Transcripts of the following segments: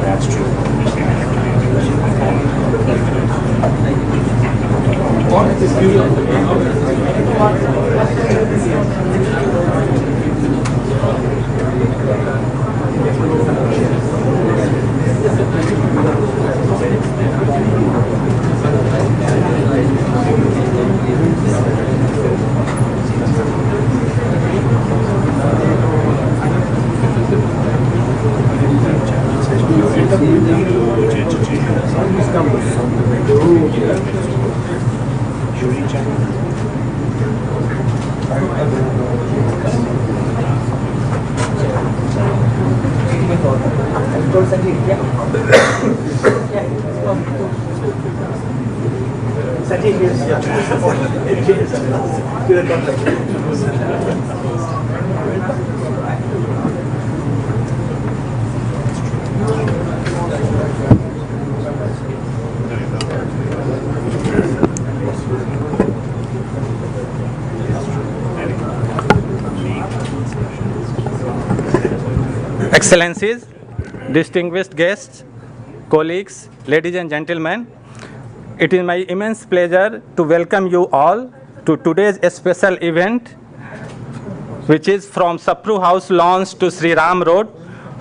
That's true. Excellencies, distinguished guests, colleagues, ladies and gentlemen, it is my immense pleasure to welcome you all to today's special event, which is from Sapru House Lawns to Sri Ram Road,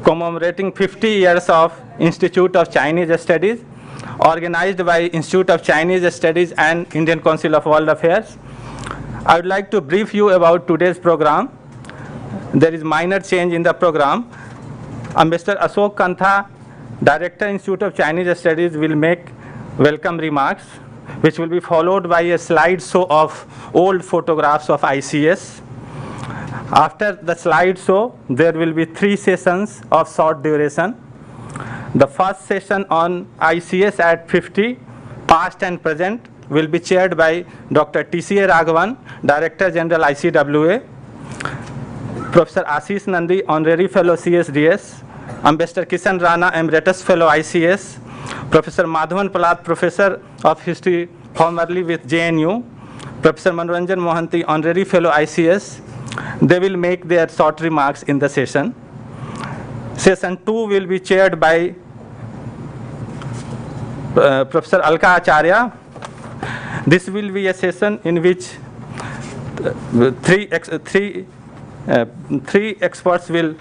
commemorating 50 years of Institute of Chinese Studies, organized by Institute of Chinese Studies and Indian Council of World Affairs. I would like to brief you about today's program. There is minor change in the program. Mr. Ashok Kantha, Director, Institute of Chinese Studies, will make welcome remarks, which will be followed by a slideshow of old photographs of ICS. After the slideshow, there will be 3 sessions of short duration. The first session on ICS at 50, past and present, will be chaired by Dr. TCA Raghavan, Director General ICWA, Professor Ashis Nandy, Honorary Fellow CSDS, Ambassador Kishan Rana, Emeritus Fellow ICS, Professor Madhavan Palat, Professor of History, formerly with JNU, Professor Manoranjan Mohanty, Honorary Fellow ICS. They will make their short remarks in the session. Session 2 will be chaired by Professor Alka Acharya. This will be a session in which three experts will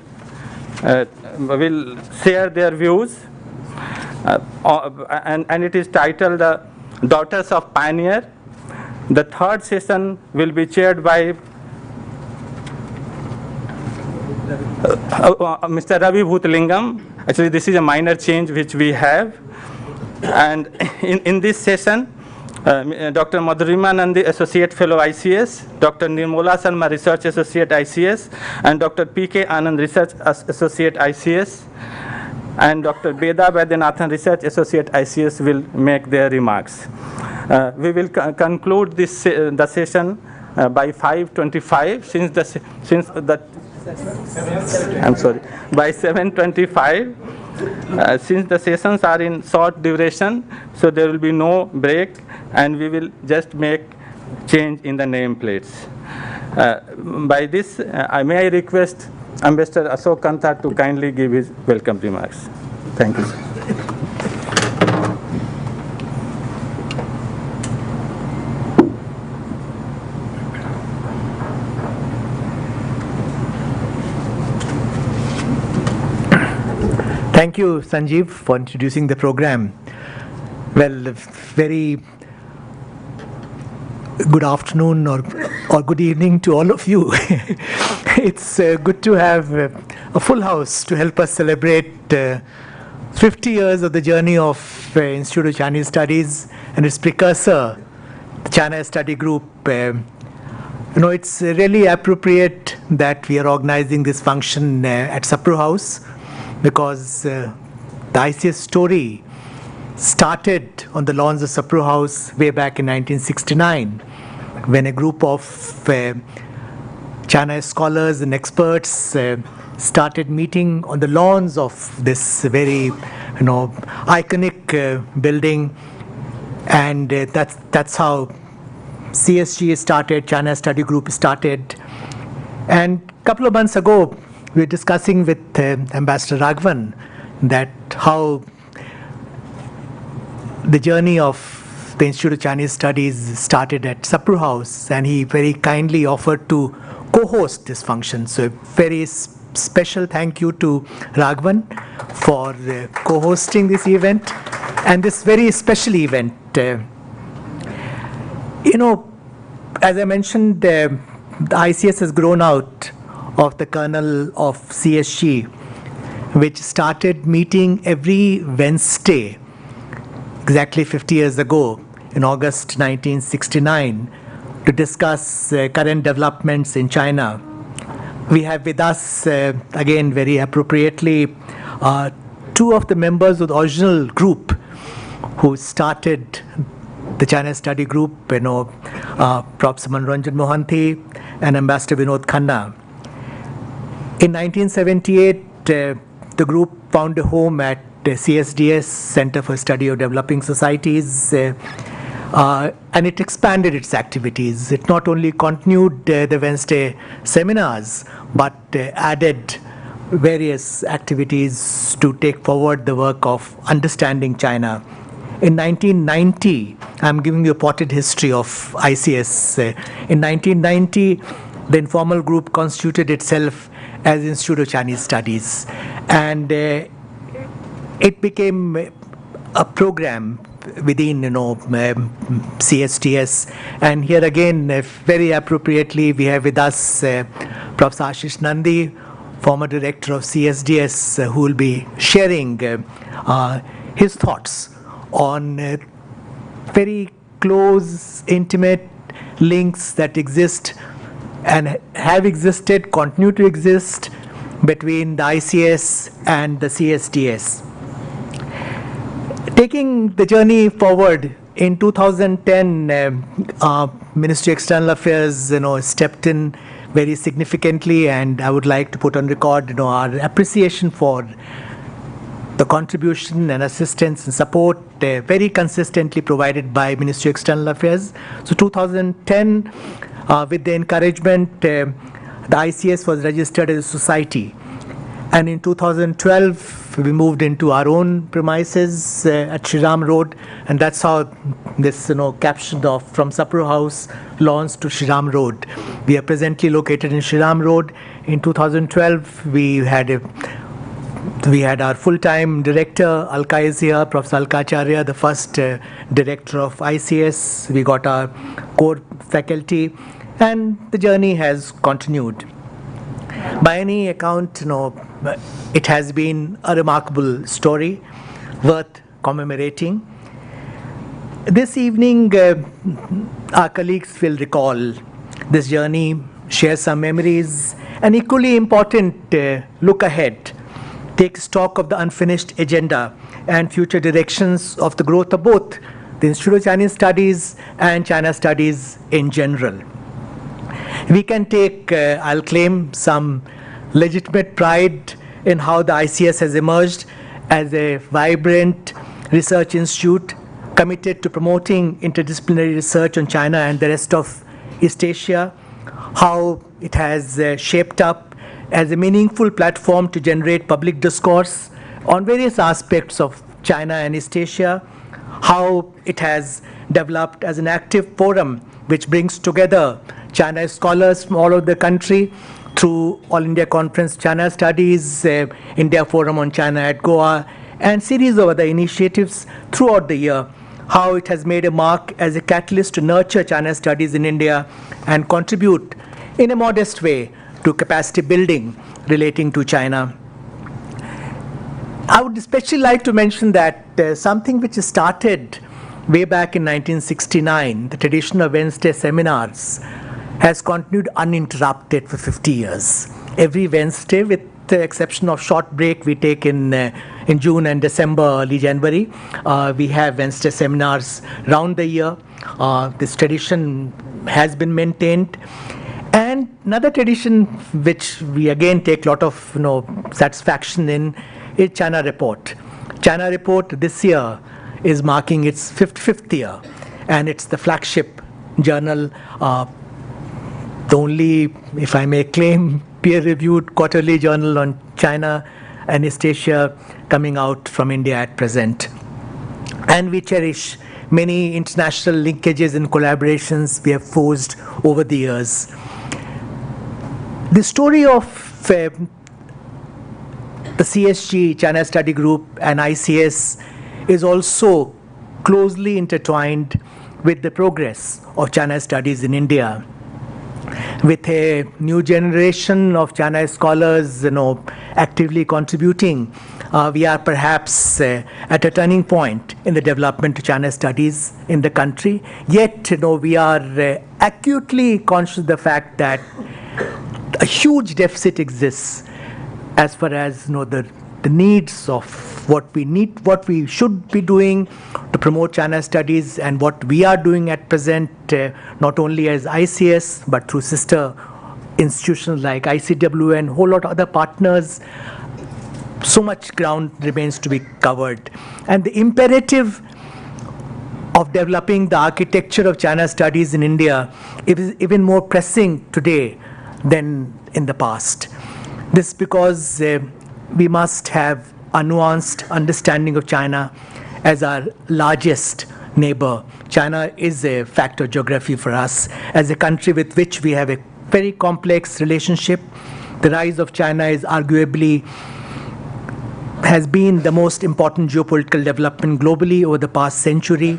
share their views, and it is titled Daughters of Pioneer. The third session will be chaired by Mr. Ravi Bhutlingam. Actually, this is a minor change which we have. And in this session, Dr. Madhavan, Associate Fellow ICS, Dr. Nirmola Sharma, Research Associate ICS, and Dr. P.K. Anand, Research Associate ICS, and Dr. Beda Vaidyanathan, Research Associate ICS, will make their remarks. We will conclude this the session by 5:25, by 7:25. Since the sessions are in short duration, so there will be no break, and we will just make change in the nameplates. By this, may I request Ambassador Ashok Kantha to kindly give his welcome remarks. Thank you, sir. Thank you, Sanjeev, for introducing the program. Well, very good afternoon or good evening to all of you. It's good to have a full house to help us celebrate 50 years of the journey of Institute of Chinese Studies and its precursor, the China Study Group. It's really appropriate that we are organizing this function at Sapru House, because the ICS story started on the lawns of Sapru House way back in 1969, when a group of China scholars and experts started meeting on the lawns of this very, iconic building, and that's how CSG started, China Study Group started. And a couple of months ago, we were discussing with Ambassador Raghavan that how the journey of the Institute of Chinese Studies started at Sapru House, and he very kindly offered to co-host this function. So a very special thank you to Raghavan for co-hosting this event and this very special event. As I mentioned, the ICS has grown out of the kernel of CSG, which started meeting every Wednesday exactly 50 years ago in August 1969 to discuss current developments in China. We have with us, again very appropriately, two of the members of the original group who started the China Study Group, Prof. Manoranjan Mohanty and Ambassador Kantha. In 1978, the group found a home at CSDS, Center for Study of Developing Societies, and it expanded its activities. It not only continued the Wednesday seminars, but added various activities to take forward the work of understanding China. In 1990, I'm giving you a potted history of ICS. In 1990, the informal group constituted itself as Institute of Chinese Studies, and it became a program within CSTS. And here again, very appropriately, we have with us Prof. Ashis Nandy, former director of CSDS, who will be sharing his thoughts on very close, intimate links that exist and have existed, continue to exist between the ICS and the CSDS. Taking the journey forward, in 2010, Ministry of External Affairs, stepped in very significantly, and I would like to put on record, our appreciation for the contribution and assistance and support very consistently provided by Ministry of External Affairs. So 2010, with the encouragement, the ICS was registered as a society. And in 2012, we moved into our own premises at Road, and that's how this, captioned of From Sapru House Lawns to Road. We are presently located in Road. In 2012, we had our full-time director, Alka is here, Prof. Alka Acharya, the first director of ICS. We got our core faculty, and the journey has continued. By any account, it has been a remarkable story worth commemorating. This evening, our colleagues will recall this journey, share some memories, and equally important, look ahead, take stock of the unfinished agenda and future directions of the growth of both the Institute of Chinese Studies and China Studies in general. We can take, I'll claim, some legitimate pride in how the ICS has emerged as a vibrant research institute committed to promoting interdisciplinary research on China and the rest of East Asia, how it has shaped up as a meaningful platform to generate public discourse on various aspects of China and East Asia, how it has developed as an active forum which brings together China scholars from all over the country through All India Conference China Studies, India Forum on China at Goa, and series of other initiatives throughout the year, how it has made a mark as a catalyst to nurture China studies in India and contribute in a modest way to capacity building relating to China. I would especially like to mention that something which started way back in 1969, the tradition of Wednesday seminars, has continued uninterrupted for 50 years. Every Wednesday, with the exception of short break we take in June and December, early January, we have Wednesday seminars round the year. This tradition has been maintained. And another tradition which we again take a lot of satisfaction in is China Report. China Report this year is marking its 55th year, and it's the flagship journal, the only, if I may claim, peer-reviewed quarterly journal on China and East Asia coming out from India at present. And we cherish many international linkages and collaborations we have forged over the years. The story of the CSG, China Study Group, and ICS is also closely intertwined with the progress of China studies in India. With a new generation of China scholars, actively contributing, we are perhaps at a turning point in the development of China studies in the country. Yet, we are acutely conscious of the fact that a huge deficit exists as far as the needs of what we should be doing to promote China studies, and what we are doing at present, not only as ICS but through sister institutions like ICWA and a whole lot of other partners. So much ground remains to be covered, and the imperative of developing the architecture of China studies in India is even more pressing today than in the past. This because we must have a nuanced understanding of China as our largest neighbor. China is a factor of geography for us as a country with which we have a very complex relationship. The rise of China is arguably has been the most important geopolitical development globally over the past century.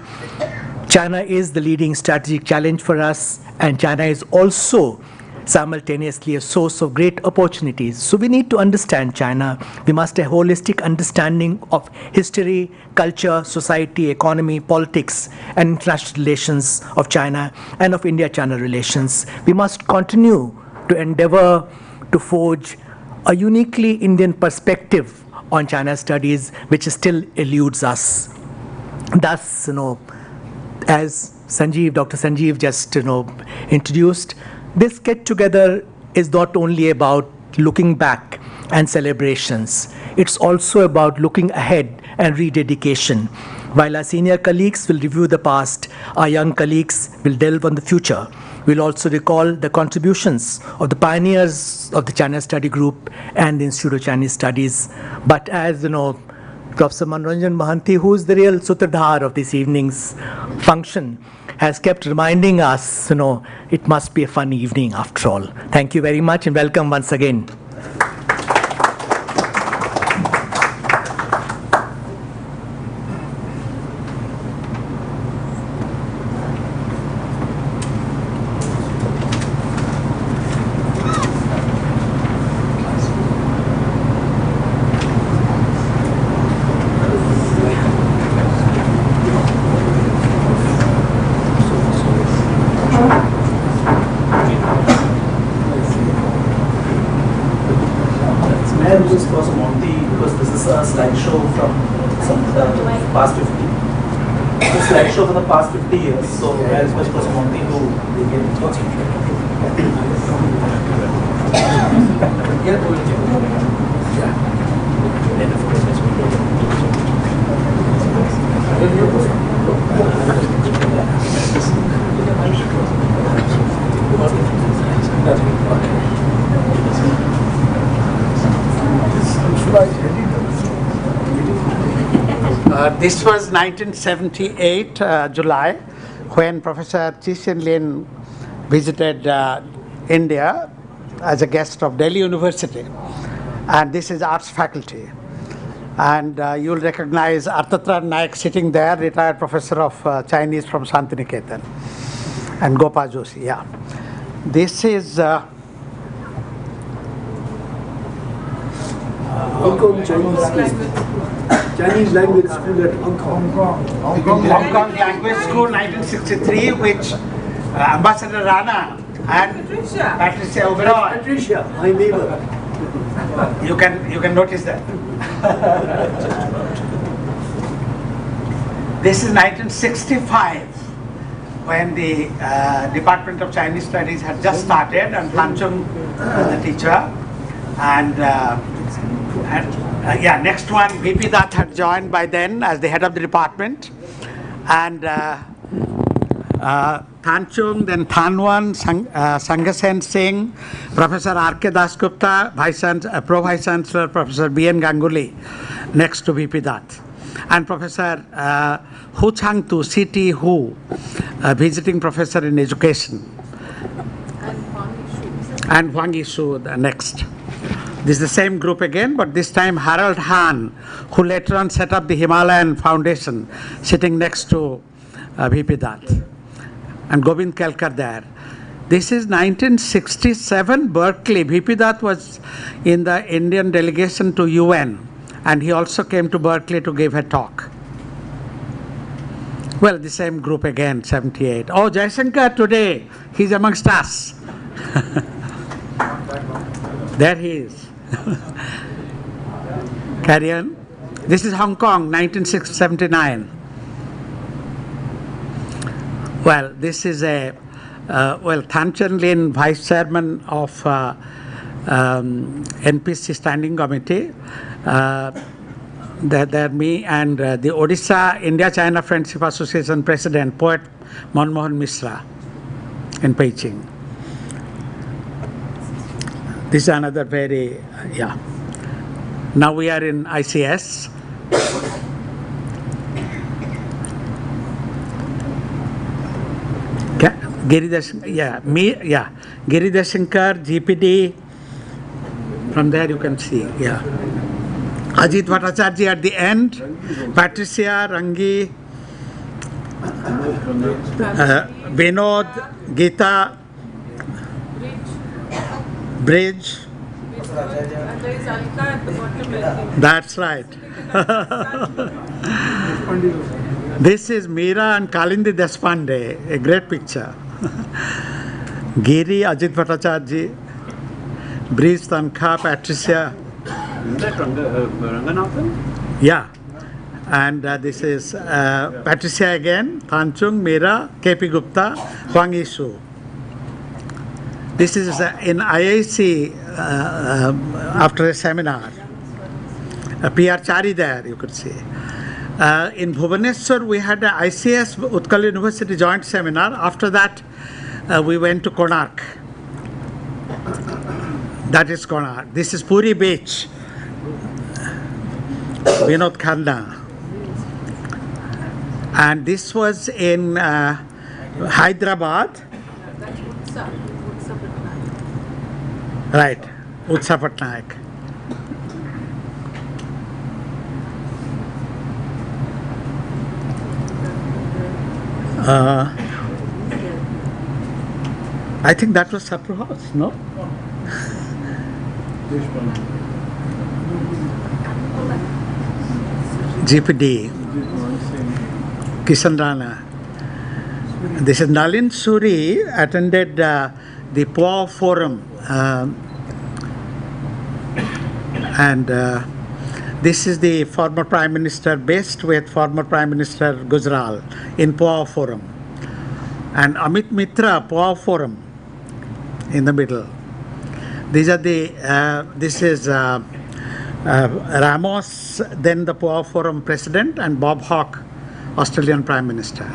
China is the leading strategic challenge for us, and China is also simultaneously a source of great opportunities. So we need to understand China. We must have a holistic understanding of history, culture, society, economy, politics, and international relations of China and of India-China relations. We must continue to endeavor to forge a uniquely Indian perspective on China studies, which still eludes us. Thus, as Dr. Sanjeev just introduced, this get-together is not only about looking back and celebrations. It's also about looking ahead and rededication. While our senior colleagues will review the past, our young colleagues will delve on the future. We'll also recall the contributions of the pioneers of the China Study Group and the Institute of Chinese Studies. But as Professor Manoranjan Mohanty, who is the real sutradhar of this evening's function, has kept reminding us, it must be a fun evening after all. Thank you very much and welcome once again. Just Prof. Mohanty, because this is a slideshow from past 50. It's a slideshow from the past 50 years. So I request Prof. Mohanty to begin. This was 1978, July, when Professor Kishan visited India as a guest of Delhi University, and this is arts faculty. And you'll recognize Artatran Naik sitting there, retired professor of Chinese from Santiniketan, and Gopal Joshi, yeah. This is Hong Kong Chinese language school at Hong Kong. Hong Kong Language School, 1963, which Ambassador Rana and Patricia Oberoi. Patricia, my neighbor. You can notice that. This is 1965, when the Department of Chinese Studies had just started, and Han Chung was the teacher. And yeah, next one, VP Dutt had joined by then as the head of the department. And Than Chung, then Thanwan, Sangasen Singh, Professor R.K. Dasgupta, Pro Vice Chancellor Professor B.N. Ganguly, next to VP Dutt. And Professor Hu Chang-tu, C.T. Hu, visiting professor in education. And Huang Yishu, the next. This is the same group again, but this time Harold Han, who later on set up the Himalayan Foundation, sitting next to VP Dutt. And Govind Kelkar there. This is 1967, Berkeley. VP Dutt was in the Indian delegation to UN, and he also came to Berkeley to give a talk. Well, the same group again, 78. Oh, Jaishankar today, he's amongst us. There he is. Carry on. This is Hong Kong, 1979. Well, this is a, Tan Chen Lin, Vice Chairman of NPC Standing Committee. They're me and the Odisha India-China Friendship Association President, poet Manmohan Mishra in Beijing. This is another very, yeah. Now we are in ICS. Giridhar Shankar, GPD. From there you can see, yeah. Ajit Bhattacharya at the end, Patricia, Rangi, Vinod, Geeta, Bridge. And there is Alka at the bottom. That's right. This is Meera and Kalindi Deshpande, a great picture. Giri, Ajit Bhattacharya, Bridge, Tankha, Patricia. Is that Ranganathan? Yeah. And this is Patricia again, Tanchung, Meera, KP Gupta, Huang Yishu. This is in IIC after a seminar. PR Chari there, you could see. In Bhubaneswar, we had a ICS Utkal University joint seminar. After that, we went to Konark. That is Konark. This is Puri Beach. Vinod Khanna. And this was in Hyderabad. Right, Utsa Patnaik. I think that was Sapru House, no? GPD, Kishan Rana. This is Nalin Suri attended the POA forum, and this is the former Prime Minister, based with former Prime Minister Gujral in POA forum, and Amit Mitra, POA forum in the middle. These are the, this is Ramos, then the POA forum president, and Bob Hawke, Australian Prime Minister.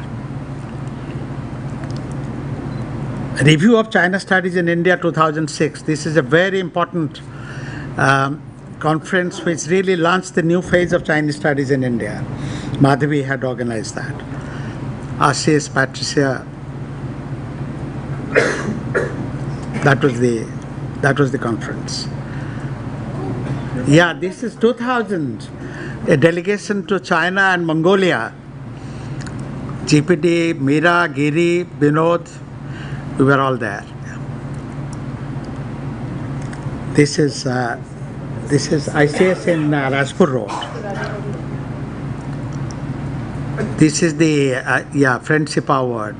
Review of China Studies in India 2006. This is a very important conference which really launched the new phase of Chinese studies in India. Madhavan had organized that. Ashis, Patricia. That was the That was the conference. Yeah, this is 2000, a delegation to China and Mongolia. GPD, Meera, Giri, Binod, we were all there. This is ICS in Rajpur Road. This is the Friendship Award.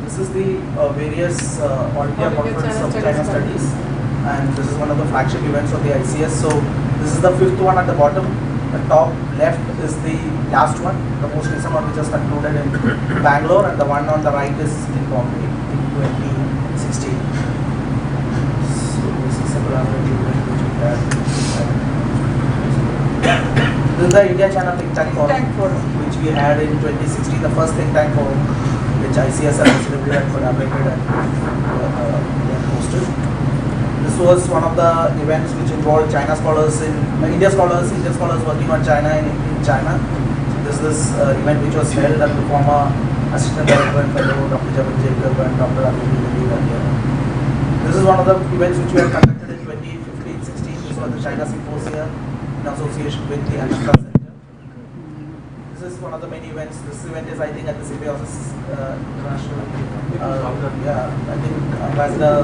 This is the various All India Conference of China Studies, and this is one of the flagship events of the ICS. So this is the fifth one at the bottom. The top left is the last one, the most recent one which was concluded in Bangalore, and the one on the right is in Bombay in 2016. So this is a collaborative event which we had. This is the India-China Think Tank Forum, which we had in 2016, the first think tank forum which ICS and ICWA had collaborated and hosted. This was one of the events which involved China scholars Indian scholars working on China in China. So this is event which was held at the former Assistant Development Fellow Dr. Javan Jacob and Dr. This is one of the events which we had conducted in 2015-16. This was the China Symposium in association with the Ashok Center. This is one of the many events. This event is, I think, at the Symbiosis International. I think Ambassador.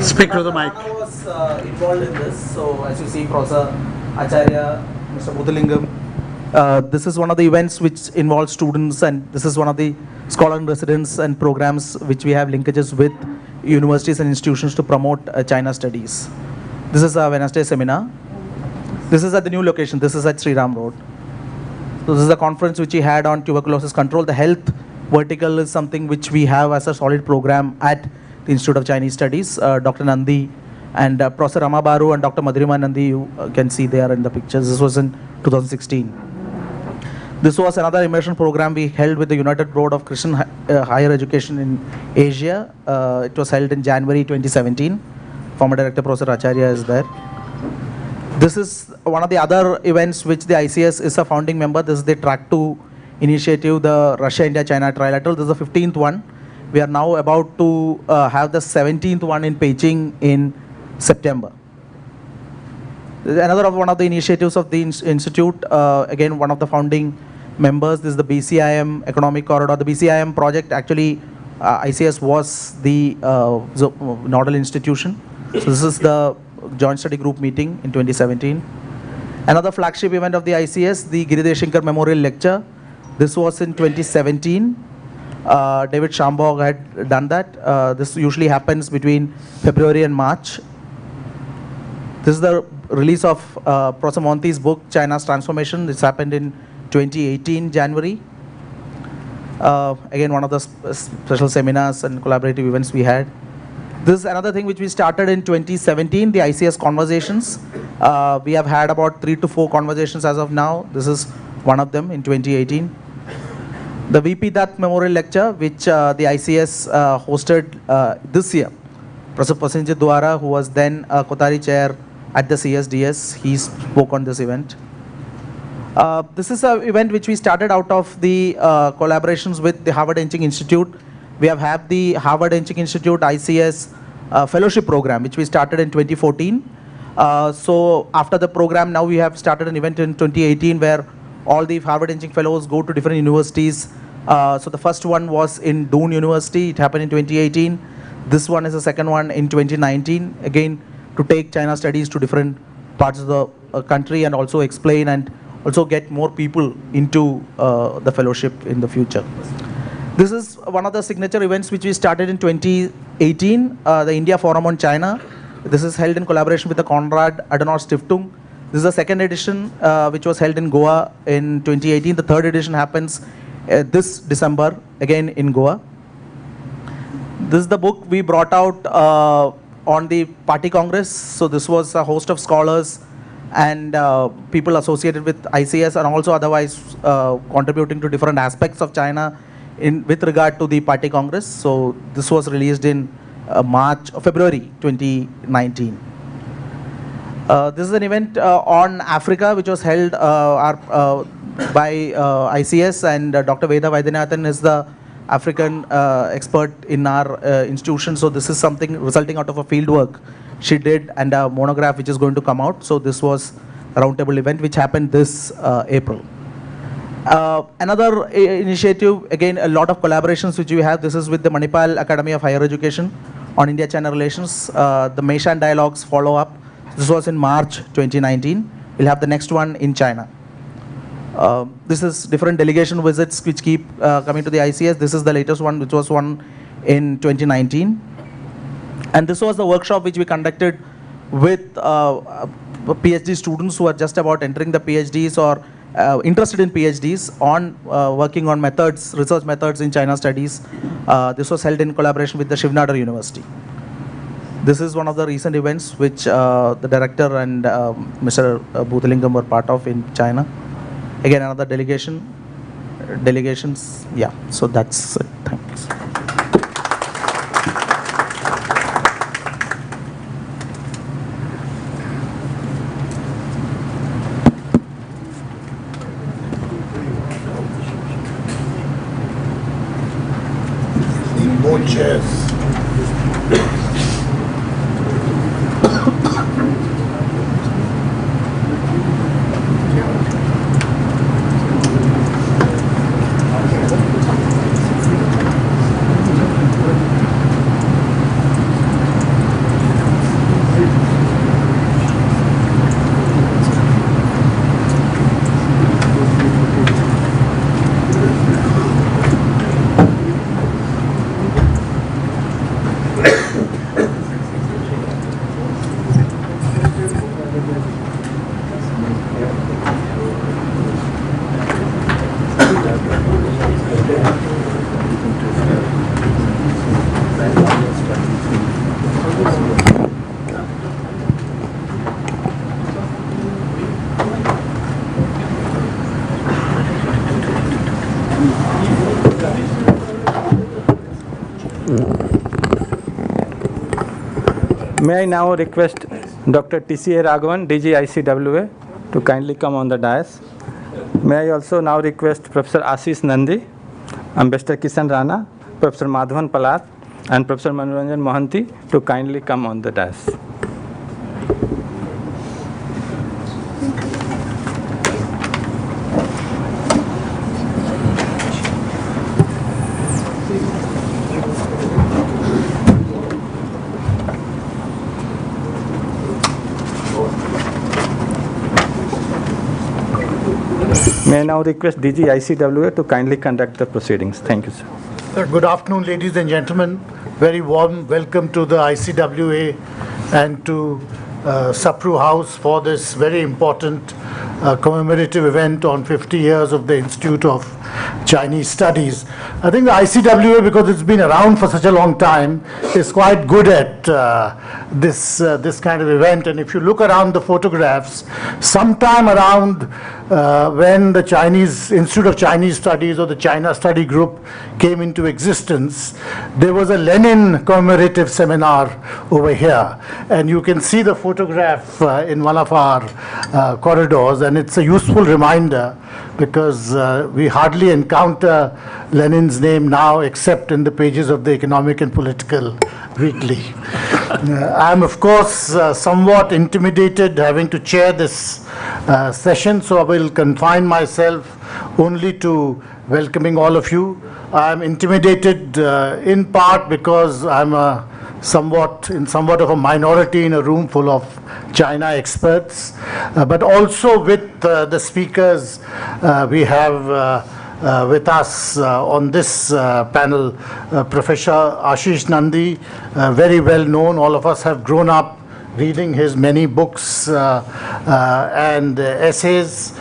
Speak to the mic. Rana was involved in this. So, as you see, Professor Acharya, Mr. Buddhalingam. This is one of the events which involves students, and this is one of the scholar in residence and programs which we have linkages with universities and institutions to promote China studies. This is a Wednesday seminar. This is at the new location. This is at Sri Ram Road. So this is a conference which we had on tuberculosis control. The health vertical is something which we have as a solid program at the Institute of Chinese Studies. Dr. Nandy and Professor Ramabaru and Dr. Madhavan Nandy, you can see there in the pictures. This was in 2016. This was another immersion program we held with the United Board of Christian Higher Education in Asia. It was held in January 2017. Former Director Professor Acharya is there. This is one of the other events which the ICS is a founding member. This is the Track 2 initiative, the Russia-India-China trilateral. This is the 15th one. We are now about to have the 17th one in Beijing in September. Another one of the initiatives of the institute, again one of the founding members. This is the BCIM Economic Corridor. The BCIM project, actually ICS was the nodal institution. So this is the joint study group meeting in 2017. Another flagship event of the ICS, the Giridhar Shankar Memorial Lecture. This was in 2017. David Schambog had done that. This usually happens between February and March. This is the release of Professor Mohanty's book, China's Transformation. This happened in 2018, January. Again, one of the special seminars and collaborative events we had. This is another thing which we started in 2017, the ICS conversations. We have had about 3 to 4 conversations as of now. This is one of them in 2018. The VP Dutt Memorial Lecture, which the ICS hosted this year. Professor Pasenjit Dwara, who was then Kotari Chair at the CSDS, he spoke on this event. This is an event which we started out of the collaborations with the Harvard Enching Institute. We have had the Harvard Enching Institute ICS fellowship program, which we started in 2014. So after the program, now we have started an event in 2018 where all the Harvard Enching fellows go to different universities. So the first one was in Doon University. It happened in 2018. This one is the second one in 2019. Again, to take China studies to different parts of the country and also explain and also get more people into the fellowship in the future. This is one of the signature events which we started in 2018, the India Forum on China. This is held in collaboration with the Konrad Adenauer Stiftung. This is the second edition which was held in Goa in 2018. The third edition happens this December, again in Goa. This is the book we brought out on the Party Congress. So this was a host of scholars and people associated with ICS and also otherwise contributing to different aspects of China with regard to the Party Congress. So this was released in February 2019. This is an event on Africa which was held by ICS, and Dr. Veda Vaidyanathan is the African expert in our institution. So this is something resulting out of a field work she did and a monograph which is going to come out. So this was a roundtable event which happened this April. Another initiative, again, a lot of collaborations which we have. This is with the Manipal Academy of Higher Education on India-China relations. The Meishan dialogues follow up. This was in March 2019. We'll have the next one in China. This is different delegation visits which keep coming to the ICS. This is the latest one, which was one in 2019. And this was the workshop which we conducted with PhD students who are just about entering the PhDs or interested in PhDs on working on methods, research methods in China studies. This was held in collaboration with the Shivnadar University. This is one of the recent events which the director and Mr. Bhuthalingam were part of in China. Again, another delegations. Yeah, so that's it. Thanks. More chairs. May I now request Dr. TCA Raghavan, DG ICWA, to kindly come on the dais. May I also now request Professor Ashis Nandy, Ambassador Kishan Rana, Professor Madhavan Palat, and Professor Manoranjan Mohanty to kindly come on the dais. May I now request DG ICWA to kindly conduct the proceedings. Thank you, sir. Good afternoon, ladies and gentlemen. Very warm welcome to the ICWA and to Sapru House for this very important commemorative event on 50 years of the Institute of Chinese Studies. I think the ICWA, because it's been around for such a long time, is quite good at this kind of event. And if you look around the photographs, sometime around when the Chinese Institute of Chinese Studies or the China Study Group came into existence, there was a Lenin commemorative seminar over here. And you can see the photograph in one of our corridors, and it's a useful reminder because we hardly encounter Lenin's name now except in the pages of the Economic and Political Weekly. I'm, of course, somewhat intimidated having to chair this session, so I will confine myself only to welcoming all of you. I'm intimidated in part because I'm somewhat of a minority in a room full of China experts, but also with the speakers we have with us on this panel, Professor Ashis Nandy, very well known. All of us have grown up reading his many books and essays.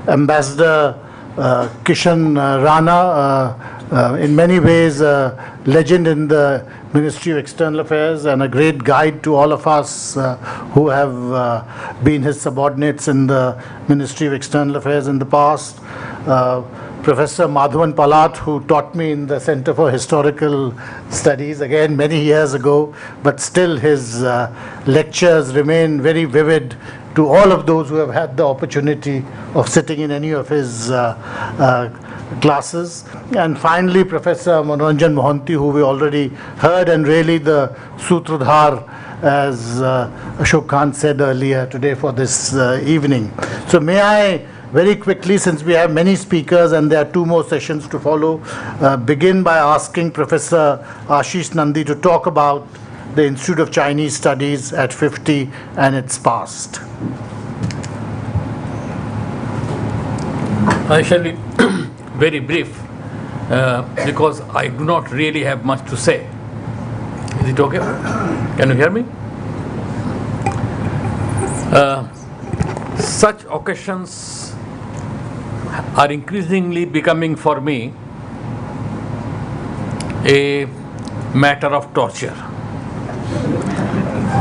Ambassador Kishan Rana, in many ways a legend in the Ministry of External Affairs and a great guide to all of us who have been his subordinates in the Ministry of External Affairs in the past. Professor Madhavan Palat, who taught me in the Center for Historical Studies, again many years ago, but still his lectures remain very vivid to all of those who have had the opportunity of sitting in any of his classes. And finally, Professor Manoranjan Mohanty, who we already heard, and really the Sutradhar, as Ashok Khan said earlier today for this evening. So may I very quickly, since we have many speakers and there are 2 more sessions to follow, begin by asking Professor Ashis Nandy to talk about the Institute of Chinese Studies at 50 and its past. I shall be very brief because I do not really have much to say. Is it okay? Can you hear me? Such occasions are increasingly becoming for me a matter of torture.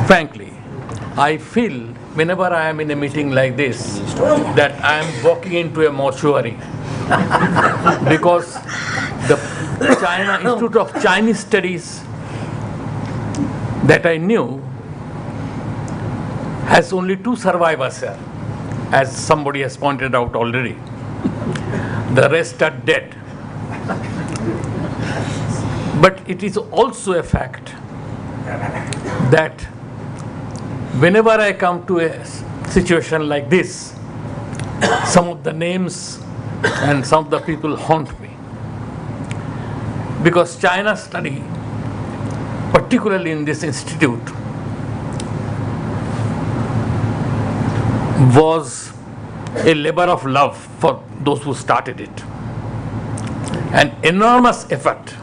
Frankly, I feel whenever I am in a meeting like this that I am walking into a mortuary because the Institute of Chinese Studies that I knew has only 2 survivors here, as somebody has pointed out already. The rest are dead. But it is also a fact that whenever I come to a situation like this, some of the names and some of the people haunt me. Because China study, particularly in this institute, was a labor of love for those who started it. An enormous effort,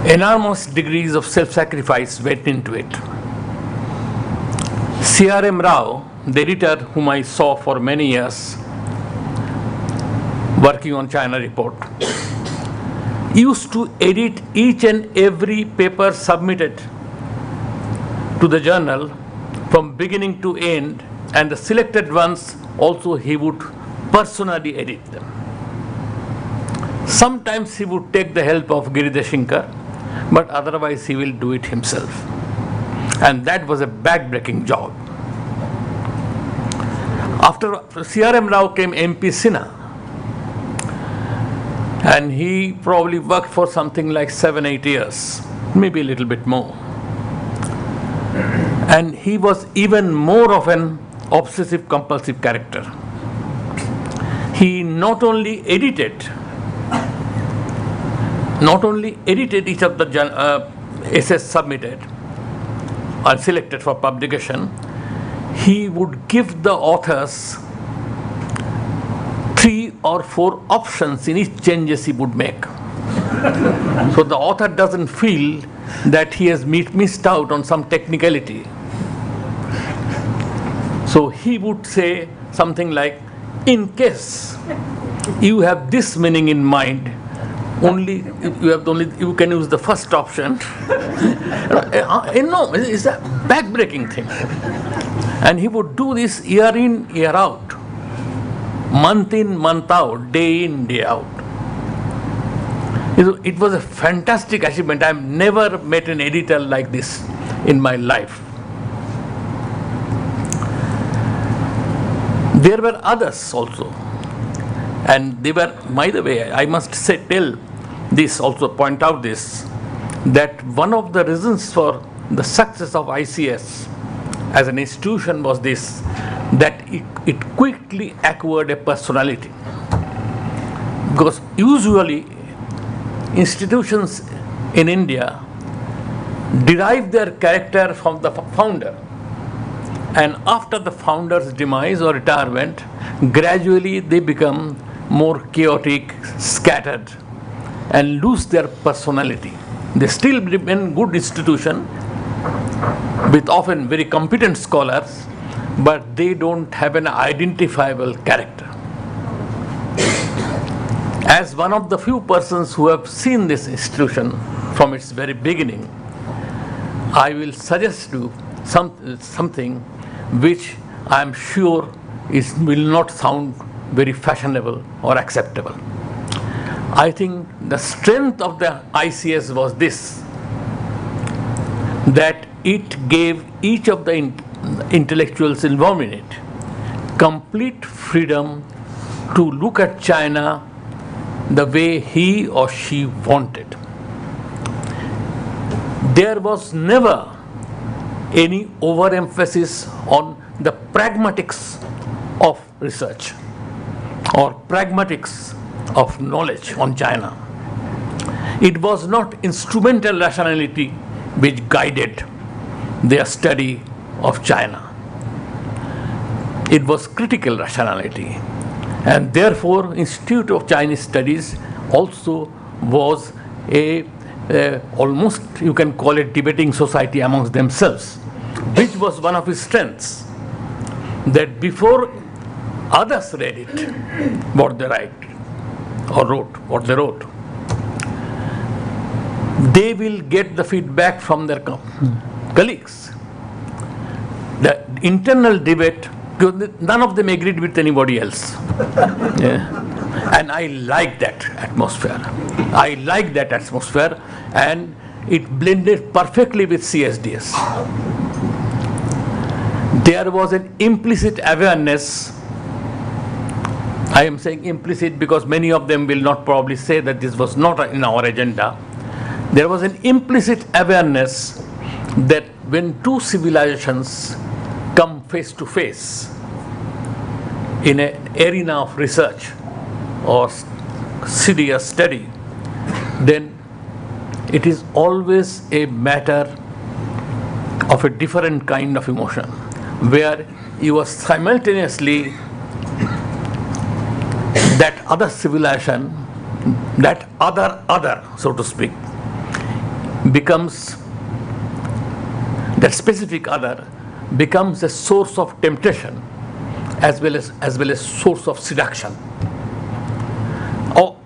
enormous degrees of self-sacrifice went into it. C.R.M. Rao, the editor whom I saw for many years working on China Report, used to edit each and every paper submitted to the journal from beginning to end, and the selected ones also he would personally edit them. Sometimes he would take the help of Giridhar, but otherwise he will do it himself. And that was a back-breaking job. After C.R.M. Rao came MP Sinha, and he probably worked for something like 7-8 years, maybe a little bit more. And he was even more of an obsessive-compulsive character. He not only edited each of the essays submitted or selected for publication, he would give the authors 3 or 4 options in each changes he would make. So the author doesn't feel that he has missed out on some technicality. So he would say something like, in case you have this meaning in mind, you can use the first option. No, it's a back-breaking thing. And he would do this year in, year out, month in, month out, day in, day out. It was a fantastic achievement. I've never met an editor like this in my life. There were others also. And they were, by the way, I must say, point out this, that one of the reasons for the success of ICS as an institution was this, that it quickly acquired a personality. Because usually institutions in India derive their character from the founder. And after the founder's demise or retirement, gradually they become more chaotic, scattered, and lose their personality. They still remain good institution with often very competent scholars, but they don't have an identifiable character. As one of the few persons who have seen this institution from its very beginning, I will suggest you something which I am sure will not sound very fashionable or acceptable. I think the strength of the ICS was this, that it gave each of the intellectuals involved in it complete freedom to look at China the way he or she wanted. There was never any overemphasis on the pragmatics of research or pragmatics of knowledge on China. It was not instrumental rationality which guided their study of China. It was critical rationality, and therefore Institute of Chinese Studies also was a almost, you can call it, debating society amongst themselves, which was one of his strengths, that before others read it, what they write or wrote, what they wrote, they will get the feedback from their colleagues. The internal debate, none of them agreed with anybody else. Yeah. And I like that atmosphere. I like that atmosphere, and it blended perfectly with CSDS. There was an implicit awareness. I am saying implicit because many of them will not probably say that this was not in our agenda. There was an implicit awareness that when two civilizations come face to face in an arena of research or serious study, then it is always a matter of a different kind of emotion, where you are simultaneously that other civilization, that other, so to speak, becomes, that specific other becomes a source of temptation as well as source of seduction. Or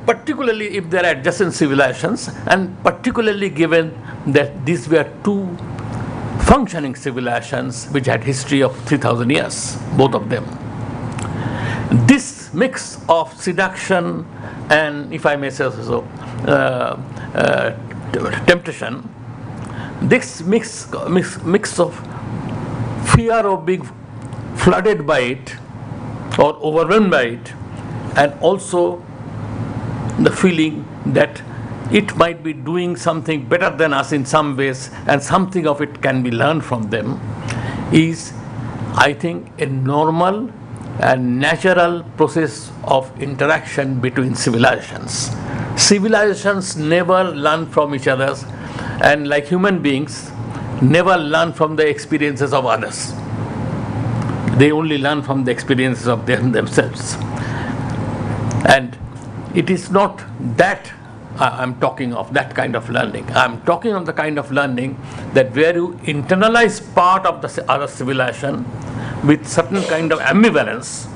particularly if there are adjacent civilizations, and particularly given that these were two functioning civilizations which had history of 3,000 years, both of them. This mix of seduction and, if I may say so, temptation, this mix of fear of being flooded by it or overwhelmed by it, and also the feeling that it might be doing something better than us in some ways and something of it can be learned from them, is, I think, a normal and natural process of interaction between civilizations. Civilizations never learn from each other, and like human beings, never learn from the experiences of others. They only learn from the experiences of themselves. And it is not that I'm talking of, that kind of learning. I'm talking of the kind of learning that where you internalize part of the other civilization with certain kind of ambivalence,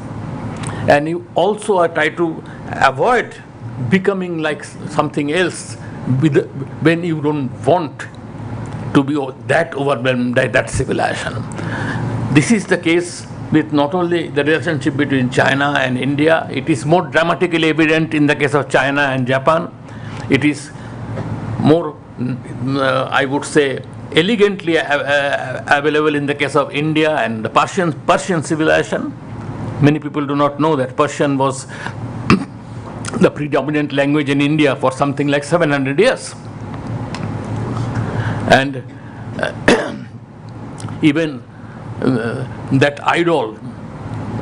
and you also try to avoid becoming like something else when you don't want to be that overwhelmed by that civilization. This is the case with not only the relationship between China and India, it is more dramatically evident in the case of China and Japan. It is more, I would say, elegantly available in the case of India and the Persian civilization. Many people do not know that Persian was the predominant language in India for something like 700 years. And even that idol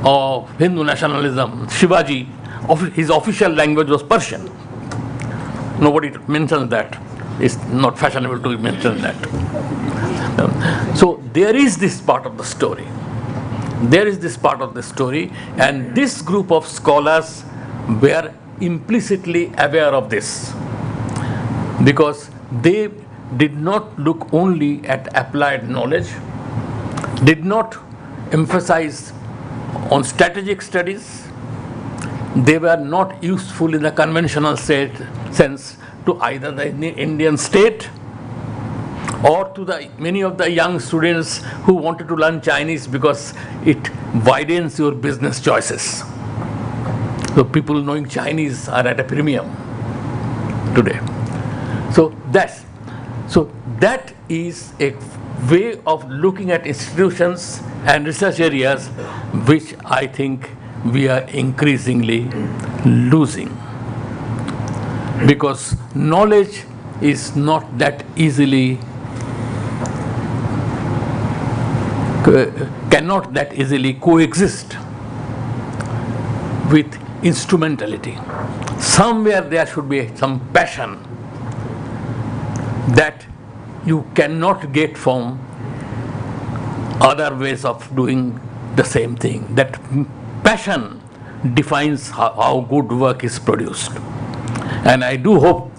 of Hindu nationalism, Shivaji, his official language was Persian. Nobody mentions that. It's not fashionable to mention that. So there is this part of the story. There is this part of the story, and this group of scholars were implicitly aware of this, because they did not look only at applied knowledge, did not emphasize on strategic studies. They were not useful in the conventional sense to either the Indian state or to the many of the young students who wanted to learn Chinese because it widens your business choices. So people knowing Chinese are at a premium today. So that is a way of looking at institutions and research areas which I think we are increasingly losing. Because knowledge is not that easily, cannot that easily coexist with instrumentality. Somewhere there should be some passion that you cannot get from other ways of doing the same thing. That passion defines how good work is produced. And I do hope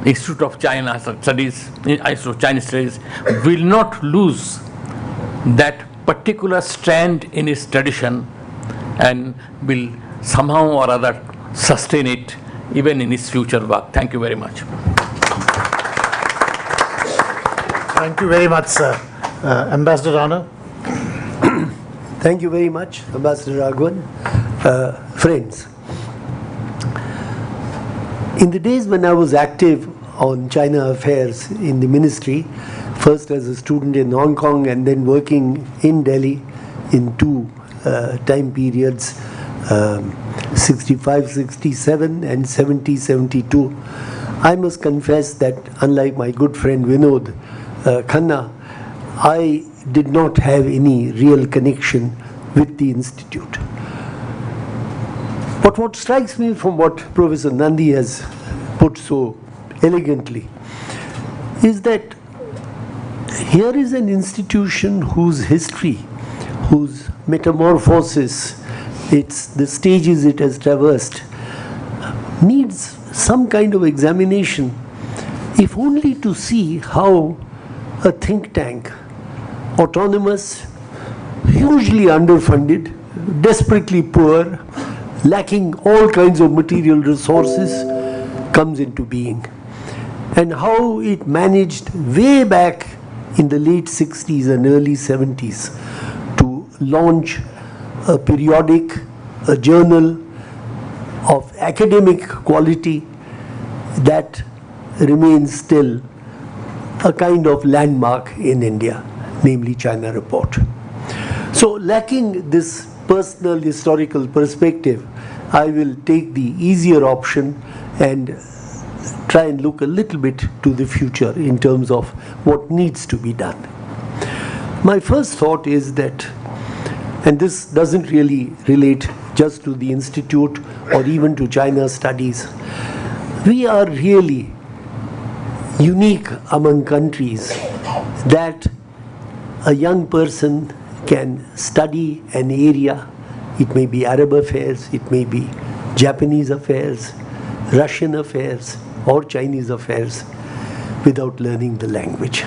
Institute of China Studies, Institute of Chinese Studies will not lose that particular strand in its tradition and will somehow or other sustain it even in its future work. Thank you very much. Thank you very much, sir. Ambassador Rana. Thank you very much, Ambassador Raghavan. Friends, in the days when I was active on China affairs in the ministry, first as a student in Hong Kong and then working in Delhi in two time periods, 65, 67 and 70, 72, I must confess that unlike my good friend Vinod Khanna, I did not have any real connection with the institute. But what strikes me from what Professor Nandy has put so elegantly is that here is an institution whose history, whose metamorphosis, the stages it has traversed, needs some kind of examination, if only to see how a think tank, autonomous, hugely underfunded, desperately poor, lacking all kinds of material resources, comes into being. And how it managed way back in the late 60s and early 70s to launch a periodic, a journal of academic quality that remains still a kind of landmark in India, namely China Report. So lacking this personal historical perspective, I will take the easier option and try and look a little bit to the future in terms of what needs to be done. My first thought is that, and this doesn't really relate just to the Institute or even to China studies, we are really unique among countries that a young person can study an area. It may be Arab affairs, it may be Japanese affairs, Russian affairs, or Chinese affairs without learning the language.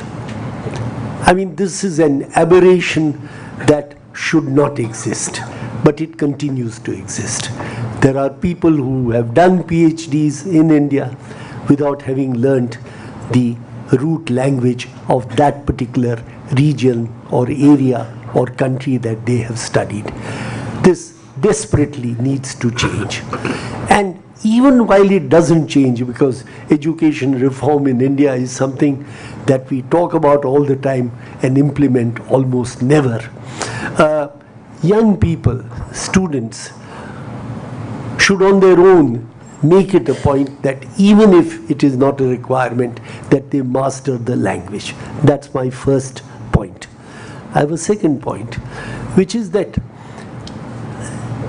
I mean, this is an aberration that should not exist, but it continues to exist. There are people who have done PhDs in India without having learnt the root language of that particular region or area or country that they have studied. This desperately needs to change. And even while it doesn't change, because education reform in India is something that we talk about all the time and implement almost never, young people, students, should on their own make it a point that even if it is not a requirement, that they master the language. That's my first point. I have a second point, which is that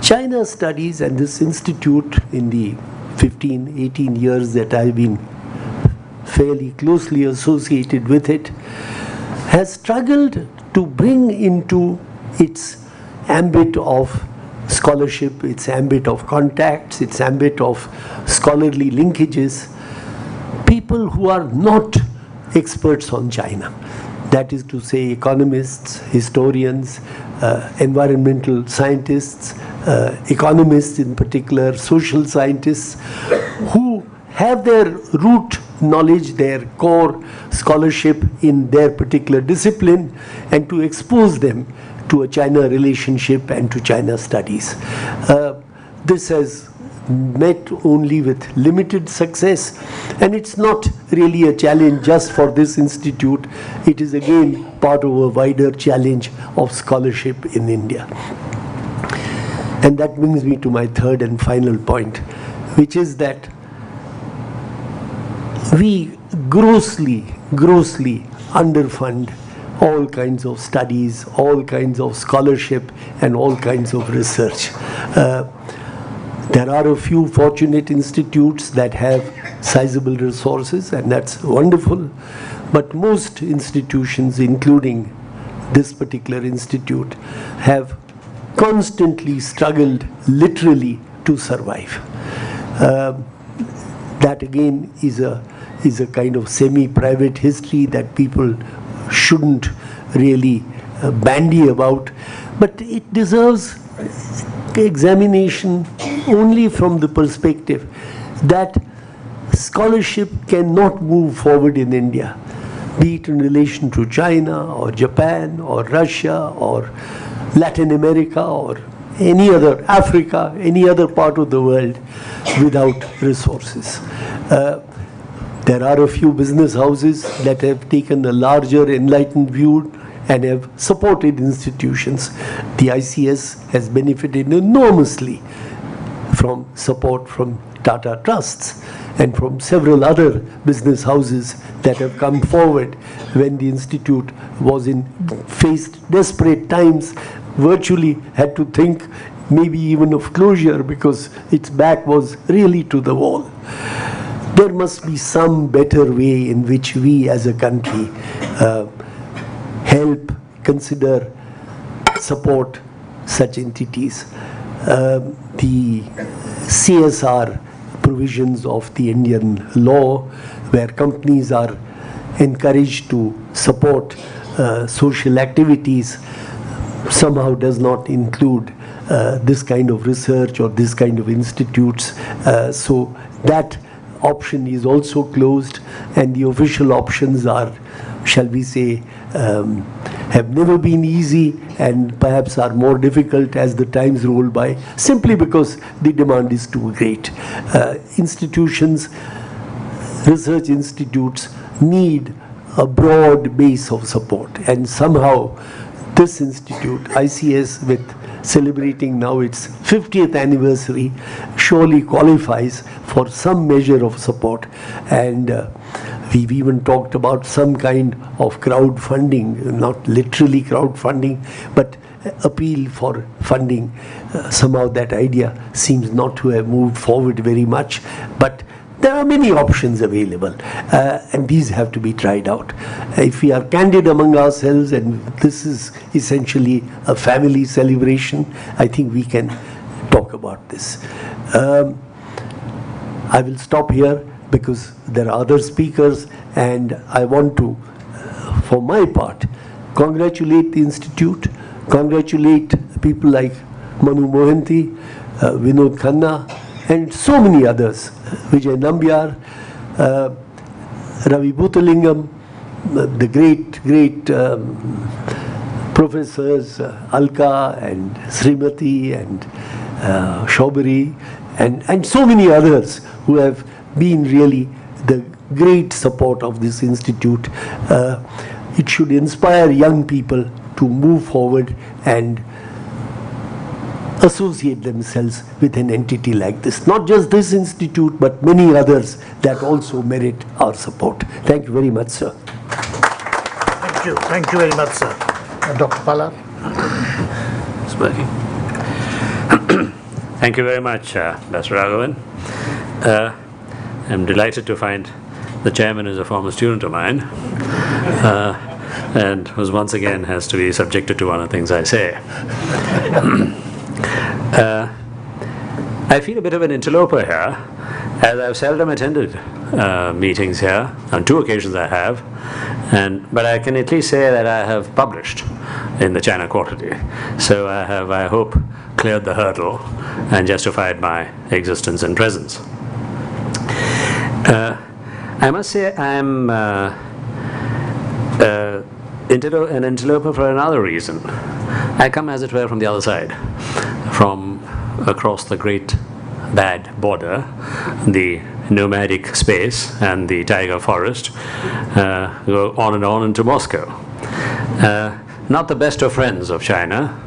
China studies and this institute in the 15, 18 years that I've been fairly closely associated with it, has struggled to bring into its ambit of scholarship, its ambit of contacts, its ambit of scholarly linkages, people who are not experts on China. That is to say, economists, historians, environmental scientists, economists in particular, social scientists, who have their root knowledge, their core scholarship in their particular discipline, and to expose them to a China relationship and to China studies. This has met only with limited success, and it's not really a challenge just for this institute. It is again part of a wider challenge of scholarship in India. And that brings me to my third and final point, which is that we grossly underfund all kinds of studies, all kinds of scholarship, and all kinds of research. There are a few fortunate institutes that have sizable resources, and that's wonderful. But most institutions, including this particular institute, have constantly struggled literally to survive. That again is a kind of semi-private history that people shouldn't really bandy about, but it deserves examination only from the perspective that scholarship cannot move forward in India, be it in relation to China or Japan or Russia or Latin America or any other, Africa, any other part of the world, without resources. There are a few business houses that have taken a larger enlightened view and have supported institutions. The ICS has benefited enormously from support from Tata Trusts and from several other business houses that have come forward when the institute was faced desperate times, virtually had to think maybe even of closure because its back was really to the wall. There must be some better way in which we as a country help, consider, support such entities. The CSR provisions of the Indian law, where companies are encouraged to support social activities, somehow does not include this kind of research or this kind of institutes. So that option is also closed, and the official options are, shall we say, have never been easy and perhaps are more difficult as the times roll by, simply because the demand is too great. Institutions, research institutes need a broad base of support, and somehow this institute, ICS, with celebrating now its 50th anniversary, surely qualifies for some measure of support. And we've even talked about some kind of crowdfunding, not literally crowdfunding, but appeal for funding. Somehow that idea seems not to have moved forward very much, but there are many options available, and these have to be tried out. If we are candid among ourselves, and this is essentially a family celebration, I think we can talk about this. I will stop here because there are other speakers, and I want to, for my part, congratulate the Institute, congratulate people like Mohanty, Vinod Khanna, and so many others, Vijay Nambiar, Ravi Bhutalingam, the great professors Alka and Srimati and Shobari, and so many others who have been really the great support of this institute. It should inspire young people to move forward and associate themselves with an entity like this. Not just this institute, but many others that also merit our support. Thank you very much, sir. Thank you. Thank you very much, sir. Dr. Palat. It's working. Thank you very much, Dr. Raghavan. I'm delighted to find the chairman is a former student of mine, and who once again has to be subjected to one of the things I say. I feel a bit of an interloper here, as I've seldom attended meetings here. On 2 occasions I have, but I can at least say that I have published in the China Quarterly. So I have, I hope, cleared the hurdle and justified my existence and presence. I must say I'm an interloper for another reason. I come, as it were, from the other side, from across the great bad border, the nomadic space and the tiger forest, go on and on into Moscow. Not the best of friends of China,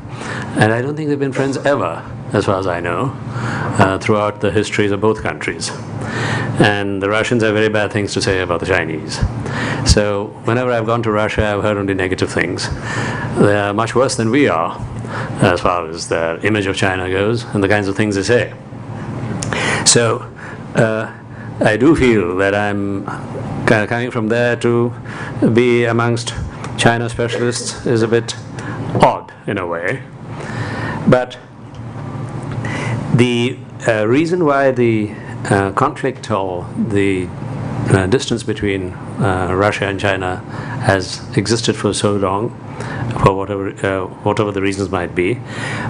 and I don't think they've been friends ever as far as I know, throughout the histories of both countries. And the Russians have very bad things to say about the Chinese. So whenever I've gone to Russia, I've heard only negative things. They are much worse than we are, as far as the image of China goes and the kinds of things they say. So I do feel that I'm coming from there to be amongst China specialists is a bit odd in a way. But the reason why the conflict or the distance between Russia and China has existed for so long, for whatever the reasons might be,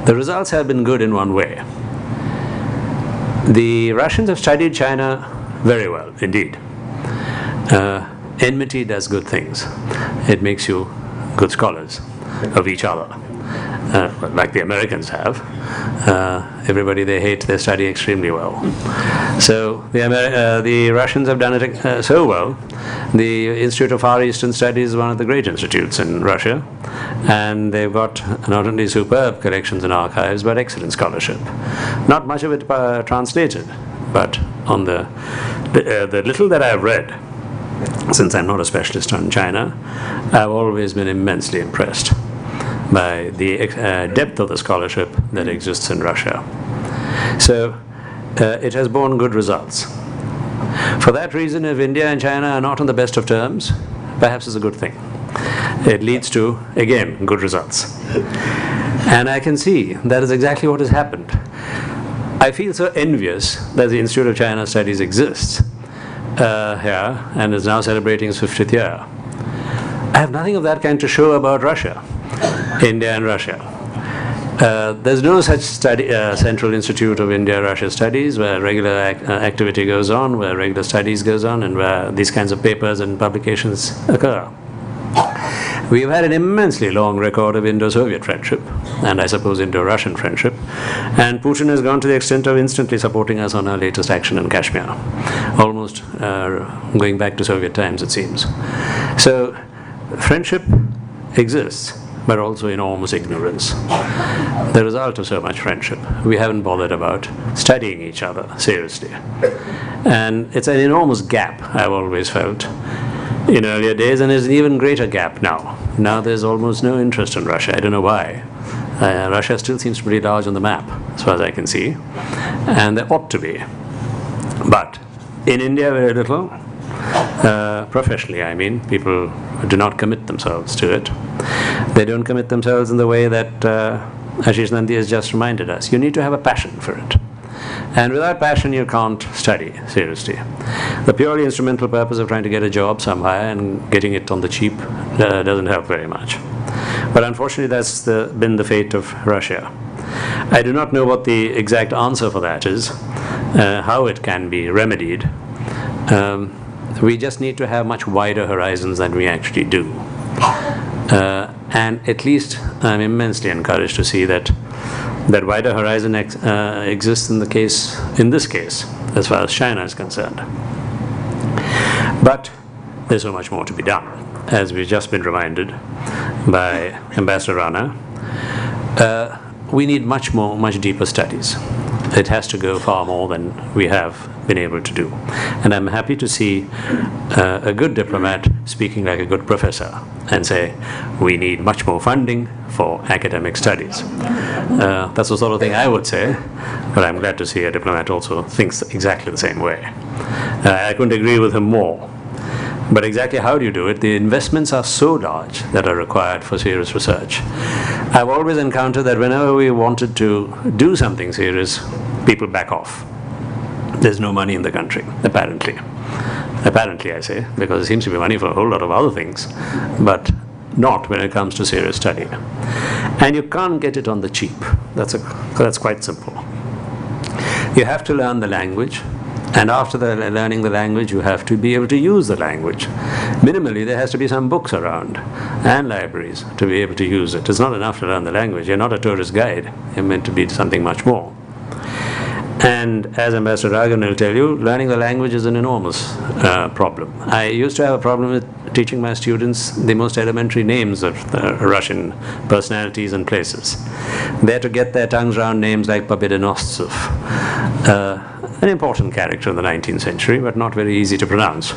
the results have been good in one way. The Russians have studied China very well, indeed. Enmity does good things. It makes you good scholars of each other, like the Americans have. Everybody they hate, they study extremely well. So the Russians have done it so well. The Institute of Far Eastern Studies is one of the great institutes in Russia, and they've got not only superb collections and archives, but excellent scholarship. Not much of it translated, but on the little that I've read, since I'm not a specialist on China, I've always been immensely impressed by the depth of the scholarship that exists in Russia. So it has borne good results. For that reason, if India and China are not on the best of terms, perhaps it's a good thing. It leads to, again, good results. And I can see that is exactly what has happened. I feel so envious that the Institute of China Studies exists here and is now celebrating its 50th year. I have nothing of that kind to show about Russia, India and Russia. There's no such Central Institute of India-Russia Studies where regular activity goes on, where regular studies goes on, and where these kinds of papers and publications occur. We've had an immensely long record of Indo-Soviet friendship, and I suppose Indo-Russian friendship, and Putin has gone to the extent of instantly supporting us on our latest action in Kashmir, almost going back to Soviet times, it seems. So friendship exists, but also enormous ignorance. The result of so much friendship, we haven't bothered about studying each other seriously. And it's an enormous gap, I've always felt, in earlier days, and there's an even greater gap now. Now there's almost no interest in Russia. I don't know why. Russia still seems pretty large on the map, as far as I can see, and there ought to be. But in India, very little. Professionally, I mean, people do not commit themselves to it. They don't commit themselves in the way that Ashis Nandy has just reminded us. You need to have a passion for it. And without passion, you can't study seriously. The purely instrumental purpose of trying to get a job somehow and getting it on the cheap doesn't help very much. But unfortunately, that's been the fate of Russia. I do not know what the exact answer for that is, how it can be remedied. We just need to have much wider horizons than we actually do. And at least I'm immensely encouraged to see that wider horizon exists in this case, as far as China is concerned. But there's so much more to be done, as we've just been reminded by Ambassador Rana. We need much deeper studies. It has to go far more than we have been able to do. And I'm happy to see a good diplomat speaking like a good professor and say, we need much more funding for academic studies. That's the sort of thing I would say, but I'm glad to see a diplomat also thinks exactly the same way. I couldn't agree with him more. But exactly how do you do it? The investments are so large that are required for serious research. I've always encountered that whenever we wanted to do something serious, people back off. There's no money in the country, apparently. Apparently, I say, because there seems to be money for a whole lot of other things, but not when it comes to serious study. And you can't get it on the cheap. That's quite simple. You have to learn the language. And after learning the language, you have to be able to use the language. Minimally, there has to be some books around and libraries to be able to use it. It's not enough to learn the language. You're not a tourist guide. You're meant to be something much more. And as Ambassador Raghavan will tell you, learning the language is an enormous problem. I used to have a problem with teaching my students the most elementary names of the Russian personalities and places. They had to get their tongues around names like Pobedonostsov, an important character in the 19th century, but not very easy to pronounce.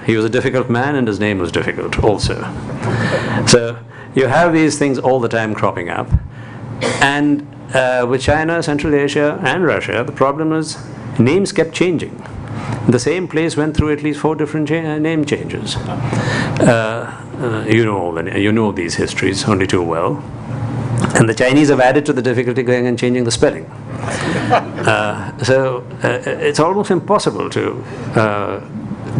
He was a difficult man, and his name was difficult also. So you have these things all the time cropping up. And with China, Central Asia, and Russia, the problem is names kept changing. The same place went through at least 4 different name changes. You know these histories only too well. And the Chinese have added to the difficulty going and changing the spelling. So it's almost impossible to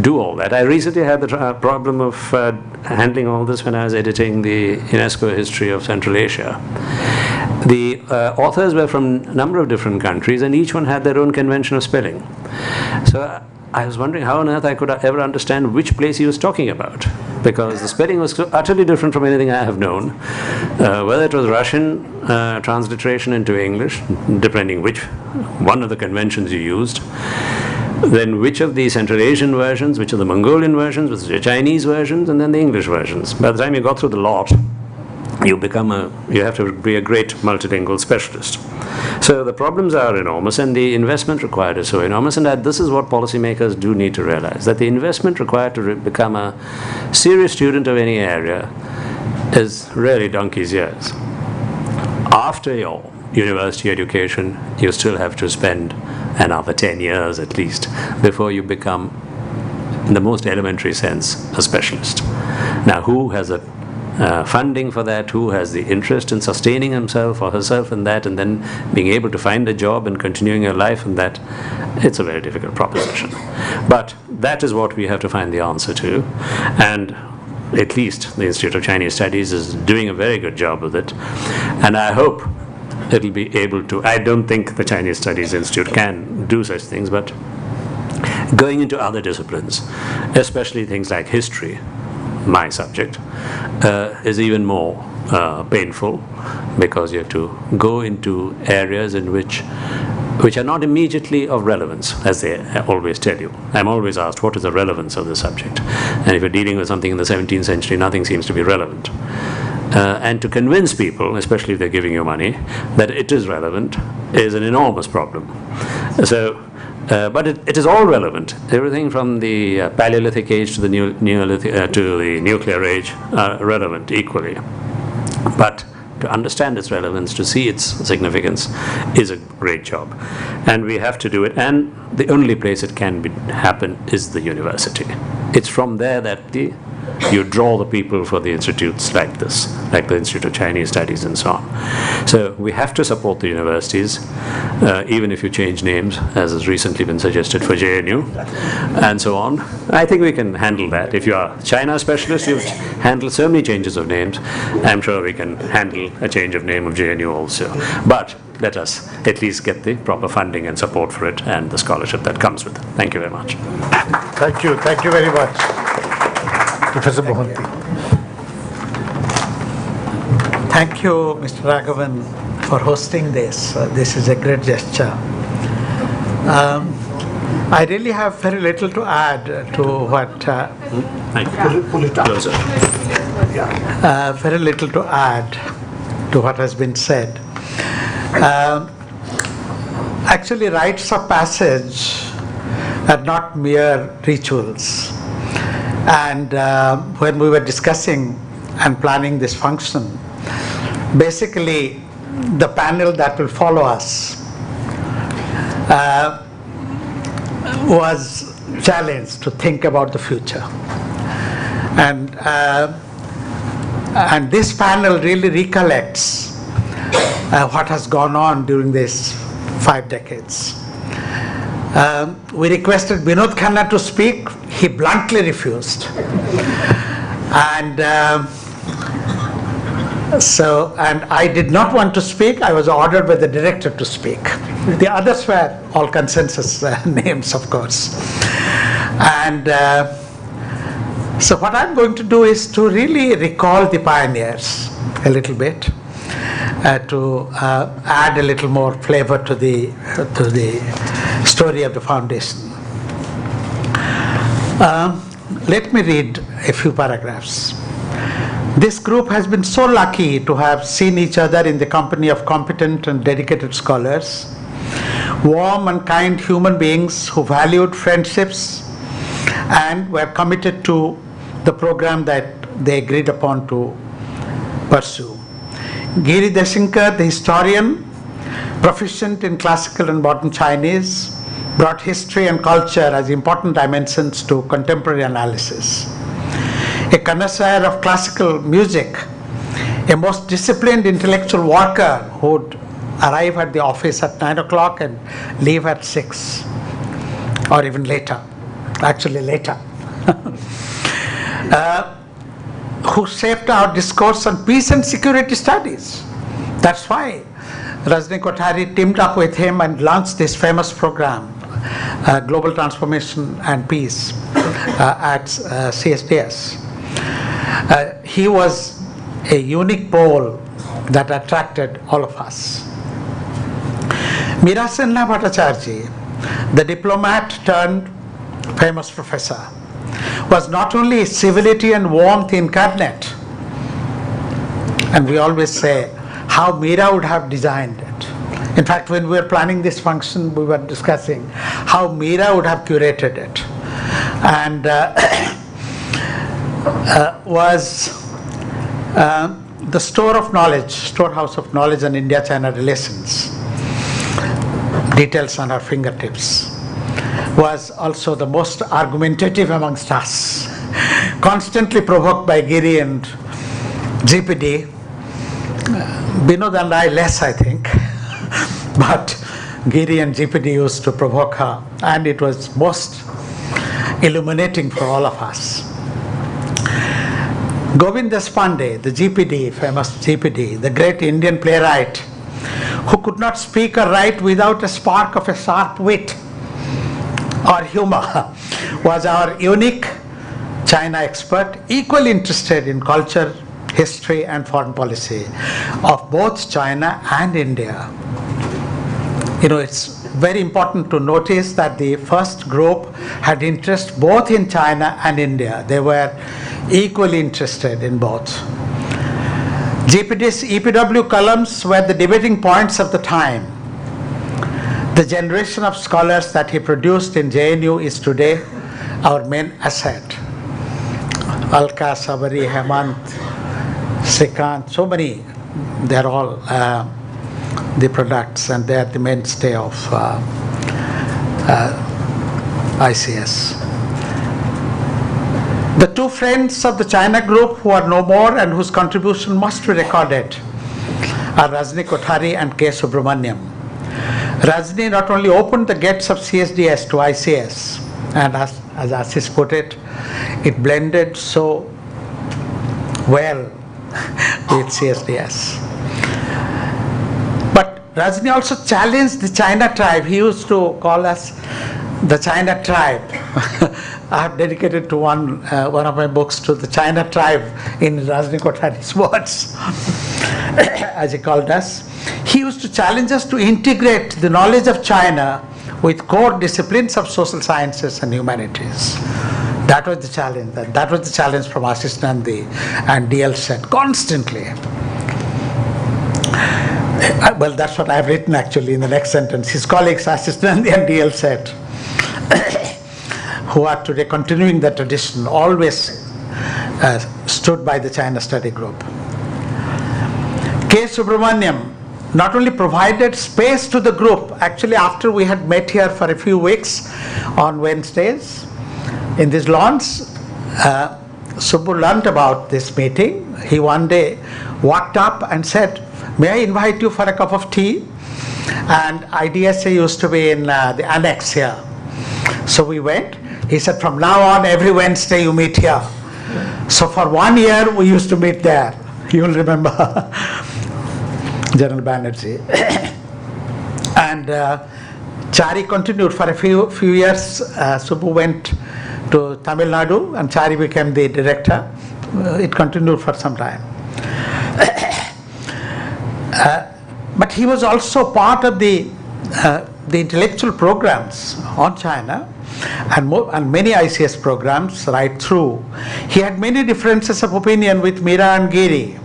do all that. I recently had the problem of handling all this when I was editing the UNESCO history of Central Asia. The authors were from a number of different countries, and each one had their own convention of spelling. So I was wondering how on earth I could ever understand which place he was talking about, because the spelling was utterly different from anything I have known. Whether it was Russian transliteration into English, depending which one of the conventions you used, then which of the Central Asian versions, which of the Mongolian versions, which of the Chinese versions, and then the English versions. By the time you got through the lot, you have to be a great multilingual specialist. So the problems are enormous, and the investment required is so enormous, and that this is what policymakers do need to realize, that the investment required to become a serious student of any area is really donkey's years. After your university education, you still have to spend another 10 years at least before you become, in the most elementary sense, a specialist. Now, who has a funding for that, who has the interest in sustaining himself or herself in that, and then being able to find a job and continuing your life in that, it's a very difficult proposition. But that is what we have to find the answer to, and at least the Institute of Chinese Studies is doing a very good job with it, and I hope it'll be able to. I don't think the Chinese Studies Institute can do such things, but going into other disciplines, especially things like history, my subject, is even more painful, because you have to go into areas in which are not immediately of relevance, as they always tell you. I'm always asked, what is the relevance of the subject? And if you're dealing with something in the 17th century, nothing seems to be relevant. And to convince people, especially if they're giving you money, that it is relevant is an enormous problem. So, but it is all relevant. Everything from the Paleolithic age to the nuclear age are relevant equally. But to understand its relevance, to see its significance, is a great job. And we have to do it. And the only place it can happen is the university. It's from there that you draw the people for the institutes like this, like the Institute of Chinese Studies and so on. So we have to support the universities, even if you change names, as has recently been suggested for JNU, and so on. I think we can handle that. If you are a China specialist, you've handled so many changes of names, I'm sure we can handle a change of name of JNU also. But let us at least get the proper funding and support for it, and the scholarship that comes with it. Thank you very much. Thank you. Thank you very much, Professor Mohanty. Thank you, Mr. Raghavan, for hosting this. This is a great gesture. I really have very little to add to what. Thank you. Pull it up. Closer. Very little to add to what has been said. Actually, rites of passage are not mere rituals. And when we were discussing and planning this function, basically the panel that will follow us was challenged to think about the future. And this panel really recollects what has gone on during these 5 decades. We requested Vinod Khanna to speak. He bluntly refused. And I did not want to speak. I was ordered by the director to speak. The others were all consensus names, of course. And so what I'm going to do is to really recall the pioneers a little bit, to add a little more flavor to the story of the foundation. Let me read a few paragraphs. This group has been so lucky to have seen each other in the company of competent and dedicated scholars, warm and kind human beings who valued friendships and were committed to the program that they agreed upon to pursue. Giri Deshinkar, the historian, proficient in classical and modern Chinese, brought history and culture as important dimensions to contemporary analysis. A connoisseur of classical music, a most disciplined intellectual worker who would arrive at the office at 9 o'clock and leave at 6, or even later, actually later, who shaped our discourse on peace and security studies. That's why Rajni Kothari teamed up with him and launched this famous program, Global Transformation and Peace, at CSDS. He was a unique pole that attracted all of us. Mirasenla Bhattacharya, the diplomat turned famous professor, was not only civility and warmth incarnate, and we always say how Mira would have designed it. In fact, when we were planning this function, we were discussing how Mira would have curated it, and was the storehouse of knowledge on India-China relations. Details on our fingertips. Was also the most argumentative amongst us, constantly provoked by Giri and GPD. Binod and I less, I think, but Giri and GPD used to provoke her, and it was most illuminating for all of us. Govind Deshpande, the GPD, famous GPD, the great Indian playwright, who could not speak or write without a spark of a sharp wit or humor, was our unique China expert, equally interested in culture, history and foreign policy of both China and India. You know, it's very important to notice that the first group had interest both in China and India. They were equally interested in both. GPD's EPW columns were the debating points of the time. The generation of scholars that he produced in JNU is today our main asset. Alka, Sabari, Hemant, Srikant, so many, they're all the products, and they're the mainstay of ICS. The two friends of the China group who are no more and whose contribution must be recorded are Rajni Kothari and K. Subramaniam. Rajni not only opened the gates of CSDS to ICS, and as Ashis put it, it blended so well with CSDS. But Rajni also challenged the China tribe. He used to call us the China tribe. I have dedicated to one of my books to the China tribe in Rajni Kothari's words, as he called us. He used to challenge us to integrate the knowledge of China with core disciplines of social sciences and humanities. That was the challenge. That was the challenge from Ashis Nandy and DL Set constantly. Well, that's what I've written actually in the next sentence. His colleagues Ashis Nandy and DL Set, who are today continuing the tradition, always stood by the China Study Group. K. Subramaniam not only provided space to the group, actually after we had met here for a few weeks on Wednesdays in these lawns, Subbu learned about this meeting. He one day walked up and said, "May I invite you for a cup of tea?" And IDSA used to be in the annex here. So we went. He said, "From now on, every Wednesday you meet here." So for 1 year, we used to meet there. You'll remember General Banerjee. And Chari continued for a few years. Subbu went to Tamil Nadu and Chari became the director. It continued for some time. But he was also part of the intellectual programs on China and many ICS programs right through. He had many differences of opinion with Mira and Giri,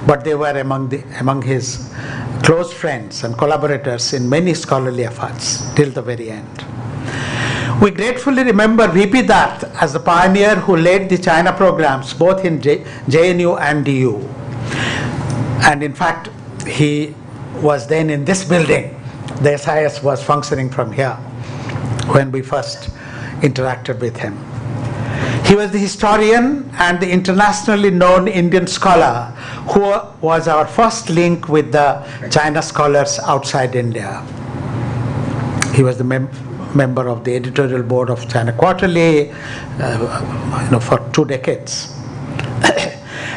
but they were among his close friends and collaborators in many scholarly efforts till the very end. We gratefully remember VP Dutt as the pioneer who led the China programs both in JNU and DU. And in fact, he was then in this building. The SIS was functioning from here when we first interacted with him. He was the historian and the internationally known Indian scholar who was our first link with the China scholars outside India. He was the member of the editorial board of China Quarterly, for 2 decades.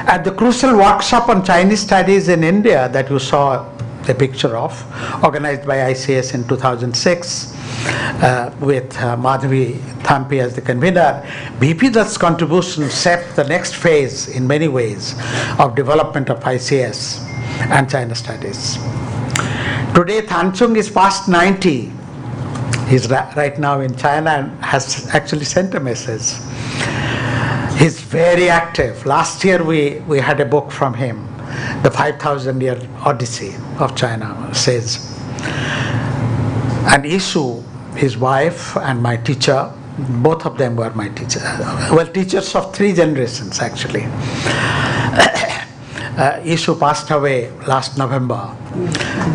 At the crucial workshop on Chinese studies in India that you saw a picture of, organized by ICS in 2006, with Madhavi Thampi as the convener, BP Dutt's contribution set the next phase in many ways of development of ICS and China studies. Today, Thanchung is past 90. He's right now in China and has actually sent a message. He's very active. Last year we had a book from him, The 5,000-Year Odyssey of China, says. And Isu, his wife and my teacher, both of them were my teachers. Well, teachers of 3 generations actually. Isu passed away last November.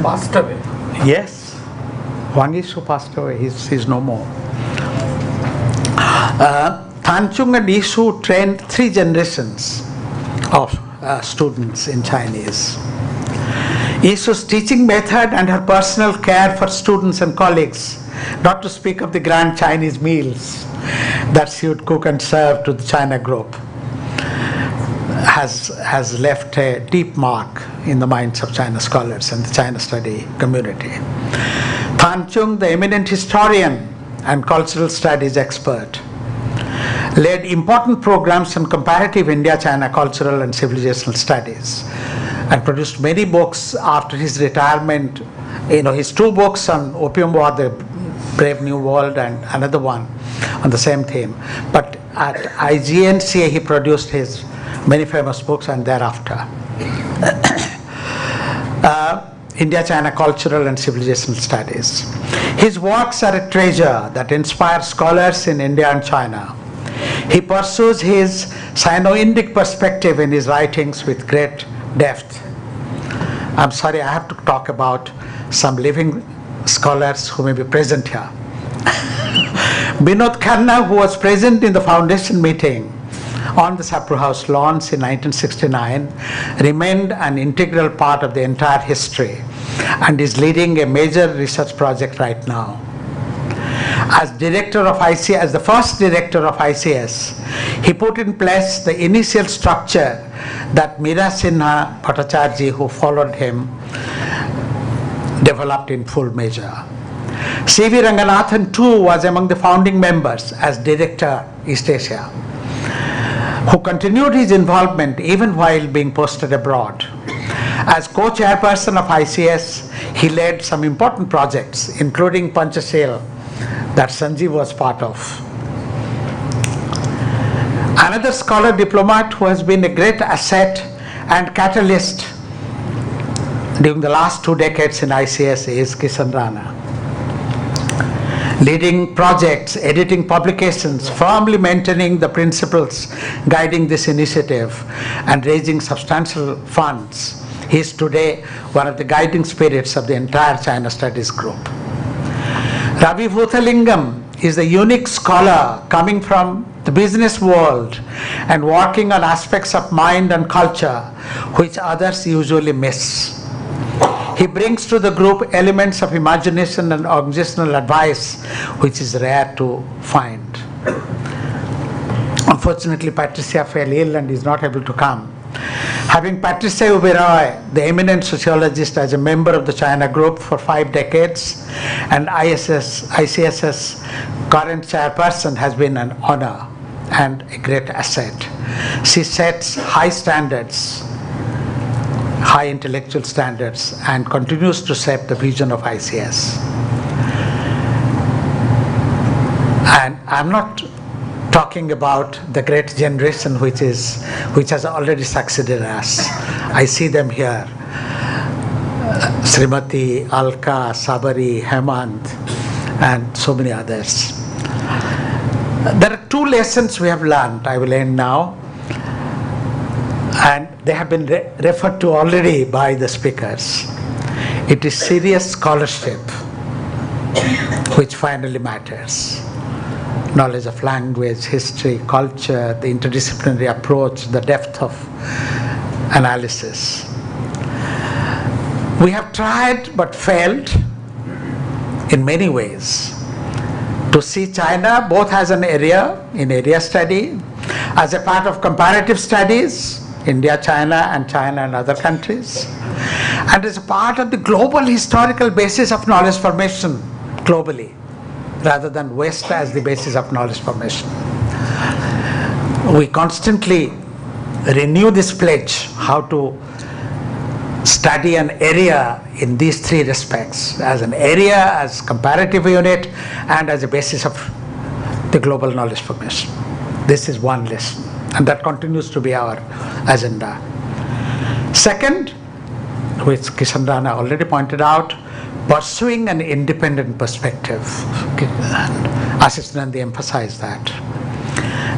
Passed away. Yes. Wang Isu passed away. He's no more. Thanchung and Isu trained 3 generations of students in Chinese. Isu's teaching method and her personal care for students and colleagues, not to speak of the grand Chinese meals that she would cook and serve to the China group, has left a deep mark in the minds of China scholars and the China study community. Thanchung, the eminent historian and cultural studies expert, led important programs on comparative India-China cultural and civilizational studies and produced many books after his retirement. His 2 books on Opium War, The Brave New World, and another one on the same theme. But at IGNCA he produced his many famous books and thereafter. India-China cultural and civilizational studies. His works are a treasure that inspires scholars in India and China. He pursues his Sino-Indic perspective in his writings with great depth. I'm sorry, I have to talk about some living scholars who may be present here. Binod Khanna, who was present in the foundation meeting on the Sapru House Lawns in 1969, remained an integral part of the entire history and is leading a major research project right now. As director of ICS, as the first director of ICS, he put in place the initial structure that Meera Sinha Bhattacharya, who followed him, developed in full measure. C.V. Ranganathan too was among the founding members as director East Asia, who continued his involvement even while being posted abroad. As co-chairperson of ICS, he led some important projects, including Panchashil, that Sanjeev was part of. Another scholar diplomat who has been a great asset and catalyst during the last 2 decades in ICS is Kishan Rana. Leading projects, editing publications, firmly maintaining the principles guiding this initiative and raising substantial funds. He is today one of the guiding spirits of the entire China Studies group. Ravi Bhuthalingam is a unique scholar coming from the business world and working on aspects of mind and culture which others usually miss. He brings to the group elements of imagination and organizational advice which is rare to find. Unfortunately, Patricia fell ill and is not able to come. Having Patricia Uberoy, the eminent sociologist, as a member of the China group for 5 decades and ICS's current chairperson has been an honor and a great asset. She sets high standards high intellectual standards and continues to set the vision of ICS. And I'm not talking about the great generation which has already succeeded us. I see them here. Srimati, Alka, Sabari, Hemant, and so many others. There are two lessons we have learned. I will end now. And they have been referred to already by the speakers. It is serious scholarship which finally matters. Knowledge of language, history, culture, the interdisciplinary approach, the depth of analysis. We have tried but failed in many ways to see China both as an area, in area study, as a part of comparative studies, India, China and other countries, and as a part of the global historical basis of knowledge formation globally, rather than West as the basis of knowledge formation. We constantly renew this pledge how to study an area in these three respects, as an area, as comparative unit, and as a basis of the global knowledge formation. This is one lesson, and that continues to be our agenda. Second, which Kishan Rana already pointed out, pursuing an independent perspective. Ashis Nandy emphasized that.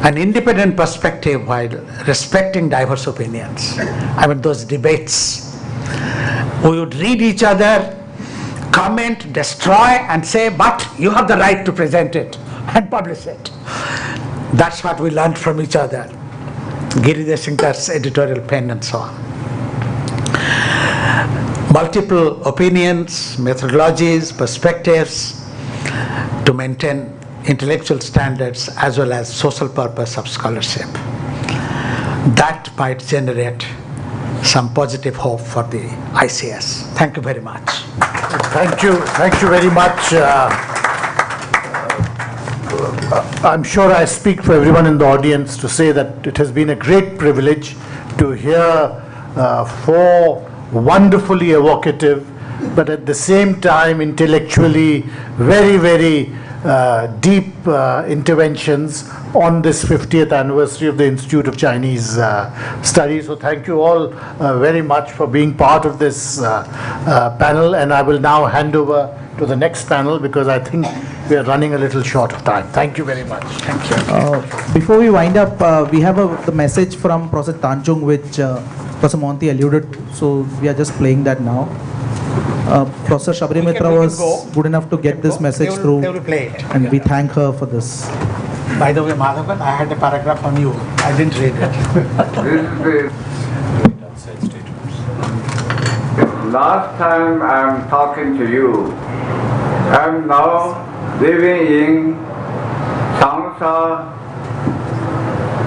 An independent perspective while respecting diverse opinions. I mean, those debates, we would read each other, comment, destroy, and say, but you have the right to present it and publish it. That's what we learned from each other. Giridhar Singhar's editorial pen and so on. Multiple opinions, methodologies, perspectives to maintain intellectual standards as well as social purpose of scholarship. That might generate some positive hope for the ICS. Thank you very much. Thank you very much. I'm sure I speak for everyone in the audience to say that it has been a great privilege to hear four wonderfully evocative, but at the same time intellectually very, very deep interventions on this 50th anniversary of the Institute of Chinese Studies. So thank you all very much for being part of this panel, and I will now hand over to the next panel because I think we are running a little short of time. Thank you very much. Thank you. Before we wind up, we have the message from Professor Tanchung, which Professor Mohanty alluded to, so we are just playing that now. Professor Shabari Mitra was good enough to get this message through, They will play it. and we thank her for this. By the way, Madhavan, I had a paragraph on you. I didn't read it. This is the last time I'm talking to you. I'm now living in Changsha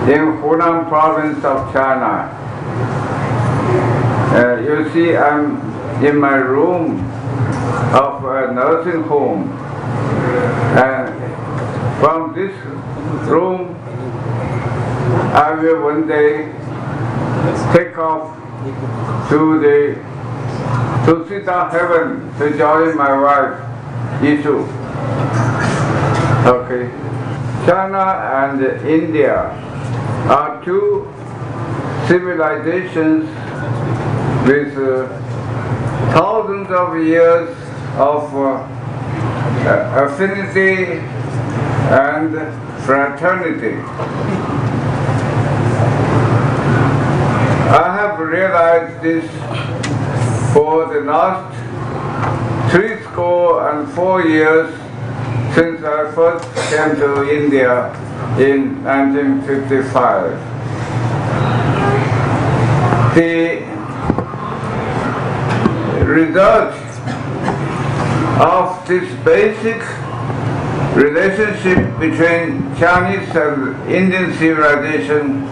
in Hunan province of China. You see, I'm in my room of a nursing home, and from this room I will one day take off to Sita heaven to join my wife Yisu. Okay. China and India are two civilizations with thousands of years of affinity and fraternity. I have realized this for the last 34 years since I first came to India in 1955. The result of this basic relationship between Chinese and Indian civilization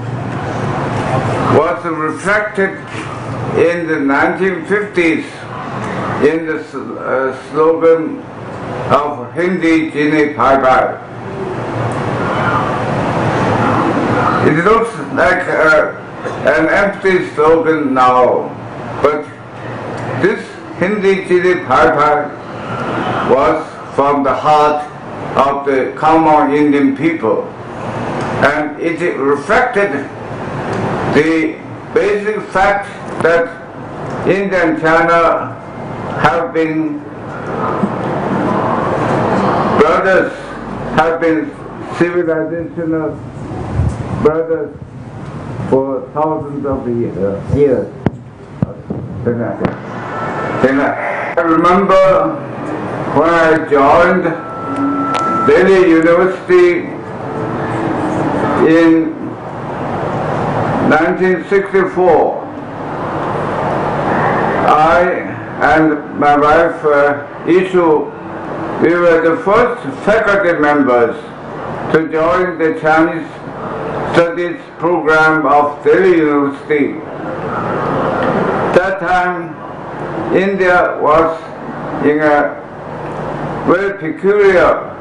was reflected in the 1950s in the slogan of Hindi Jine Bhai Bhai. It looks like an empty slogan now, But this Hindi Chili Bhai was from the heart of the common Indian people, and it reflected the basic fact that India and China have been brothers, have been civilizational brothers for thousands of years. I remember when I joined Delhi University in 1964. I and my wife Ishu, we were the first faculty members to join the Chinese Studies program of Delhi University. That time, India was in a very peculiar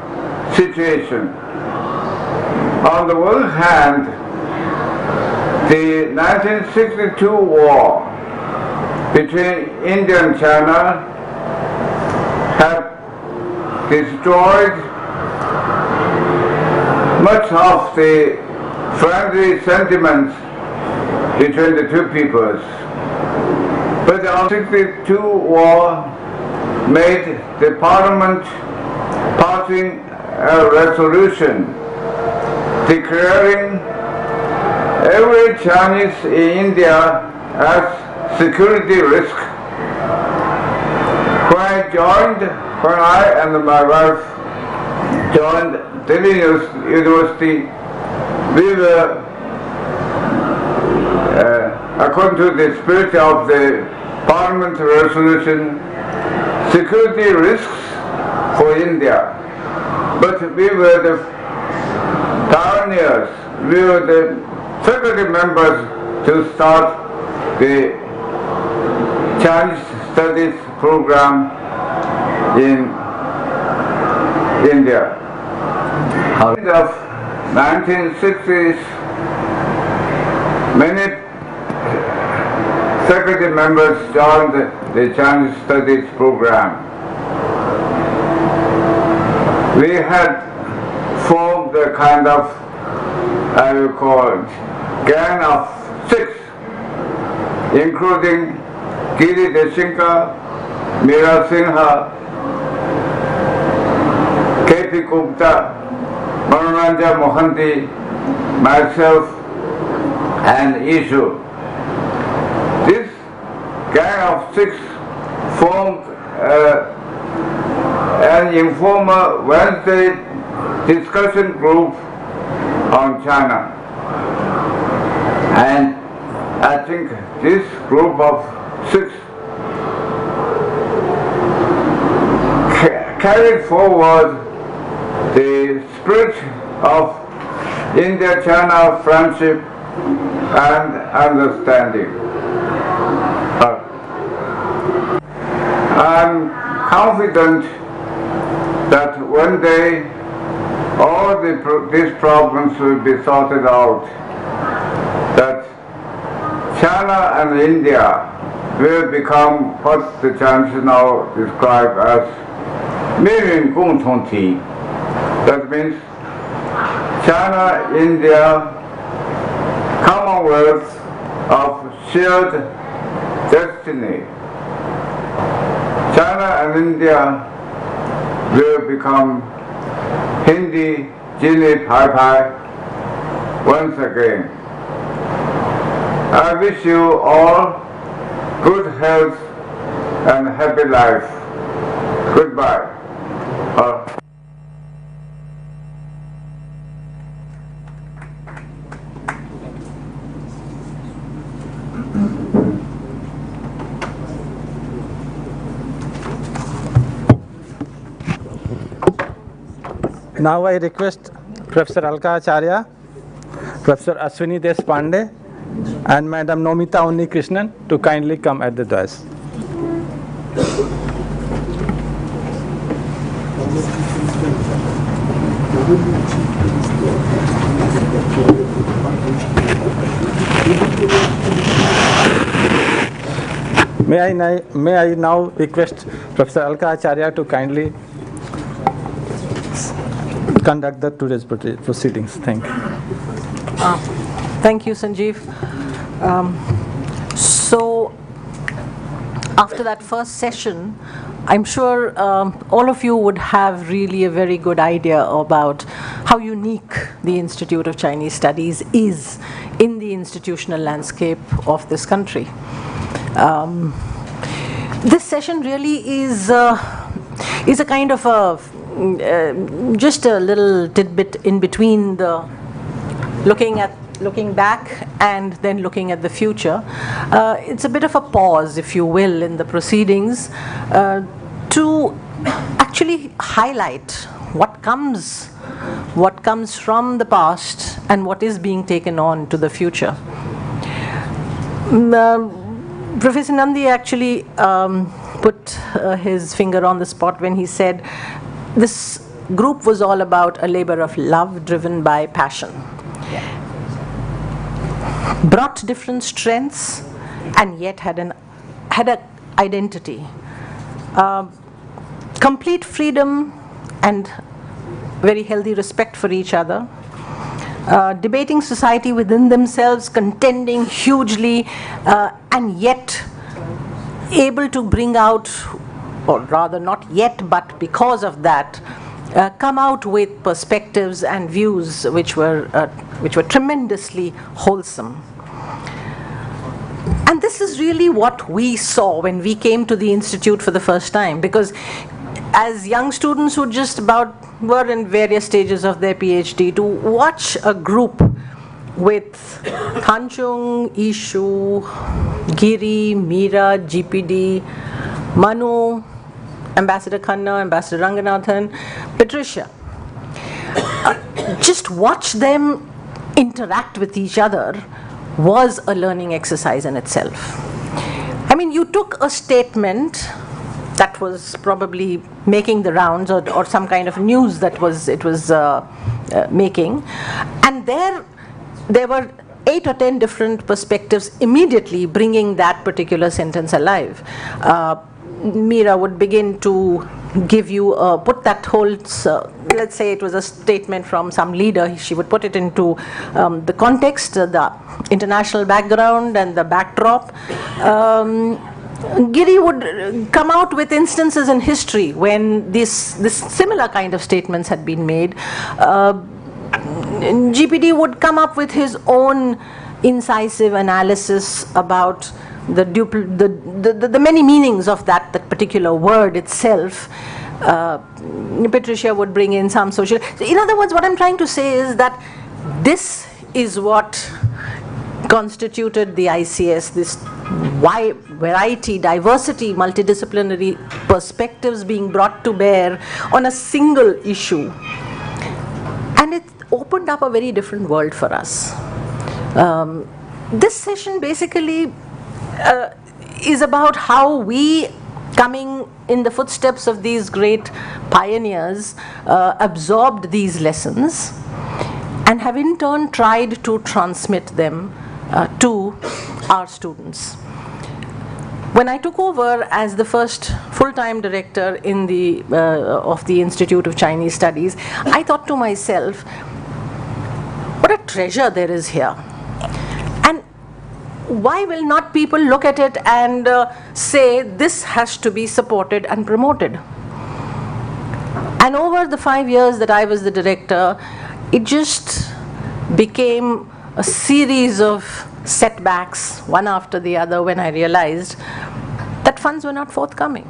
situation. On the one hand, the 1962 war between India and China had destroyed much of the friendly sentiments between the two peoples. But the 1962 war made the parliament passing a resolution declaring every Chinese in India as security risk. When I and my wife joined Delhi University, we were, according to the spirit of the Parliament resolution, security risks for India. But we were the pioneers, we were the faculty members to start the Chinese Studies program in India. In the 1960s, many faculty members joined the Chinese Studies program. We had formed a kind of, I will call it, gang of 6, including Giri Deshinka, Meera Sinha, K.P. Gupta, Manoranjan Mohanty, myself, and Ishu. This gang of 6 formed an informal Wednesday discussion group on China. And I think this group of 6 carried forward the spirit of India-China friendship and understanding. I'm confident that one day all these problems will be sorted out, that China and India will become what the Chinese now describe as 命运共同体. That means China, India, Commonwealth of shared destiny. China and India will become Hindi, Jini, Pai Pai once again. I wish you all good health and happy life. Goodbye. Now I request Professor Alka Acharya, Professor Ashwini Deshpande, and Madam Nomita Unnikrishnan to kindly come at the dais. May I now request Professor Alka Acharya to kindly conduct the today's proceedings. Thank you. Thank you, Sanjeev. So, after that first session, I'm sure all of you would have really a very good idea about how unique the Institute of Chinese Studies is in the institutional landscape of this country. This session really is a kind of just a little tidbit in between the looking back and then looking at the future. It's a bit of a pause, if you will, in the proceedings to actually highlight what comes from the past and what is being taken on to the future. Professor Nandy actually put his finger on the spot when he said this group was all about a labor of love driven by passion. Brought different strengths and yet had an identity. Complete freedom and very healthy respect for each other. Debating society within themselves, contending hugely, and yet able to bring out, or rather not yet, but because of that, come out with perspectives and views which were tremendously wholesome. And this is really what we saw when we came to the Institute for the first time, because as young students who just about were in various stages of their PhD, to watch a group with Kanchung, Ishu, Giri, Meera, GPD, Manu, Ambassador Khanna, Ambassador Ranganathan, Patricia, just watch them interact with each other was a learning exercise in itself. I mean, you took a statement that was probably making the rounds, or some kind of news that it was making, and there were 8 or 10 different perspectives immediately bringing that particular sentence alive. Meera would begin to give you, put that whole, let's say it was a statement from some leader, she would put it into the context, the international background and the backdrop. Giri would come out with instances in history when this similar kind of statements had been made. GPD would come up with his own incisive analysis about the many meanings of that particular word itself. Patricia would bring in some social. In other words, what I'm trying to say is that this is what constituted the ICS, this wide variety, diversity, multidisciplinary perspectives being brought to bear on a single issue. And it opened up a very different world for us. This session basically is about how we, coming in the footsteps of these great pioneers, absorbed these lessons and have in turn tried to transmit them to our students. When I took over as the first full-time director in of the Institute of Chinese Studies, I thought to myself, what a treasure there is here. And why will not people look at it and say this has to be supported and promoted? And over the 5 years that I was the director, it just became a series of setbacks, one after the other, when I realized that funds were not forthcoming.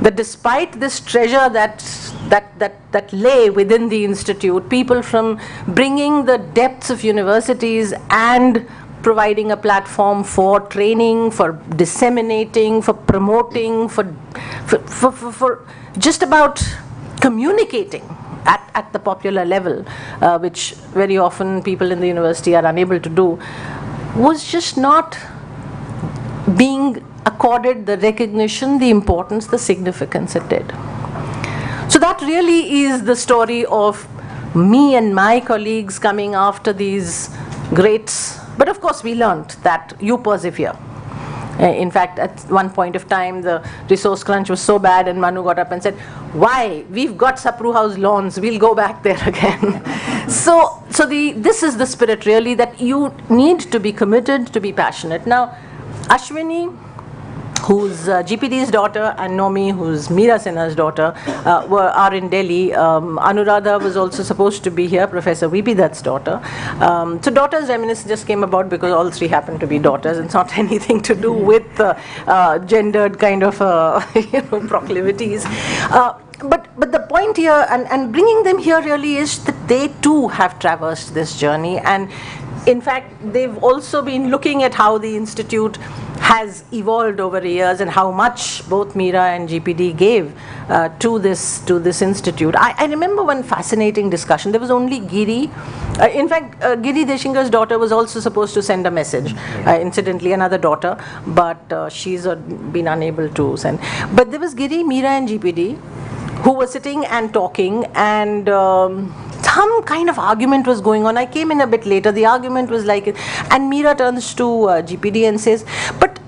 That despite this treasure that lay within the institute, people from bringing the depths of universities and providing a platform for training, for disseminating, for promoting, for just about communicating at the popular level, which very often people in the university are unable to do, was just not being accorded the recognition, the importance, the significance it did. So that really is the story of me and my colleagues coming after these greats. But of course we learned that you persevere. In fact, at one point of time, the resource crunch was so bad, and Manu got up and said, "Why? We've got Sapru House Lawns. We'll go back there again." This is the spirit, really, that you need to be committed, to be passionate. Now, Ashwini, who's GPD's daughter, and Nomi, who's Meera Sinha's daughter, are in Delhi. Anuradha was also supposed to be here, Professor VP Dutt's daughter. So daughters reminiscence just came about because all three happen to be daughters. It's not anything to do with gendered kind of proclivities. But the point here, and bringing them here really is that they too have traversed this journey, and in fact, they've also been looking at how the Institute has evolved over the years and how much both Meera and GPD gave to this Institute. I remember one fascinating discussion. There was only Giri. In fact, Giri Deshingar's daughter was also supposed to send a message, incidentally, another daughter, but she's been unable to send. But there was Giri, Meera and GPD who were sitting and talking, and some kind of argument was going on. I came in a bit later. The argument was like, and Meera turns to GPD and says, "But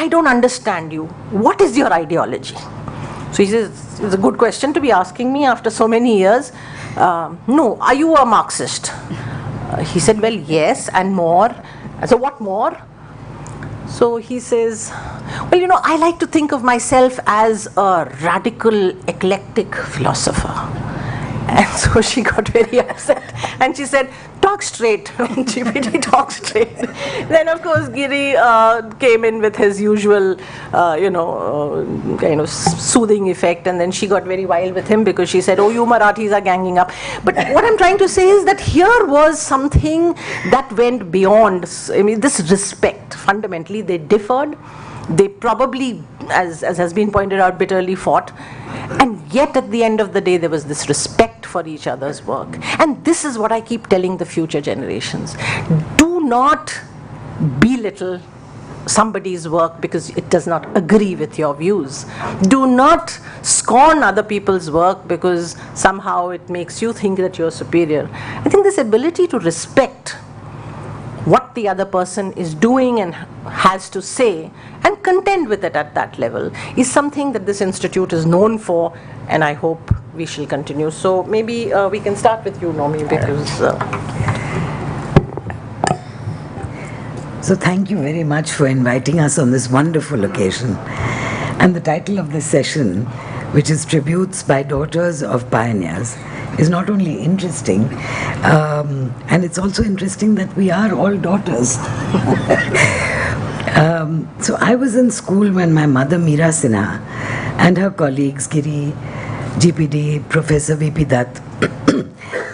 I don't understand you. What is your ideology?" So he says, "It's a good question to be asking me after so many years. No, are you a Marxist?" He said, "Well, yes, and more." I said, "What more?" So he says, "Well, I like to think of myself as a radical, eclectic philosopher." And so she got very upset, and she said, "Talk straight." GPD talk straight. Then of course Giri came in with his usual, kind of soothing effect, and then she got very wild with him because she said, "Oh, you Marathis are ganging up." But what I'm trying to say is that here was something that went beyond. This respect. Fundamentally, they differed. They probably, as has been pointed out, bitterly fought. And yet at the end of the day, there was this respect for each other's work. And this is what I keep telling the future generations. Do not belittle somebody's work because it does not agree with your views. Do not scorn other people's work because somehow it makes you think that you're superior. I think this ability to respect what the other person is doing and has to say and contend with it at that level is something that this institute is known for, and I hope we shall continue. So maybe we can start with you, Nomi, because... So thank you very much for inviting us on this wonderful occasion. And the title of this session, which is Tributes by Daughters of Pioneers, is not only interesting, and it's also interesting that we are all daughters. So I was in school when my mother, Meera Sinha, and her colleagues, Giri, GPD, Professor VP Dutt,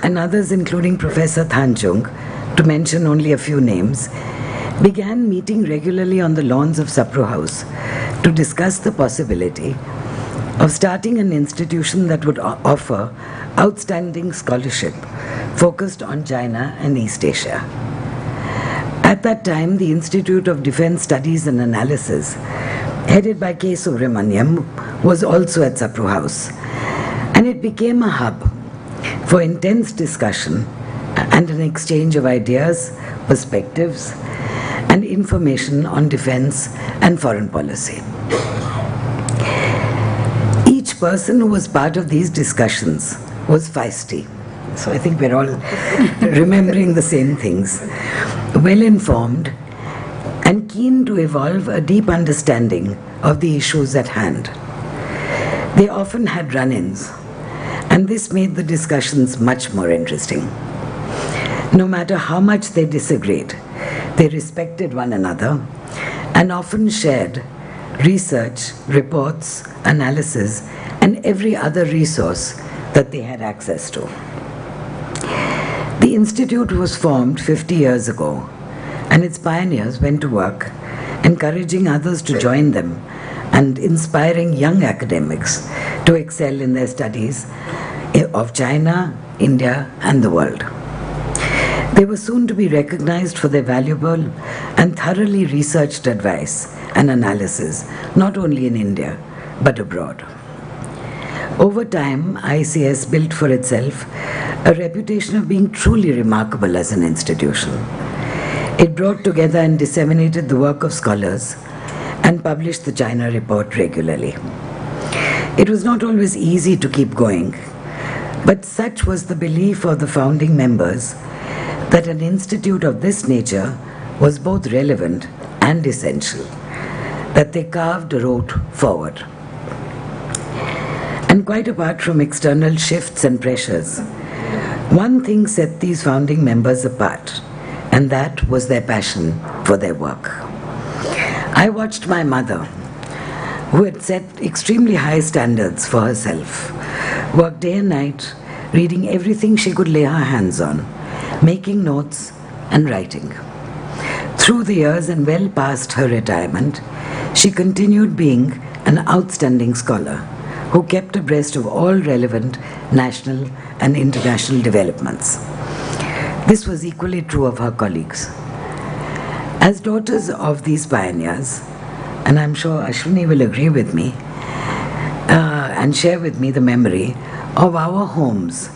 and others including Professor Thanchung, to mention only a few names, began meeting regularly on the lawns of Sapru House to discuss the possibility of starting an institution that would offer outstanding scholarship focused on China and East Asia. At that time, the Institute of Defense Studies and Analysis, headed by K. Subramaniam, was also at Sapru House, and it became a hub for intense discussion and an exchange of ideas, perspectives, and information on defense and foreign policy. Each person who was part of these discussions was feisty. So I think we're all remembering the same things. Well-informed and keen to evolve a deep understanding of the issues at hand. They often had run-ins, and this made the discussions much more interesting. No matter how much they disagreed, they respected one another and often shared research, reports, analysis, and every other resource that they had access to. The Institute was formed 50 years ago, and its pioneers went to work, encouraging others to join them and inspiring young academics to excel in their studies of China, India, and the world. They were soon to be recognized for their valuable and thoroughly researched advice and analysis, not only in India, but abroad. Over time, ICS built for itself a reputation of being truly remarkable as an institution. It brought together and disseminated the work of scholars and published the China report regularly. It was not always easy to keep going, but such was the belief of the founding members that an institute of this nature was both relevant and essential, that they carved a road forward. And quite apart from external shifts and pressures, one thing set these founding members apart, and that was their passion for their work. I watched my mother, who had set extremely high standards for herself, work day and night, reading everything she could lay her hands on, making notes and writing. Through the years and well past her retirement, she continued being an outstanding scholar who kept abreast of all relevant national and international developments. This was equally true of her colleagues. As daughters of these pioneers, and I'm sure Ashwini will agree with me and share with me the memory of our homes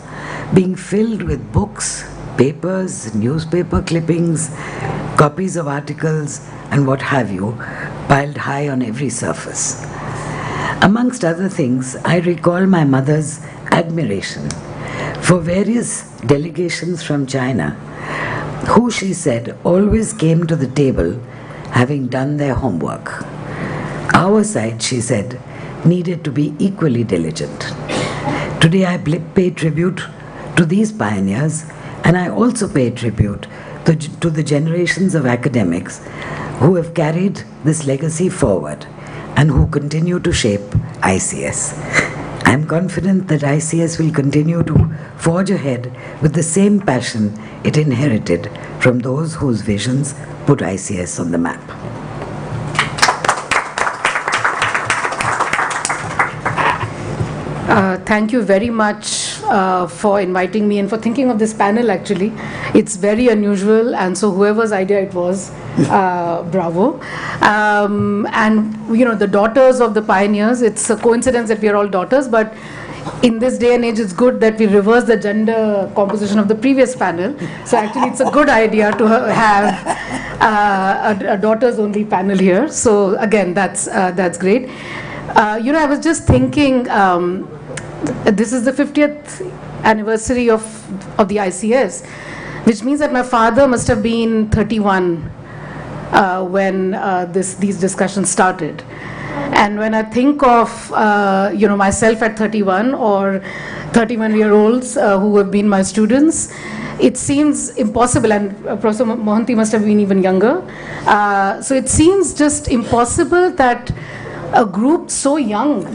being filled with books, papers, newspaper clippings, copies of articles, and what have you, piled high on every surface. Amongst other things, I recall my mother's admiration for various delegations from China, who, she said, always came to the table having done their homework. Our side, she said, needed to be equally diligent. Today I pay tribute to these pioneers, and I also pay tribute to the generations of academics who have carried this legacy forward and who continue to shape ICS. I am confident that ICS will continue to forge ahead with the same passion it inherited from those whose visions put ICS on the map. Thank you very much for inviting me and for thinking of this panel. Actually, it's very unusual, and so whoever's idea it was, bravo. And you know, the daughters of the pioneers, it's a coincidence that we are all daughters, but in this day and age it's good that we reverse the gender composition of the previous panel. So actually it's a good idea to have a daughters only panel here. So again, that's great. You know, I was just thinking, this is the 50th anniversary of the ICS, which means that my father must have been 31 when these discussions started. And when I think of you know, myself at 31 or 31-year-olds who have been my students, it seems impossible, and Professor Mohanty must have been even younger. So it seems just impossible that a group so young,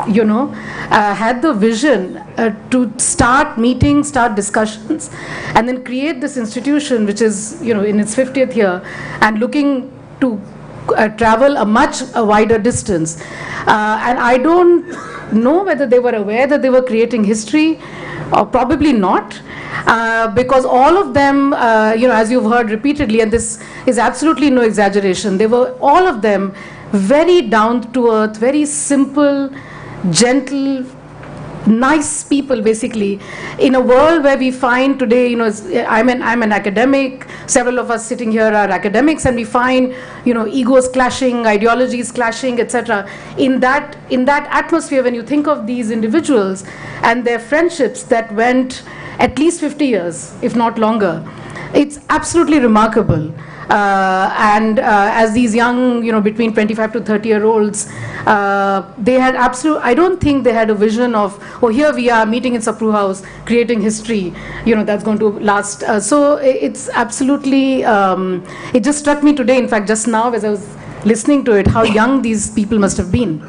you know, had the vision to start meetings, start discussions, and then create this institution which is, you know, in its 50th year and looking to travel a much wider distance. And I don't know whether they were aware that they were creating history, or probably not, because all of them, you know, as you've heard repeatedly, and this is absolutely no exaggeration, they were all of them very down to earth, very simple, gentle, nice people, basically, in a world where we find today, you know, I'm an academic, several of us sitting here are academics, and we find, you know, egos clashing, ideologies clashing, etc. In that atmosphere, when you think of these individuals and their friendships that went at least 50 years, if not longer, it's absolutely remarkable. And as these young, you know, between 25 to 30-year-olds, they had I don't think they had a vision of, oh, here we are meeting in Sapru House, creating history, you know, that's going to last. So it's absolutely, it just struck me today, in fact, just now as I was listening to it, how young these people must have been.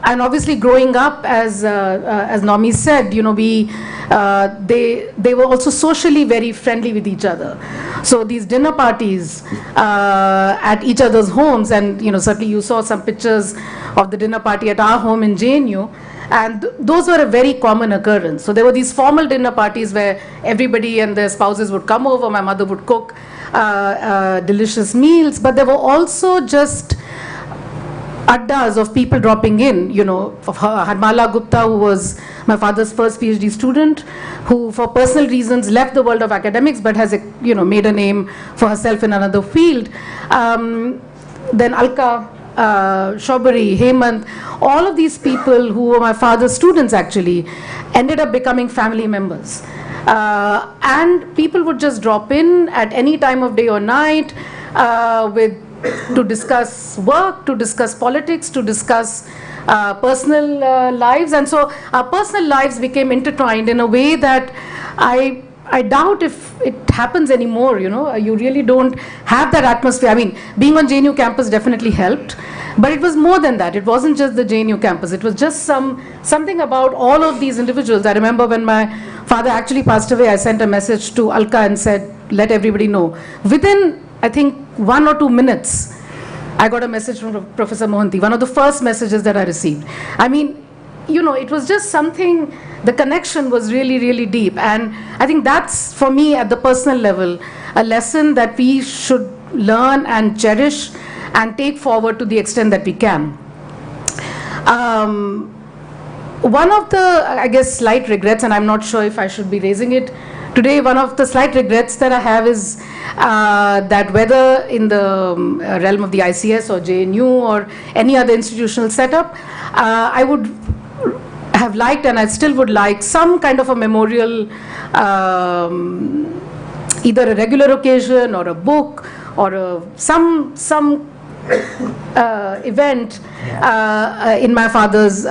And obviously growing up, as Nomi said, you know, they were also socially very friendly with each other. So these dinner parties at each other's homes, and you know, certainly you saw some pictures of the dinner party at our home in JNU, and those were a very common occurrence. So there were these formal dinner parties where everybody and their spouses would come over, my mother would cook delicious meals, but there were also just addas of people dropping in, you know, of Harmala Gupta, who was my father's first PhD student, who for personal reasons left the world of academics but has, you know, made a name for herself in another field. then Alka, Shobari, Hemant, all of these people who were my father's students actually ended up becoming family members. And people would just drop in at any time of day or night to discuss work, to discuss politics, to discuss personal lives. And so our personal lives became intertwined in a way that I doubt if it happens anymore, you know. You really don't have that atmosphere. I mean, being on JNU campus definitely helped, but it was more than that. It wasn't just the JNU campus. It was just something about all of these individuals. I remember when my father actually passed away, I sent a message to Alka and said, let everybody know. Within, I think, 1 or 2 minutes, I got a message from Professor Mohanty, one of the first messages that I received. I mean, you know, it was just something, the connection was really, really deep. And I think that's, for me, at the personal level, a lesson that we should learn and cherish and take forward to the extent that we can. One of the, I guess, slight regrets, and I'm not sure if I should be raising it today, one of the slight regrets that I have is that whether in the realm of the ICS or JNU or any other institutional setup, I would have liked, and I still would like, some kind of a memorial, either a regular occasion or a book or some event in my father's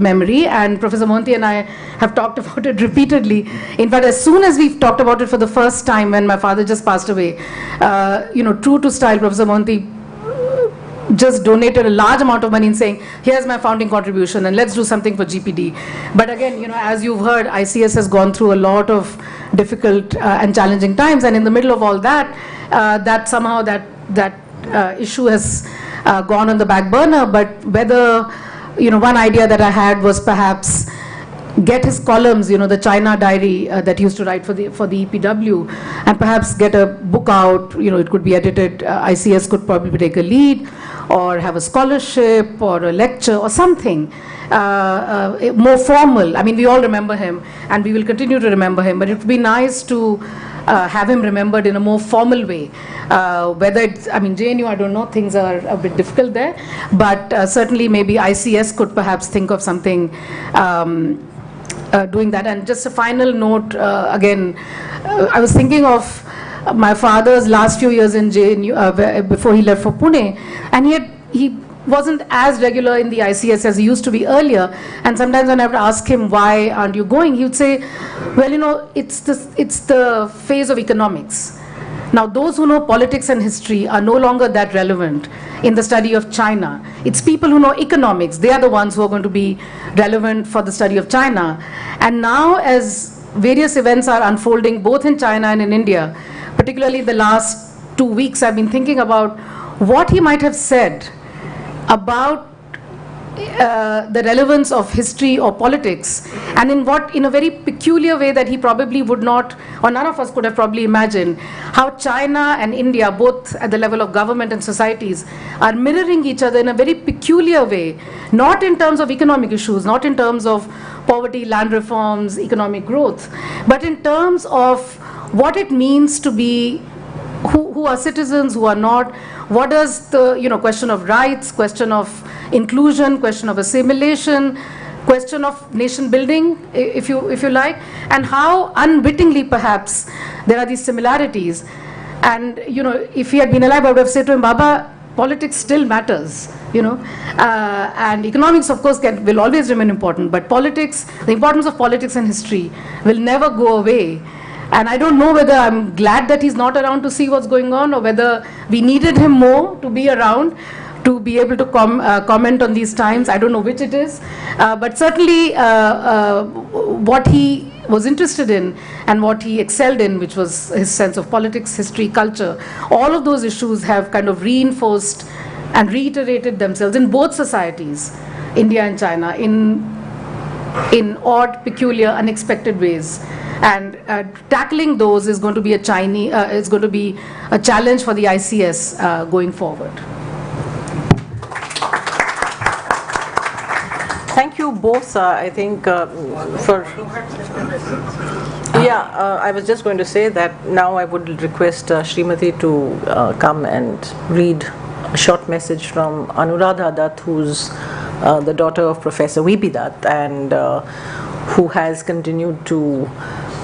memory. And Professor Mohanty and I have talked about it repeatedly. In fact, as soon as we've talked about it for the first time when my father just passed away, you know, true to style, Professor Mohanty just donated a large amount of money in saying, here's my founding contribution and let's do something for GPD. But again, you know, as you've heard, ICS has gone through a lot of difficult and challenging times, and in the middle of all that, that somehow that issue has gone on the back burner. But whether, you know, one idea that I had was perhaps get his columns, you know, the China diary that he used to write for the EPW, and perhaps get a book out, you know, it could be edited, ICS could probably take a lead, or have a scholarship or a lecture or something more formal. I mean, we all remember him and we will continue to remember him, but it would be nice to have him remembered in a more formal way. Whether it's, I mean, JNU, I don't know, things are a bit difficult there, but certainly maybe ICS could perhaps think of something doing that. And just a final note, again, I was thinking of my father's last few years in JNU before he left for Pune, and he wasn't as regular in the ICS as he used to be earlier. And sometimes when I would ask him, why aren't you going, he would say, well, you know, it's the phase of economics. Now, those who know politics and history are no longer that relevant in the study of China. It's people who know economics. They are the ones who are going to be relevant for the study of China. And now, as various events are unfolding both in China and in India, particularly the last 2 weeks, I've been thinking about what he might have said about the relevance of history or politics, and in a very peculiar way that he probably would not, or none of us could have probably imagined, how China and India, both at the level of government and societies, are mirroring each other in a very peculiar way, not in terms of economic issues, not in terms of poverty, land reforms, economic growth, but in terms of what it means to be who are citizens, who are not, what does the, you know, question of rights, question of inclusion, question of assimilation, question of nation building, if you like, and how unwittingly perhaps there are these similarities. And, you know, if he had been alive, I would have said to him, Baba, politics still matters, you know, and economics, of course, will always remain important, but politics, the importance of politics and history will never go away. And I don't know whether I'm glad that he's not around to see what's going on, or whether we needed him more to be around to be able to comment on these times. I don't know which it is, but certainly what he was interested in and what he excelled in, which was his sense of politics, history, culture, all of those issues have kind of reinforced and reiterated themselves in both societies, India and China, in odd, peculiar, unexpected ways. And tackling those is going to be a challenge for the ICS going forward. Thank you both, I think, for... Yeah, I was just going to say that now I would request Srimati to come and read a short message from Anuradha Dutt, who's the daughter of Professor V.P. Dutt, and who has continued to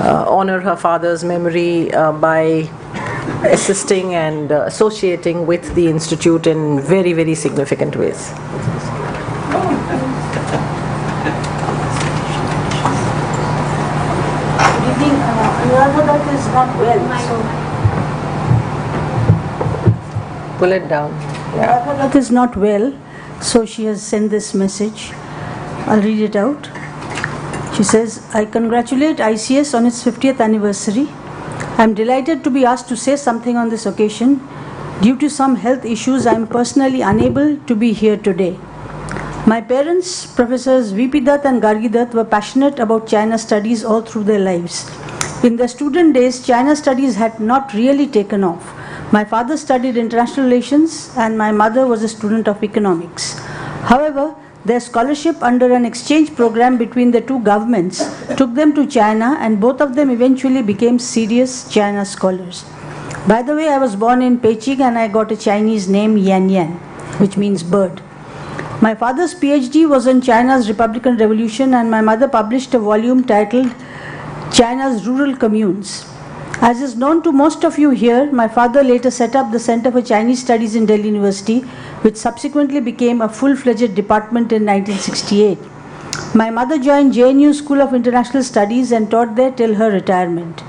honor her father's memory by assisting and associating with the Institute in very, very significant ways. Good evening. Anuradha Dutt is not well, so pull it down. Anuradha Dutt is not well, so she has sent this message. I'll read it out. She says, I congratulate ICS on its 50th anniversary. I'm delighted to be asked to say something on this occasion. Due to some health issues, I'm personally unable to be here today. My parents, Professors V.P. Dutt and Gargi Dutt, were passionate about China studies all through their lives. In their student days, China studies had not really taken off. My father studied international relations and my mother was a student of economics. However, their scholarship under an exchange program between the two governments took them to China, and both of them eventually became serious China scholars. By the way, I was born in Peking and I got a Chinese name Yan Yan, which means bird. My father's PhD was on China's Republican Revolution, and my mother published a volume titled China's Rural Communes. As is known to most of you here, my father later set up the Center for Chinese Studies in Delhi University, which subsequently became a full-fledged department in 1968. My mother joined JNU School of International Studies and taught there till her retirement.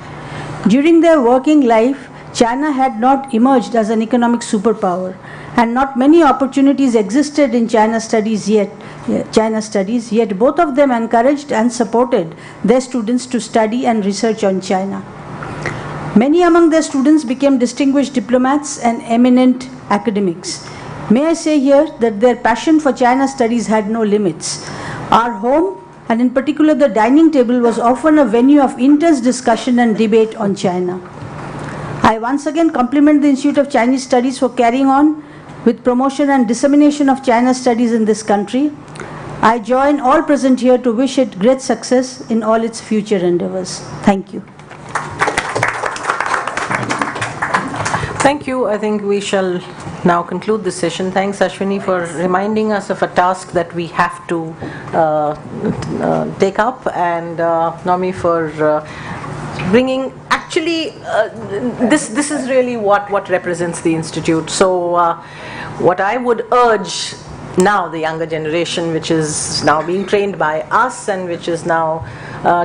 During their working life, China had not emerged as an economic superpower, and not many opportunities existed in China studies, yet both of them encouraged and supported their students to study and research on China. Many among their students became distinguished diplomats and eminent academics. May I say here that their passion for China studies had no limits. Our home, and in particular the dining table, was often a venue of intense discussion and debate on China. I once again compliment the Institute of Chinese Studies for carrying on with promotion and dissemination of China studies in this country. I join all present here to wish it great success in all its future endeavors. Thank you. Thank you. I think we shall now conclude this session. Thanks, Ashwini, for reminding us of a task that we have to take up, and Nomi for bringing. Actually, this is really what represents the Institute. So, what I would urge now the younger generation, which is now being trained by us and which is now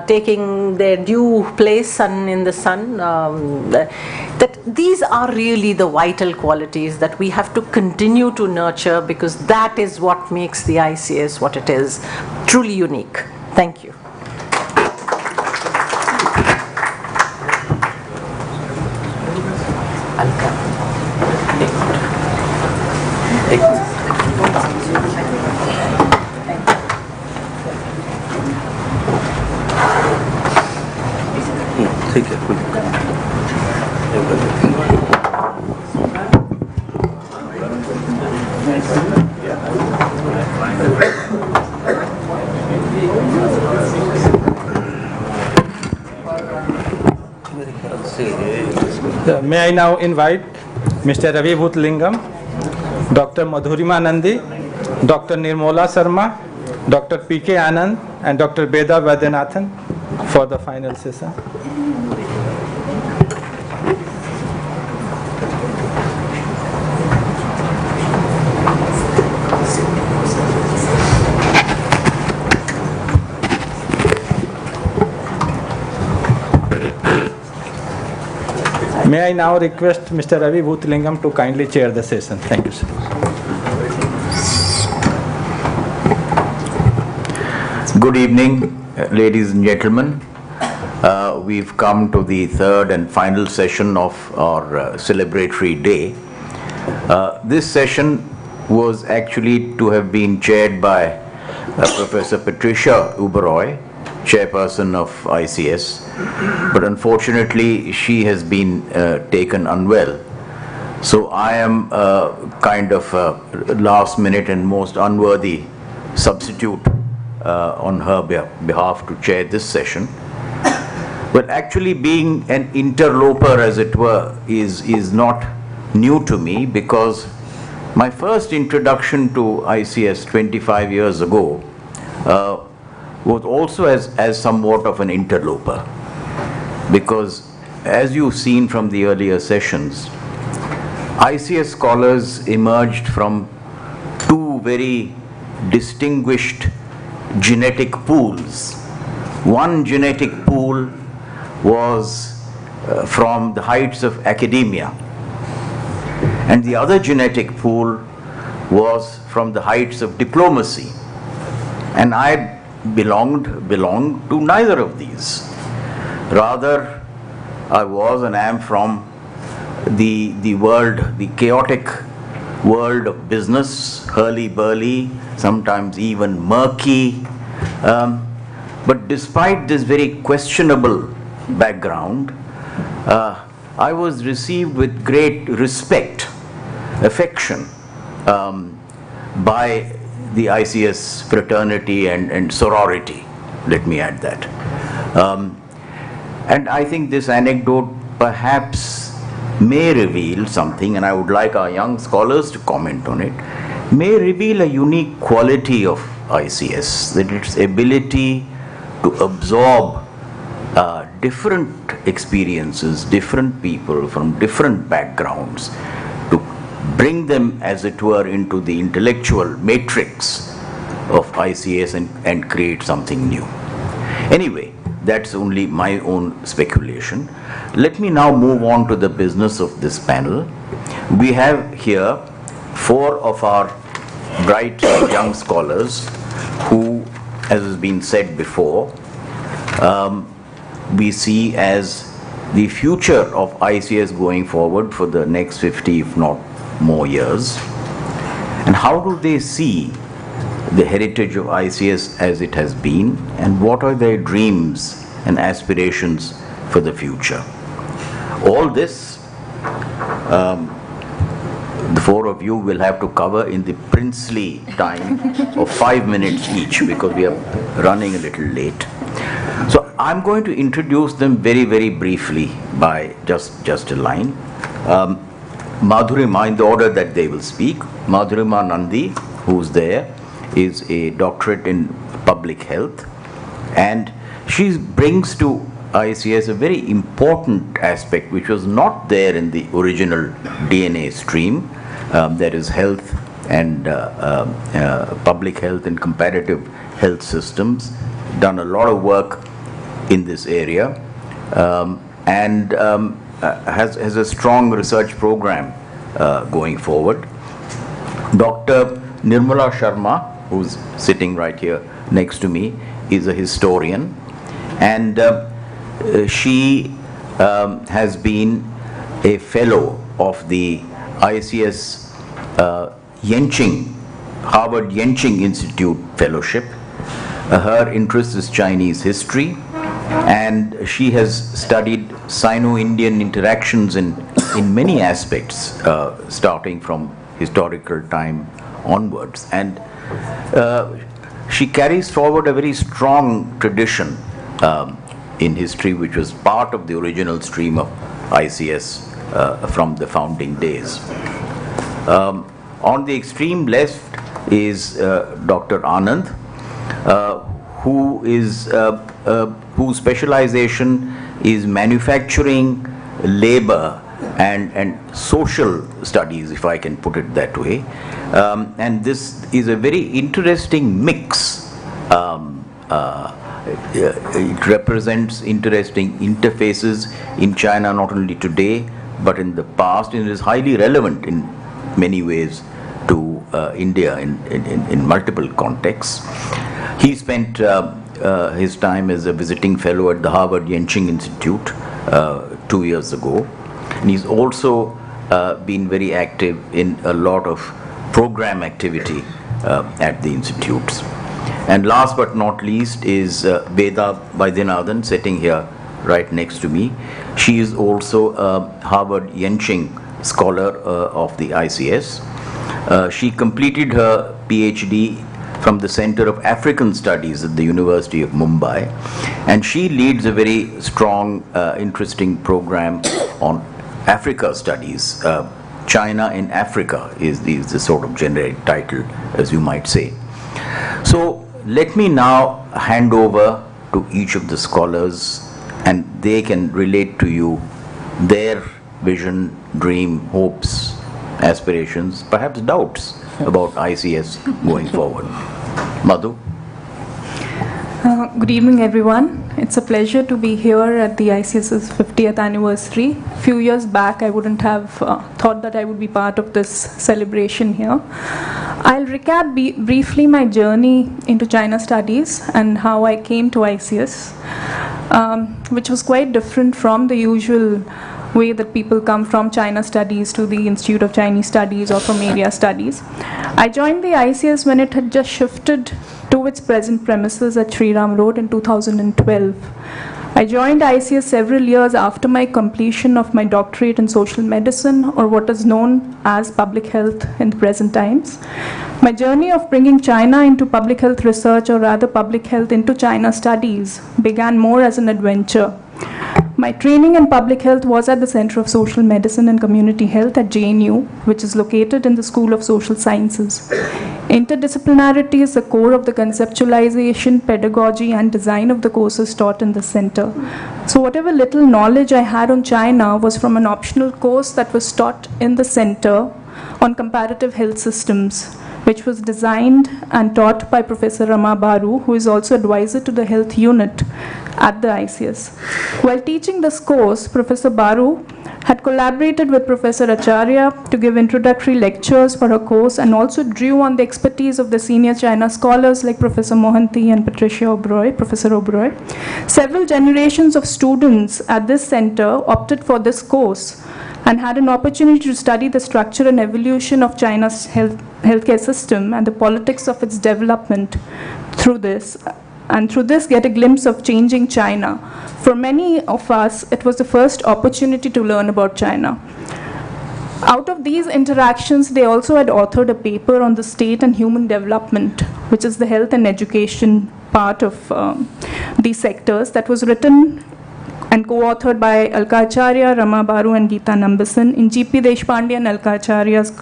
taking their due place in the sun, that these are really the vital qualities that we have to continue to nurture, because that is what makes the ICS what it is, truly unique. Thank you. Alka. ठीक है कुछ May I now invite Mr. Ravi Bhutlingam, Dr. Madhurima Nandi, Dr. Nirmola Sharma, Dr. P.K. Anand, and Dr. Beda Vaidyanathan for the final session. May I now request Mr. Ravi Bhutlingam to kindly chair the session. Thank you, sir. Good evening, ladies and gentlemen. We've come to the third and final session of our celebratory day. This session was actually to have been chaired by Professor Patricia Uberoy, chairperson of ICS, but unfortunately she has been taken unwell. So I am kind of a last minute and most unworthy substitute on her behalf to chair this session. But actually being an interloper, as it were, is not new to me, because My first introduction to ICS 25 years ago was also as somewhat of an interloper, because as you've seen from the earlier sessions, ICS scholars emerged from two very distinguished genetic pools. One genetic pool was from the heights of academia, and the other genetic pool was from the heights of diplomacy. And I belonged to neither of these. Rather, I was and am from the chaotic world of business, hurly-burly, sometimes even murky. But despite this very questionable background, I was received with great respect, affection by the ICS fraternity and sorority, let me add that. And I think this anecdote perhaps may reveal something, and I would like our young scholars to comment on it, may reveal a unique quality of ICS, that its ability to absorb different experiences, different people from different backgrounds, to bring them, as it were, into the intellectual matrix of ICS and create something new. Anyway, that's only my own speculation. Let me now move on to the business of this panel. We have here four of our bright young scholars who, as has been said before, we see as the future of ICS going forward for the next 50, if not more years. And how do they see the heritage of ICS as it has been, and what are their dreams and aspirations for the future? All this, the four of you will have to cover in the princely time of 5 minutes each, because we are running a little late. So I'm going to introduce them very, very briefly by just a line. Madhurima, in the order that they will speak. Madhurima Nandi, who's there, is a doctorate in public health, and she brings to ICS a very important aspect which was not there in the original DNA stream, that is health and public health and comparative health systems. Done a lot of work in this area, and has a strong research program going forward. Dr. Nirmala Sharma, who's sitting right here next to me, is a historian, and she has been a fellow of the ICS Harvard Yenching Institute Fellowship. Her interest is Chinese history, and she has studied Sino-Indian interactions in many aspects, starting from historical time onwards. And she carries forward a very strong tradition in history, which was part of the original stream of ICS from the founding days. On the extreme left is Dr. Anand, whose specialization is manufacturing, labor, and social studies, if I can put it that way. And this is a very interesting mix. It represents interesting interfaces in China, not only today, but in the past, and it is highly relevant in many ways to India in multiple contexts. He spent his time as a visiting fellow at the Harvard Yenching Institute 2 years ago. And he's also been very active in a lot of program activity at the institutes. And last but not least is Veda Vaidyanathan, sitting here right next to me. She is also a Harvard Yenching scholar of the ICS. She completed her PhD from the Center of African Studies at the University of Mumbai, and she leads a very strong, interesting program on Africa studies China in Africa is the sort of generic title, as you might say. So let me now hand over to each of the scholars, and they can relate to you their vision, dream, hopes, aspirations, perhaps doubts about ICS going forward. Madhu? Good evening, everyone. It's a pleasure to be here at the ICS's 50th anniversary. A few years back, I wouldn't have thought that I would be part of this celebration here. I'll recap briefly my journey into China studies and how I came to ICS, which was quite different from the usual way that people come from China studies to the Institute of Chinese Studies or from area studies. I joined the ICS when it had just shifted to its present premises at Sri Ram Road in 2012. I joined ICS several years after my completion of my doctorate in social medicine, or what is known as public health in the present times. My journey of bringing China into public health research, or rather public health into China studies, began more as an adventure. My training in public health was at the Center of Social Medicine and Community Health at JNU, which is located in the School of Social Sciences. Interdisciplinarity is the core of the conceptualization, pedagogy, and design of the courses taught in the center. So whatever little knowledge I had on China was from an optional course that was taught in the center on comparative health systems, which was designed and taught by Professor Rama Baru, who is also advisor to the health unit at the ICS. While teaching this course, Professor Baru had collaborated with Professor Acharya to give introductory lectures for her course, and also drew on the expertise of the senior China scholars like Professor Mohanty and Professor Oberoi. Several generations of students at this center opted for this course and had an opportunity to study the structure and evolution of China's healthcare system and the politics of its development through this, and through this get a glimpse of changing China. For many of us, it was the first opportunity to learn about China. Out of these interactions, they also had authored a paper on the state and human development, which is the health and education part of these sectors, that was written and co-authored by Alka Acharya, Rama Baru, and Geeta Nambisan in G.P. Deshpande and Alka Acharya's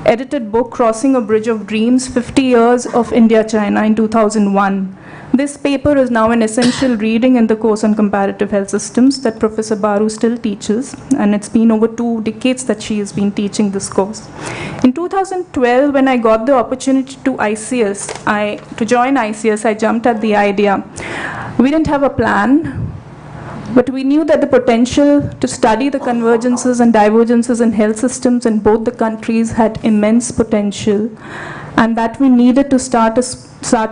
edited book, Crossing a Bridge of Dreams, 50 Years of India-China in 2001. This paper is now an essential reading in the course on comparative health systems that Professor Baru still teaches, and it's been over 2 decades that she has been teaching this course. In 2012, when I got the opportunity to join ICS, I jumped at the idea. We didn't have a plan, but we knew that the potential to study the convergences and divergences in health systems in both the countries had immense potential, and that we needed to start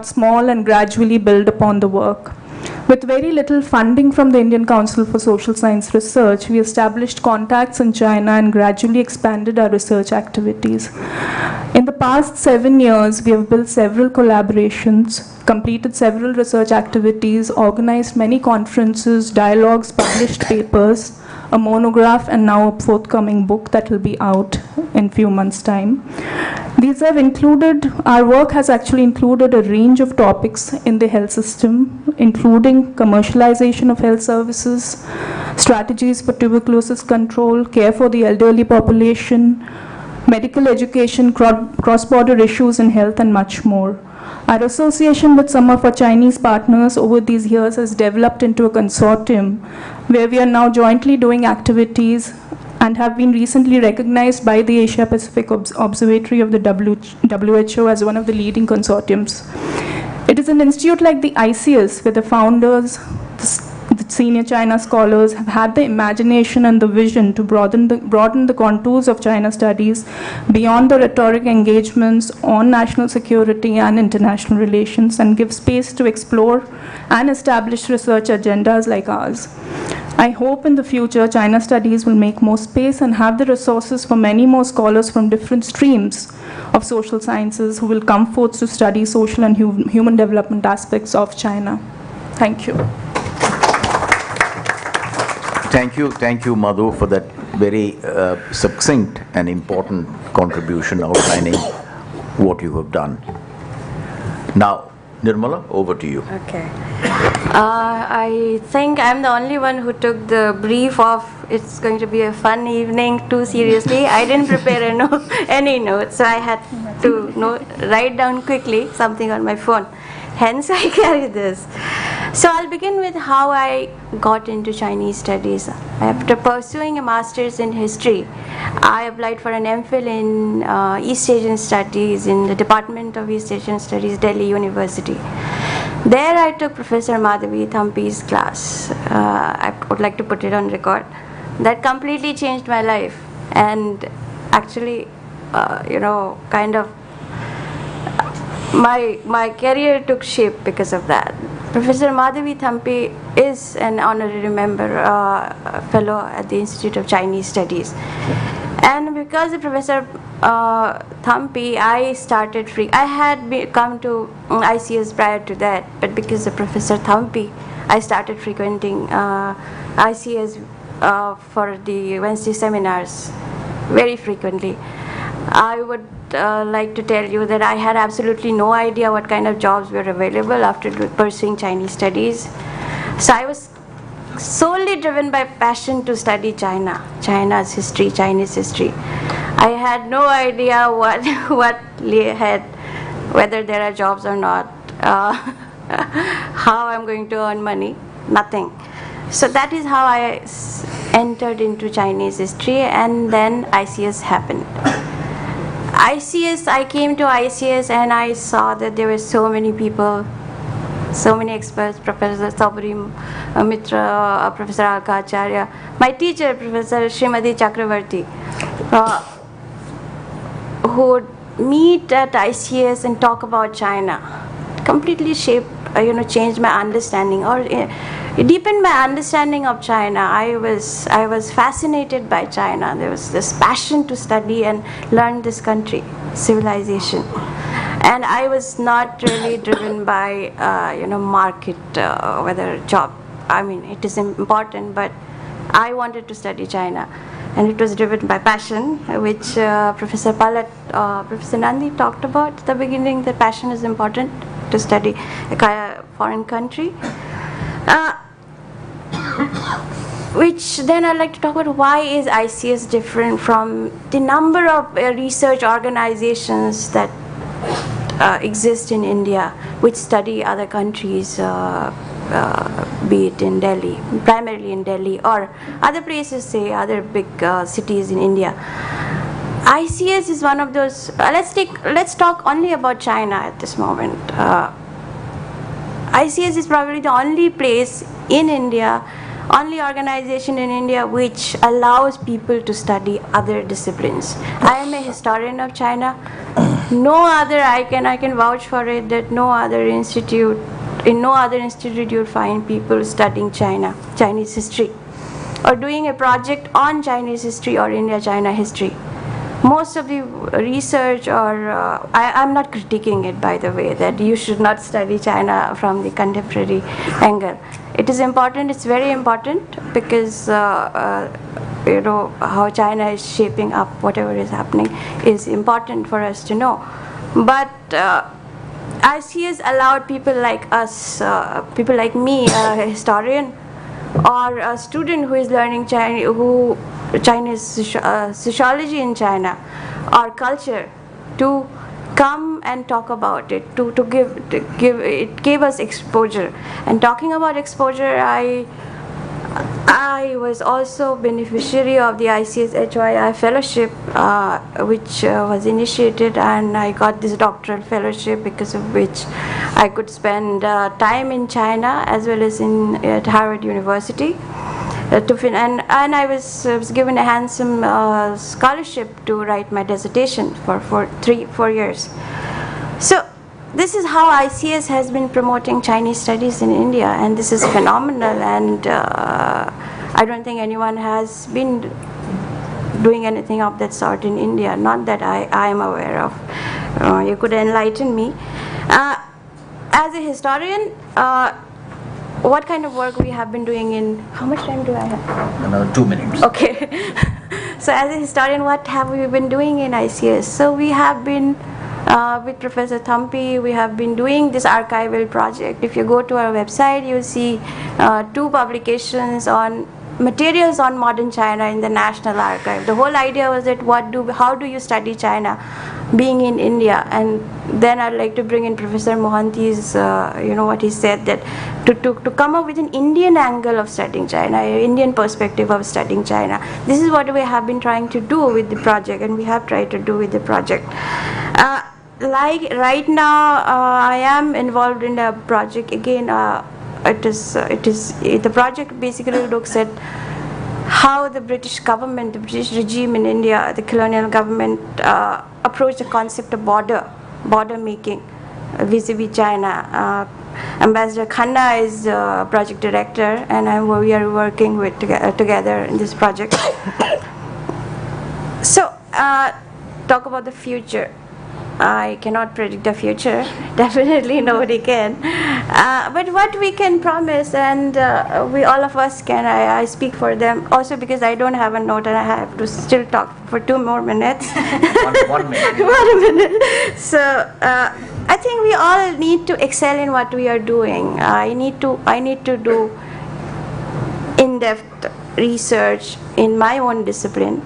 small and gradually build upon the work. With very little funding from the Indian Council for Social Science Research, we established contacts in China and gradually expanded our research activities. In the past 7 years, we have built several collaborations, completed several research activities, organized many conferences, dialogues, published papers, a monograph, and now a forthcoming book that will be out in few months' time. These have included, our work has actually included a range of topics in the health system, including commercialization of health services, strategies for tuberculosis control, care for the elderly population, medical education, cross-border issues in health, and much more. Our association with some of our Chinese partners over these years has developed into a consortium where we are now jointly doing activities and have been recently recognized by the Asia Pacific Observatory of the WHO as one of the leading consortiums. It is an institute like the ICS where the founders, the senior China scholars have had the imagination and the vision to broaden the contours of China studies beyond the rhetoric engagements on national security and international relations, and give space to explore and establish research agendas like ours. I hope in the future China studies will make more space and have the resources for many more scholars from different streams of social sciences who will come forth to study social and human development aspects of China. Thank you. Thank you, Madhu, for that very succinct and important contribution outlining what you have done. Now, Nirmala, over to you. Okay. I think I'm the only one who took the brief of it's going to be a fun evening too seriously. I didn't prepare any notes, so I had to write down quickly something on my phone. Hence, I carry this. So I'll begin with how I got into Chinese studies. After pursuing a master's in history, I applied for an MPhil in East Asian Studies in the Department of East Asian Studies, Delhi University. There I took Professor Madhavi Thampi's class. I would like to put it on record. That completely changed my life, and actually, kind of my career took shape because of that. Professor Madhavi Thampi is an honorary member, fellow at the Institute of Chinese Studies. And because of Professor Thampi, I started I had come to ICS prior to that, but because of Professor Thampi, I started frequenting ICS for the Wednesday seminars very frequently. I would like to tell you that I had absolutely no idea what kind of jobs were available after pursuing Chinese studies. So I was solely driven by passion to study China's history, Chinese history. I had no idea what lay ahead, whether there are jobs or not, how I'm going to earn money, nothing. So that is how I entered into Chinese history, and then ICS happened. I came to ICS and I saw that there were so many people, so many experts, Professor Sabri Mitra, Professor Alka, Acharya, my teacher, Professor Srimati Chakravarti, who would meet at ICS and talk about China. Completely changed my understanding, or it deepened my understanding of China. I was fascinated by China. There was this passion to study and learn this country, civilization. And I was not really driven by, market, whether job. I mean, it is important, but I wanted to study China. And it was driven by passion, which Professor Palat, Professor Nandy talked about at the beginning, that passion is important to study a foreign country. Which then I'd like to talk about why is ICS different from the number of research organizations that exist in India, which study other countries, be it in Delhi, primarily in Delhi, or other places, say other big cities in India. ICS is one of those. Let's talk only about China at this moment. ICS is probably the only place in India, only organization in India which allows people to study other disciplines. I am a historian of China. No other, I can vouch for it, that in no other institute you'll find people studying Chinese history, or doing a project on Chinese history or India-China history. Most of the research, or I'm not critiquing it, by the way, that you should not study China from the contemporary angle. It is important, it's very important, because how China is shaping up, whatever is happening, is important for us to know. But ICS allowed people like us, people like me, a historian, or a student who is learning Chinese sociology in China or culture, to come and talk about it, to give it gave us exposure. And talking about exposure, I was also beneficiary of the ICS HYI fellowship, which was initiated, and I got this doctoral fellowship, because of which I could spend time in China as well as at Harvard University. And I was given a handsome scholarship to write my dissertation for 4 years. So this is how ICS has been promoting Chinese studies in India, and this is phenomenal, and I don't think anyone has been doing anything of that sort in India, not that I am aware of. You could enlighten me. As a historian, what kind of work we have been doing in, how much time do I have? Another 2 minutes. Okay. So as a historian, what have we been doing in ICS? So we have been With Professor Thampi, we have been doing this archival project. If you go to our website, you'll see 2 publications on materials on modern China in the National Archive. The whole idea was that how do you study China being in India? And then I'd like to bring in Professor Mohanty's, what he said, that to come up with an Indian angle of studying China, an Indian perspective of studying China. This is what we have been trying to do with the project, and we have tried to do with the project. Like right now, I am involved in a project again. The project basically looks at how the British government, the British regime in India, the colonial government approached the concept of border making vis-a-vis China. Ambassador Kantha is project director, and we are working together in this project. So, talk about the future. I cannot predict the future. Definitely nobody can. But what we can promise, and we all of us can, I speak for them, also because I don't have a note and I have to still talk for 2 more minutes. One minute. 1 minute. So I think we all need to excel in what we are doing. I need to do in-depth research in my own discipline.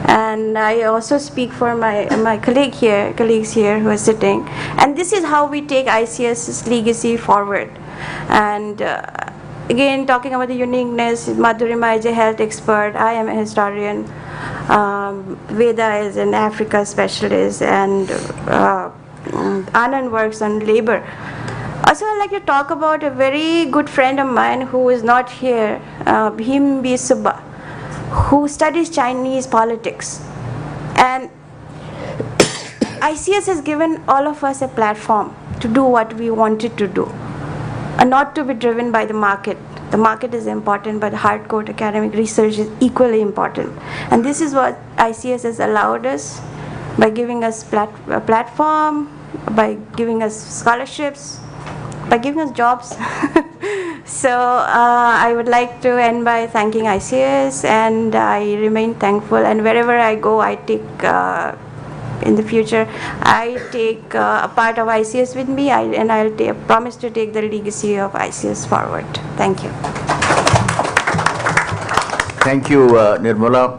And I also speak for my colleagues here who are sitting. And this is how we take ICS's legacy forward. And again, talking about the uniqueness, Madhurima is a health expert, I am a historian, Veda is an Africa specialist, and Anand works on labor. Also, I'd like to talk about a very good friend of mine who is not here, Bhim B. Subba, who studies Chinese politics. And ICS has given all of us a platform to do what we wanted to do, and not to be driven by the market. The market is important, but hardcore academic research is equally important. And this is what ICS has allowed us by giving us a platform, by giving us scholarships, by giving us jobs. So I would like to end by thanking ICS, and I remain thankful. And wherever I go, I take, in the future, I take a part of ICS with me, and I'll promise to take the legacy of ICS forward. Thank you. Thank you, Nirmala.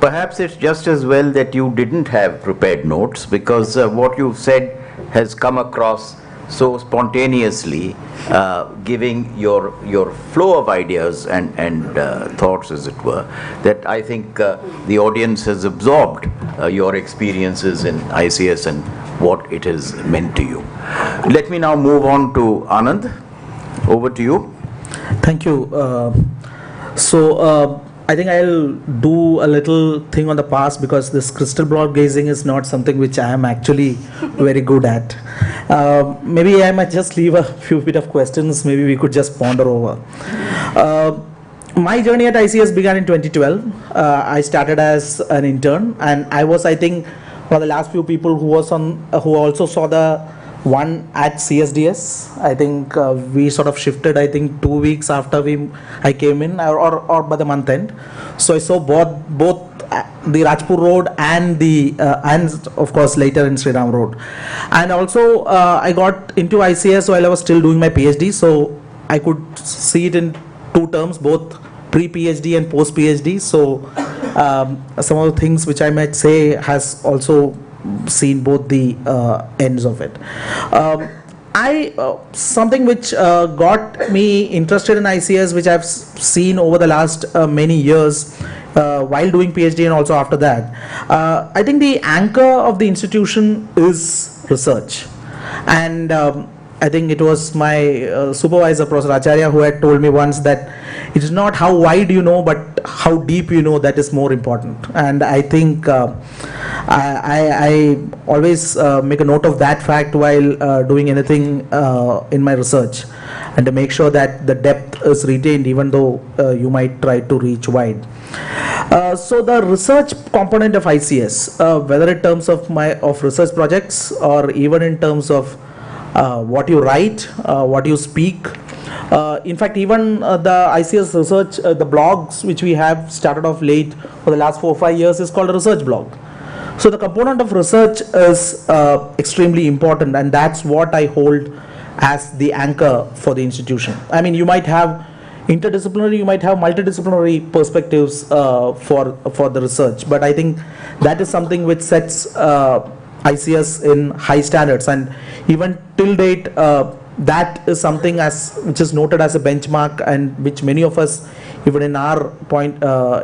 Perhaps it's just as well that you didn't have prepared notes, because what you've said has come across so spontaneously, giving your flow of ideas and thoughts, as it were, that I think the audience has absorbed your experiences in ICS and what it has meant to you. Let me now move on to Anand. Over to you. Thank you. I think I'll do a little thing on the past, because this crystal ball gazing is not something which I am actually very good at. Maybe I might just leave a few bit of questions, maybe we could just ponder over. My journey at ICS began in 2012. I started as an intern, and I was, I think, one of the last few people who also saw the one at CSDS. I think we sort of shifted, I think 2 weeks after I came in, or by the month end. So I saw both the Rajpur Road and and of course later in Sri Ram Road. And also I got into ICS while I was still doing my PhD, so I could see it in 2 terms, both pre-PhD and post-PhD. So some of the things which I might say has also seen both the ends of it. Something which got me interested in ICS, which I've seen over the last many years while doing PhD and also after that, I think the anchor of the institution is research. And I think it was my supervisor, Professor Acharya, who had told me once that it is not how wide you know, but how deep you know that is more important. And I think I always make a note of that fact while doing anything in my research, and to make sure that the depth is retained, even though you might try to reach wide. So the research component of ICS, whether in terms of research projects or even in terms of what you write, what you speak. In fact, even the ICS research, the blogs which we have started off late for the last 4 or 5 years is called a research blog. So the component of research is extremely important, and that's what I hold as the anchor for the institution. I mean, you might have interdisciplinary, you might have multidisciplinary perspectives for the research, but I think that is something which sets ICS in high standards, and even till date that is something which is noted as a benchmark, and which many of us, even in our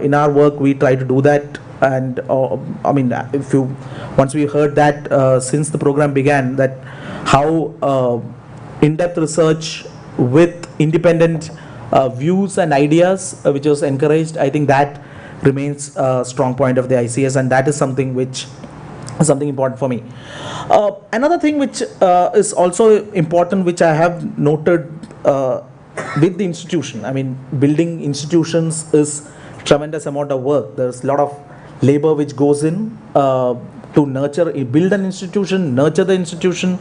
in our work, we try to do that. And I mean, once we heard that since the program began, that how in-depth research with independent views and ideas which was encouraged, I think that remains a strong point of the ICS, and that is something which is something important for me. Another thing which is also important, which I have noted with the institution, I mean, building institutions is tremendous amount of work. There's a lot of labor which goes in to build an institution, nurture the institution,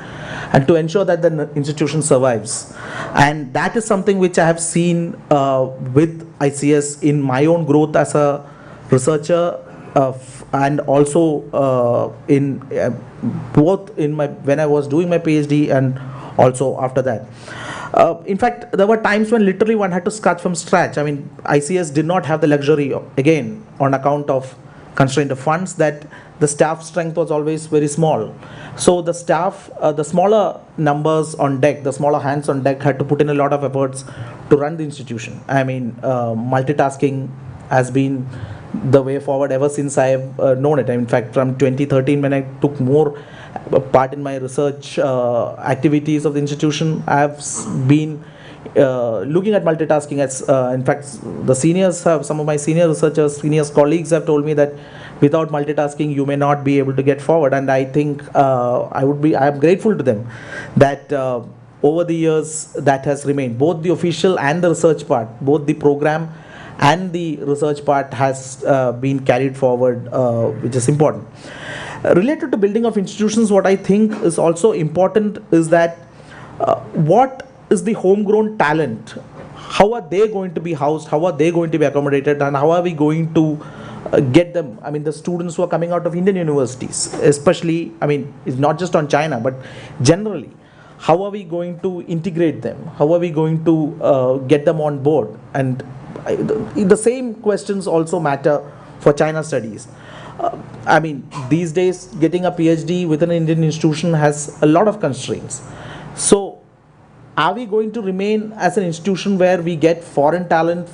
and to ensure that the institution survives. And that is something which I have seen with ICS in my own growth as a researcher, and also in both in when I was doing my PhD and also after that. In fact, there were times when literally one had to start from scratch. I mean, ICS did not have the luxury, again, on account of constraint of funds, that the staff strength was always very small. So the staff, the smaller numbers on deck, the smaller hands on deck, had to put in a lot of efforts to run the institution. I mean, multitasking has been the way forward ever since I have known it. In fact, from 2013, when I took more part in my research activities of the institution, I have been looking at multitasking as, in fact, the seniors have, some of my senior researchers, senior colleagues have told me that without multitasking you may not be able to get forward. And I think I am grateful to them that over the years that has remained, both the official and the research part, both the program and the research part has been carried forward, which is important. Related to building of institutions, what I think is also important is that what is the homegrown talent? How are they going to be housed? How are they going to be accommodated? And how are we going to get them? I mean, the students who are coming out of Indian universities, especially, I mean, it's not just on China, but generally, how are we going to integrate them? How are we going to get them on board? And the same questions also matter for China studies. I mean, these days, getting a PhD within an Indian institution has a lot of constraints. So, are we going to remain as an institution where we get foreign talent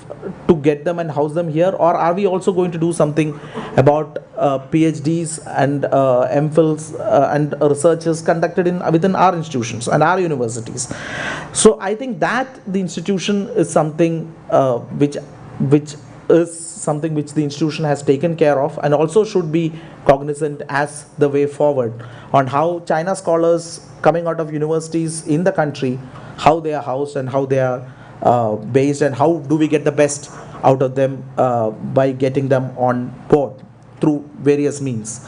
to get them and house them here, or are we also going to do something about PhDs and MPhils and researches conducted within our institutions and our universities? So I think that the institution is something which is something which the institution has taken care of, and also should be cognizant as the way forward on how China scholars coming out of universities in the country, how they are housed and how they are based, and how do we get the best out of them by getting them on board through various means.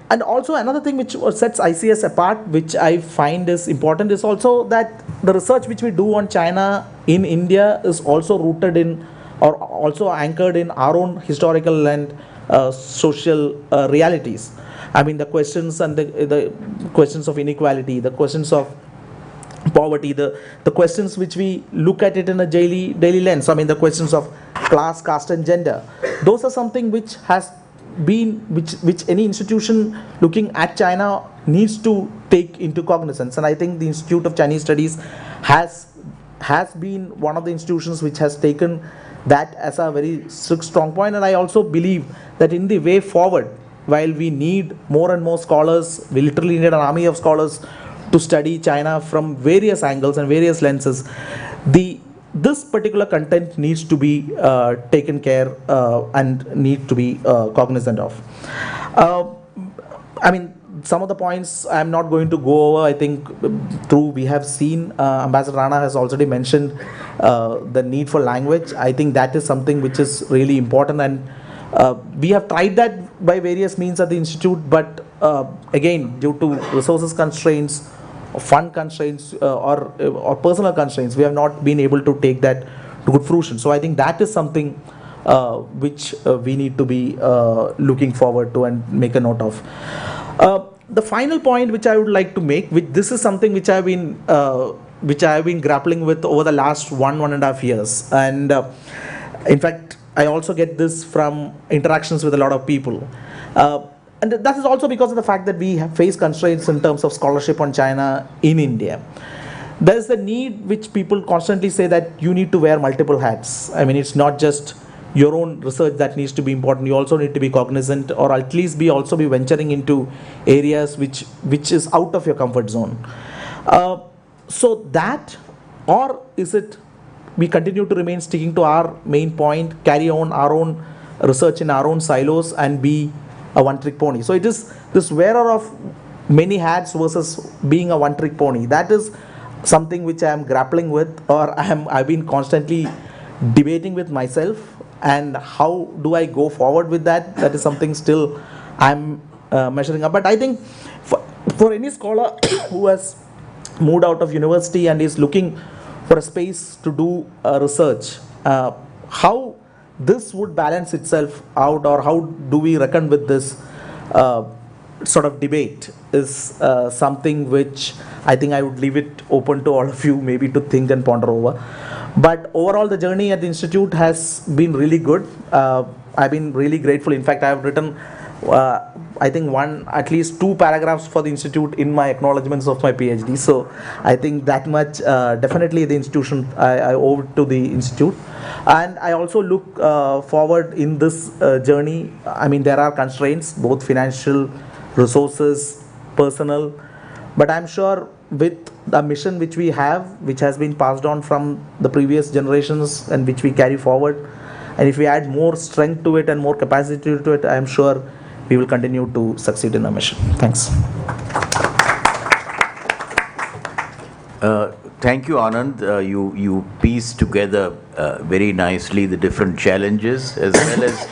And also another thing which sets ICS apart, which I find is important, is also that the research which we do on China in India is also rooted in, or also anchored in, our own historical and social realities. I mean, the questions and the questions of inequality, the questions of poverty, the questions which we look at it in a daily lens. I mean, the questions of class, caste and gender. Those are something which has been, which any institution looking at China needs to take into cognizance. And I think the Institute of Chinese Studies has been one of the institutions which has taken that as a very strong point. And I also believe that in the way forward, while we need more and more scholars, we literally need an army of scholars to study China from various angles and various lenses, this particular content needs to be taken care and need to be cognizant of. I mean, some of the points I'm not going to go over. I think we have seen, Ambassador Rana has already mentioned the need for language. I think that is something which is really important, and we have tried that by various means at the institute, but again, due to resources constraints, fund constraints, or personal constraints, we have not been able to take that to good fruition. So I think that is something which we need to be looking forward to and make a note of. The final point which I would like to make, this is something which I've been grappling with over the last 1.5 years, and in fact I also get this from interactions with a lot of people. And that is also because of the fact that we have faced constraints in terms of scholarship on China in India. There's the need which people constantly say that you need to wear multiple hats. I mean, it's not just your own research that needs to be important. You also need to be cognizant, or at least also be venturing into areas which is out of your comfort zone. So that, or is it we continue to remain sticking to our main point, carry on our own research in our own silos and be a one-trick pony. So it is this wearer of many hats versus being a one-trick pony. That is something which I am grappling with, or I've been constantly debating with myself, and how do I go forward with that? That is something still I'm measuring up. But I think for any scholar who has moved out of university and is looking for a space to do research, how this would balance itself out, or how do we reckon with this sort of debate, is something which I think I would leave it open to all of you maybe to think and ponder over. But overall, the journey at the Institute has been really good. I've been really grateful. In fact, I have written I think at least 2 paragraphs for the Institute in my acknowledgements of my PhD. So I think that much definitely the institution, I owe it to the Institute. And I also look forward in this journey. I mean, there are constraints, both financial, resources, personal, but I'm sure with the mission which we have, which has been passed on from the previous generations and which we carry forward, and if we add more strength to it and more capacity to it, I'm sure we will continue to succeed in our mission. Thanks. Thank you, Anand. You pieced together very nicely the different challenges as well as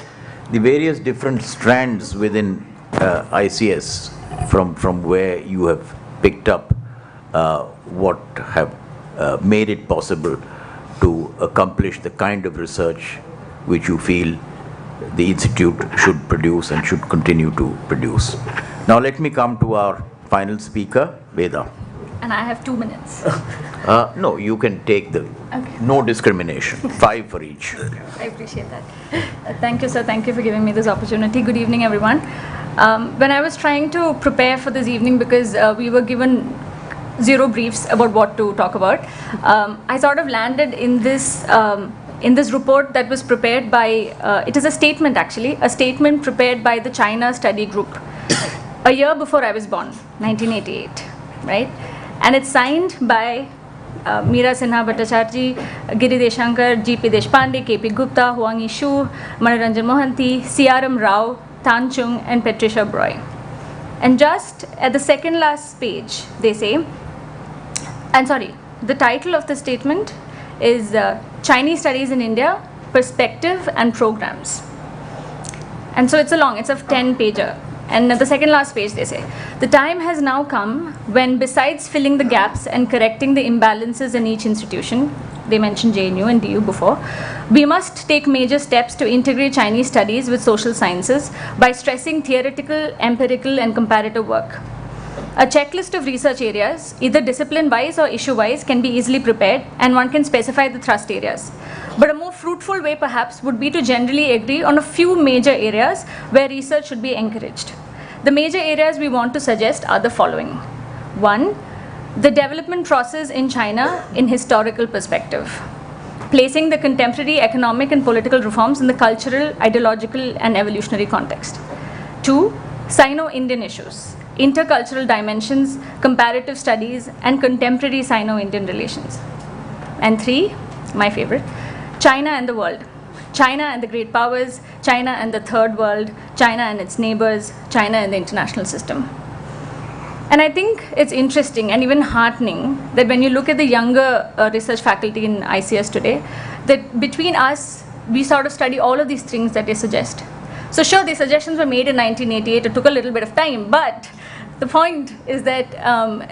the various different strands within ICS from where you have picked up what have made it possible to accomplish the kind of research which you feel the Institute should produce and should continue to produce. Now let me come to our final speaker, Veda. And I have 2 minutes. No, you can take no discrimination, 5 for each. I appreciate that. Thank you, sir. Thank you for giving me this opportunity. Good evening, everyone. When I was trying to prepare for this evening, because we were given 0 briefs about what to talk about, I sort of landed in this report that was prepared by, it is a statement actually, a statement prepared by the China Study Group a year before I was born, 1988, right? And it's signed by Meera Sinha Bhattacharya, Giri Deshankar, G.P. Deshpande, K.P. Gupta, Huang Yishu, Manoranjan Mohanty, C.R.M. Rao, Tan Chung, and Patricia Broy. And just at the second last page, they say, and sorry, the title of the statement is Chinese Studies in India, Perspective and Programs. And so it's a 10-pager. And at the second last page they say, the time has now come when, besides filling the gaps and correcting the imbalances in each institution, they mentioned JNU and DU before, we must take major steps to integrate Chinese studies with social sciences by stressing theoretical, empirical and comparative work. A checklist of research areas, either discipline-wise or issue-wise, can be easily prepared, and one can specify the thrust areas. But a more fruitful way perhaps would be to generally agree on a few major areas where research should be encouraged. The major areas we want to suggest are the following. 1. The development process in China in historical perspective, placing the contemporary economic and political reforms in the cultural, ideological and evolutionary context. 2. Sino-Indian issues, intercultural dimensions, comparative studies, and contemporary Sino-Indian relations. And 3, my favorite, China and the world. China and the great powers, China and the third world, China and its neighbors, China and the international system. And I think it's interesting and even heartening that when you look at the younger research faculty in ICS today, that between us, we sort of study all of these things that they suggest. So sure, the suggestions were made in 1988, it took a little bit of time, but the point is that,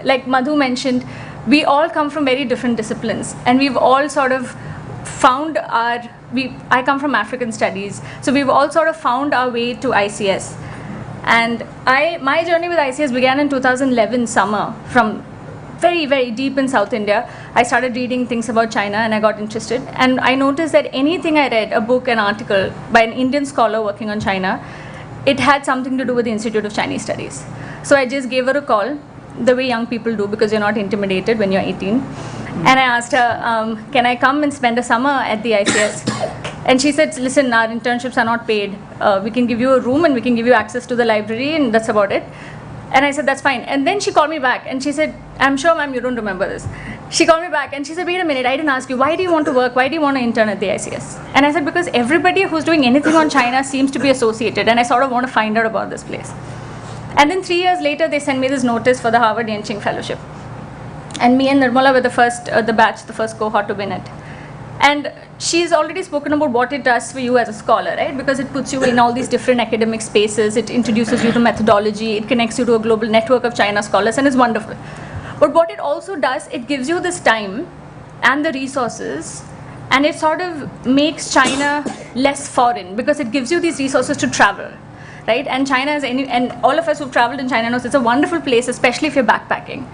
like Madhu mentioned, we all come from very different disciplines, and we've all sort of found I come from African studies, so we've all sort of found our way to ICS. And my journey with ICS began in 2011 summer, from very, very deep in South India. I started reading things about China and I got interested. And I noticed that anything I read, a book, an article by an Indian scholar working on China, it had something to do with the Institute of Chinese Studies. So I just gave her a call, the way young people do, because you're not intimidated when you're 18. And I asked her, can I come and spend a summer at the ICS? And she said, listen, our internships are not paid. We can give you a room and we can give you access to the library, and that's about it. And I said, that's fine. And then she called me back and she said, I'm sure, ma'am, you don't remember this. She called me back and she said, wait a minute, I didn't ask you, why do you want to work? Why do you want to intern at the ICS? And I said, because everybody who's doing anything on China seems to be associated, and I sort of want to find out about this place. And then 3 years later, they sent me this notice for the Harvard Yenching Fellowship. And me and Nirmala were the first, the first cohort to win it. And she's already spoken about what it does for you as a scholar, right? Because it puts you in all these different academic spaces, it introduces you to methodology, it connects you to a global network of China scholars, and it's wonderful. But what it also does, it gives you this time and the resources, and it sort of makes China less foreign, because it gives you these resources to travel, right? And China is and all of us who've traveled in China knows it's a wonderful place, especially if you're backpacking.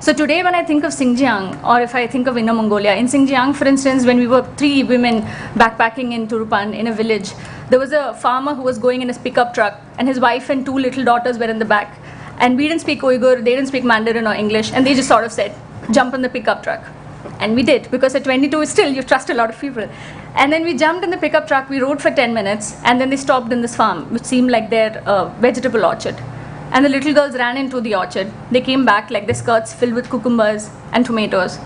So today when I think of Xinjiang, or if I think of Inner Mongolia, in Xinjiang, for instance, when we were 3 women backpacking in Turupan in a village, there was a farmer who was going in his pickup truck, and his wife and 2 little daughters were in the back. And we didn't speak Uyghur, they didn't speak Mandarin or English, and they just sort of said, jump in the pickup truck. And we did, because at 22 still, you trust a lot of people. And then we jumped in the pickup truck, we rode for 10 minutes, and then they stopped in this farm, which seemed like their vegetable orchard. And the little girls ran into the orchard. They came back like their skirts filled with cucumbers and tomatoes.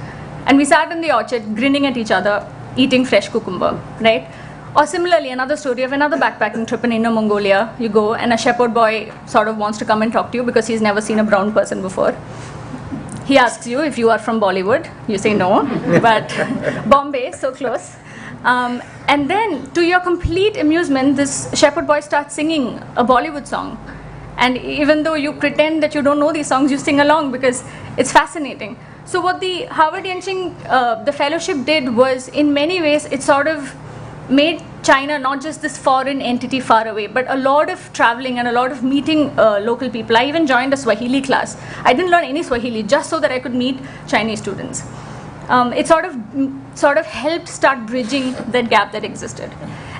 And we sat in the orchard, grinning at each other, eating fresh cucumber, right? Or similarly, another story of another backpacking trip in Inner Mongolia. You go, and a shepherd boy sort of wants to come and talk to you because he's never seen a brown person before. He asks you if you are from Bollywood. You say no, but Bombay, so close. And then, to your complete amusement, this shepherd boy starts singing a Bollywood song. And even though you pretend that you don't know these songs, you sing along because it's fascinating. So what the Harvard Yenching, the fellowship did was, in many ways, it sort of made China not just this foreign entity far away, but a lot of traveling and a lot of meeting local people. I even joined a Swahili class. I didn't learn any Swahili just so that I could meet Chinese students. It sort of helped start bridging that gap that existed.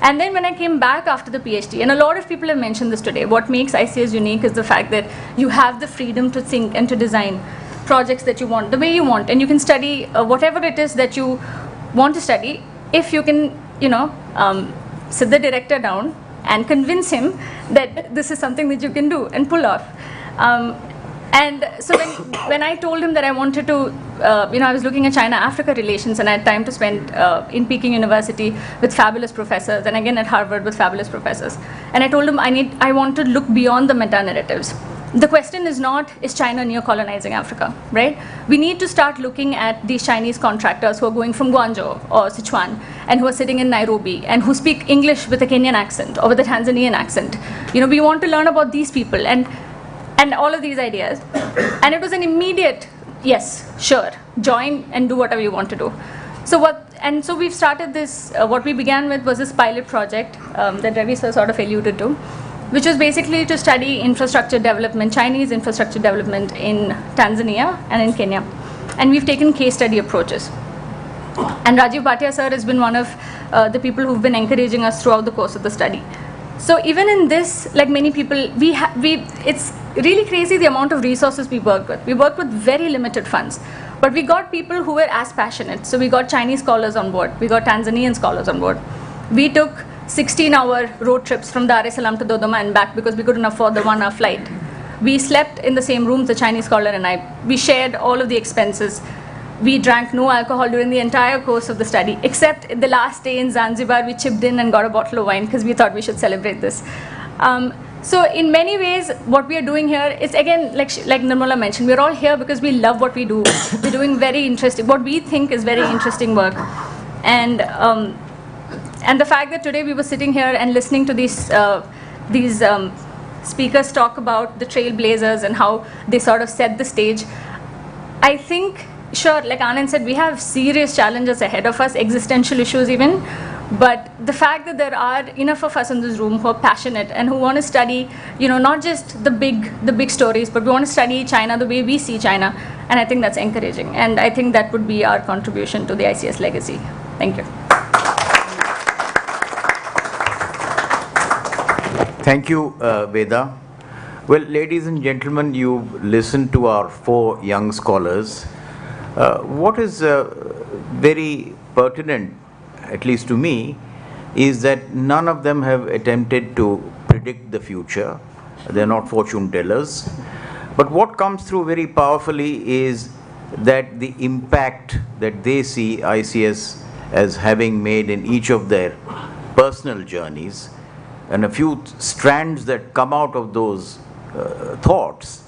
And then when I came back after the PhD, and a lot of people have mentioned this today, what makes ICS unique is the fact that you have the freedom to think and to design projects that you want, the way you want, and you can study whatever it is that you want to study, if you can, sit the director down and convince him that this is something that you can do and pull off. And so when I told him that I wanted to, I was looking at China-Africa relations, and I had time to spend in Peking University with fabulous professors, and again at Harvard with fabulous professors. And I told him I want to look beyond the meta-narratives. The question is not, is China neo-colonizing Africa, right? We need to start looking at these Chinese contractors who are going from Guangzhou or Sichuan, and who are sitting in Nairobi, and who speak English with a Kenyan accent or with a Tanzanian accent. We want to learn about these people, and all of these ideas. And it was an immediate, yes, sure, join and do whatever you want to do. So we've started this, what we began with was this pilot project that Ravi sir sort of alluded to, which was basically to study infrastructure development, Chinese infrastructure development in Tanzania and in Kenya. And we've taken case study approaches. And Rajiv Bhatia sir has been one of the people who've been encouraging us throughout the course of the study. So even in this, like many people, it's really crazy the amount of resources we worked with. We worked with very limited funds, but we got people who were as passionate. So we got Chinese scholars on board, we got Tanzanian scholars on board. We took 16-hour road trips from Dar es Salaam to Dodoma and back because we couldn't afford the 1-hour flight. We slept in the same rooms, the Chinese scholar and I. We shared all of the expenses. We drank no alcohol during the entire course of the study, except the last day in Zanzibar, we chipped in and got a bottle of wine because we thought we should celebrate this. So in many ways, what we are doing here is, again, like Nirmala mentioned, we're all here because we love what we do. We're doing very interesting, what we think is very interesting work. And the fact that today we were sitting here and listening to these speakers talk about the trailblazers and how they sort of set the stage, I think sure, like Anand said, we have serious challenges ahead of us, existential issues even. But the fact that there are enough of us in this room who are passionate and who want to study, not just the big stories, but we want to study China the way we see China. And I think that's encouraging. And I think that would be our contribution to the ICS legacy. Thank you. Thank you, Veda. Well, ladies and gentlemen, you've listened to our 4 young scholars. What is very pertinent, at least to me, is that none of them have attempted to predict the future. They're not fortune tellers. But what comes through very powerfully is that the impact that they see ICS as having made in each of their personal journeys, and a few strands that come out of those thoughts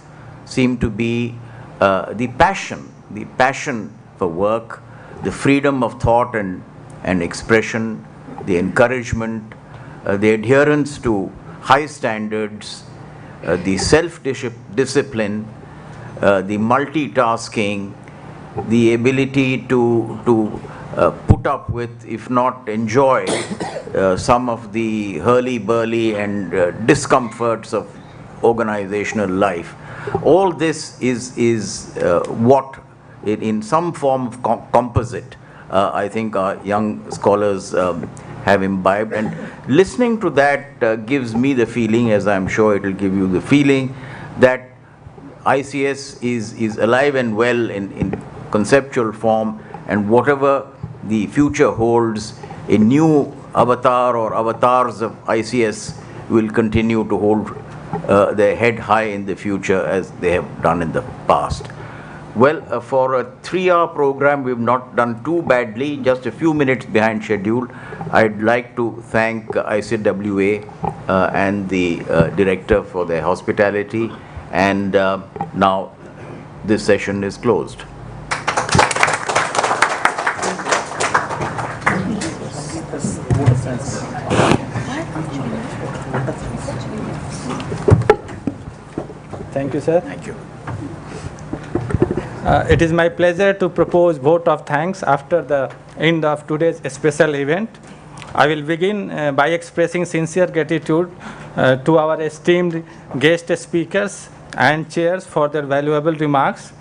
seem to be the passion for work, the freedom of thought and expression, the encouragement, the adherence to high standards, the self-discipline, the multitasking, the ability to put up with, if not enjoy, some of the hurly-burly and discomforts of organizational life. All this is what, in some form of composite, I think our young scholars have imbibed. And listening to that gives me the feeling, as I'm sure it will give you the feeling, that ICS is alive and well in conceptual form, and whatever the future holds, a new avatar or avatars of ICS will continue to hold their head high in the future as they have done in the past. Well, for a 3-hour program, we've not done too badly, just a few minutes behind schedule. I'd like to thank ICWA and the director for their hospitality, and now this session is closed. Thank you, sir. Thank you. It is my pleasure to propose vote of thanks after the end of today's special event. I will begin by expressing sincere gratitude to our esteemed guest speakers and chairs for their valuable remarks.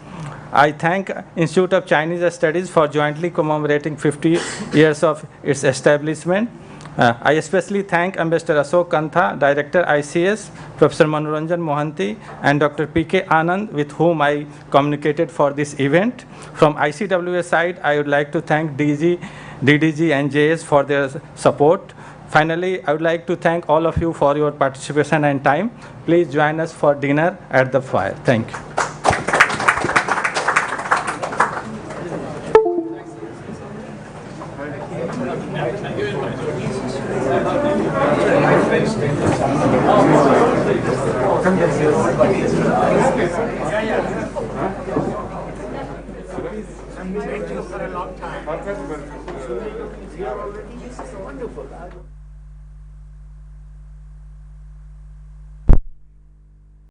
I thank Institute of Chinese Studies for jointly commemorating 50 years of its establishment. I especially thank Ambassador Ashok Kantha, Director ICS, Professor Manoranjan Mohanty, and Dr. P.K. Anand, with whom I communicated for this event. From ICWA side, I would like to thank DDG and JS for their support. Finally, I would like to thank all of you for your participation and time. Please join us for dinner at the fire. Thank you. For a long time.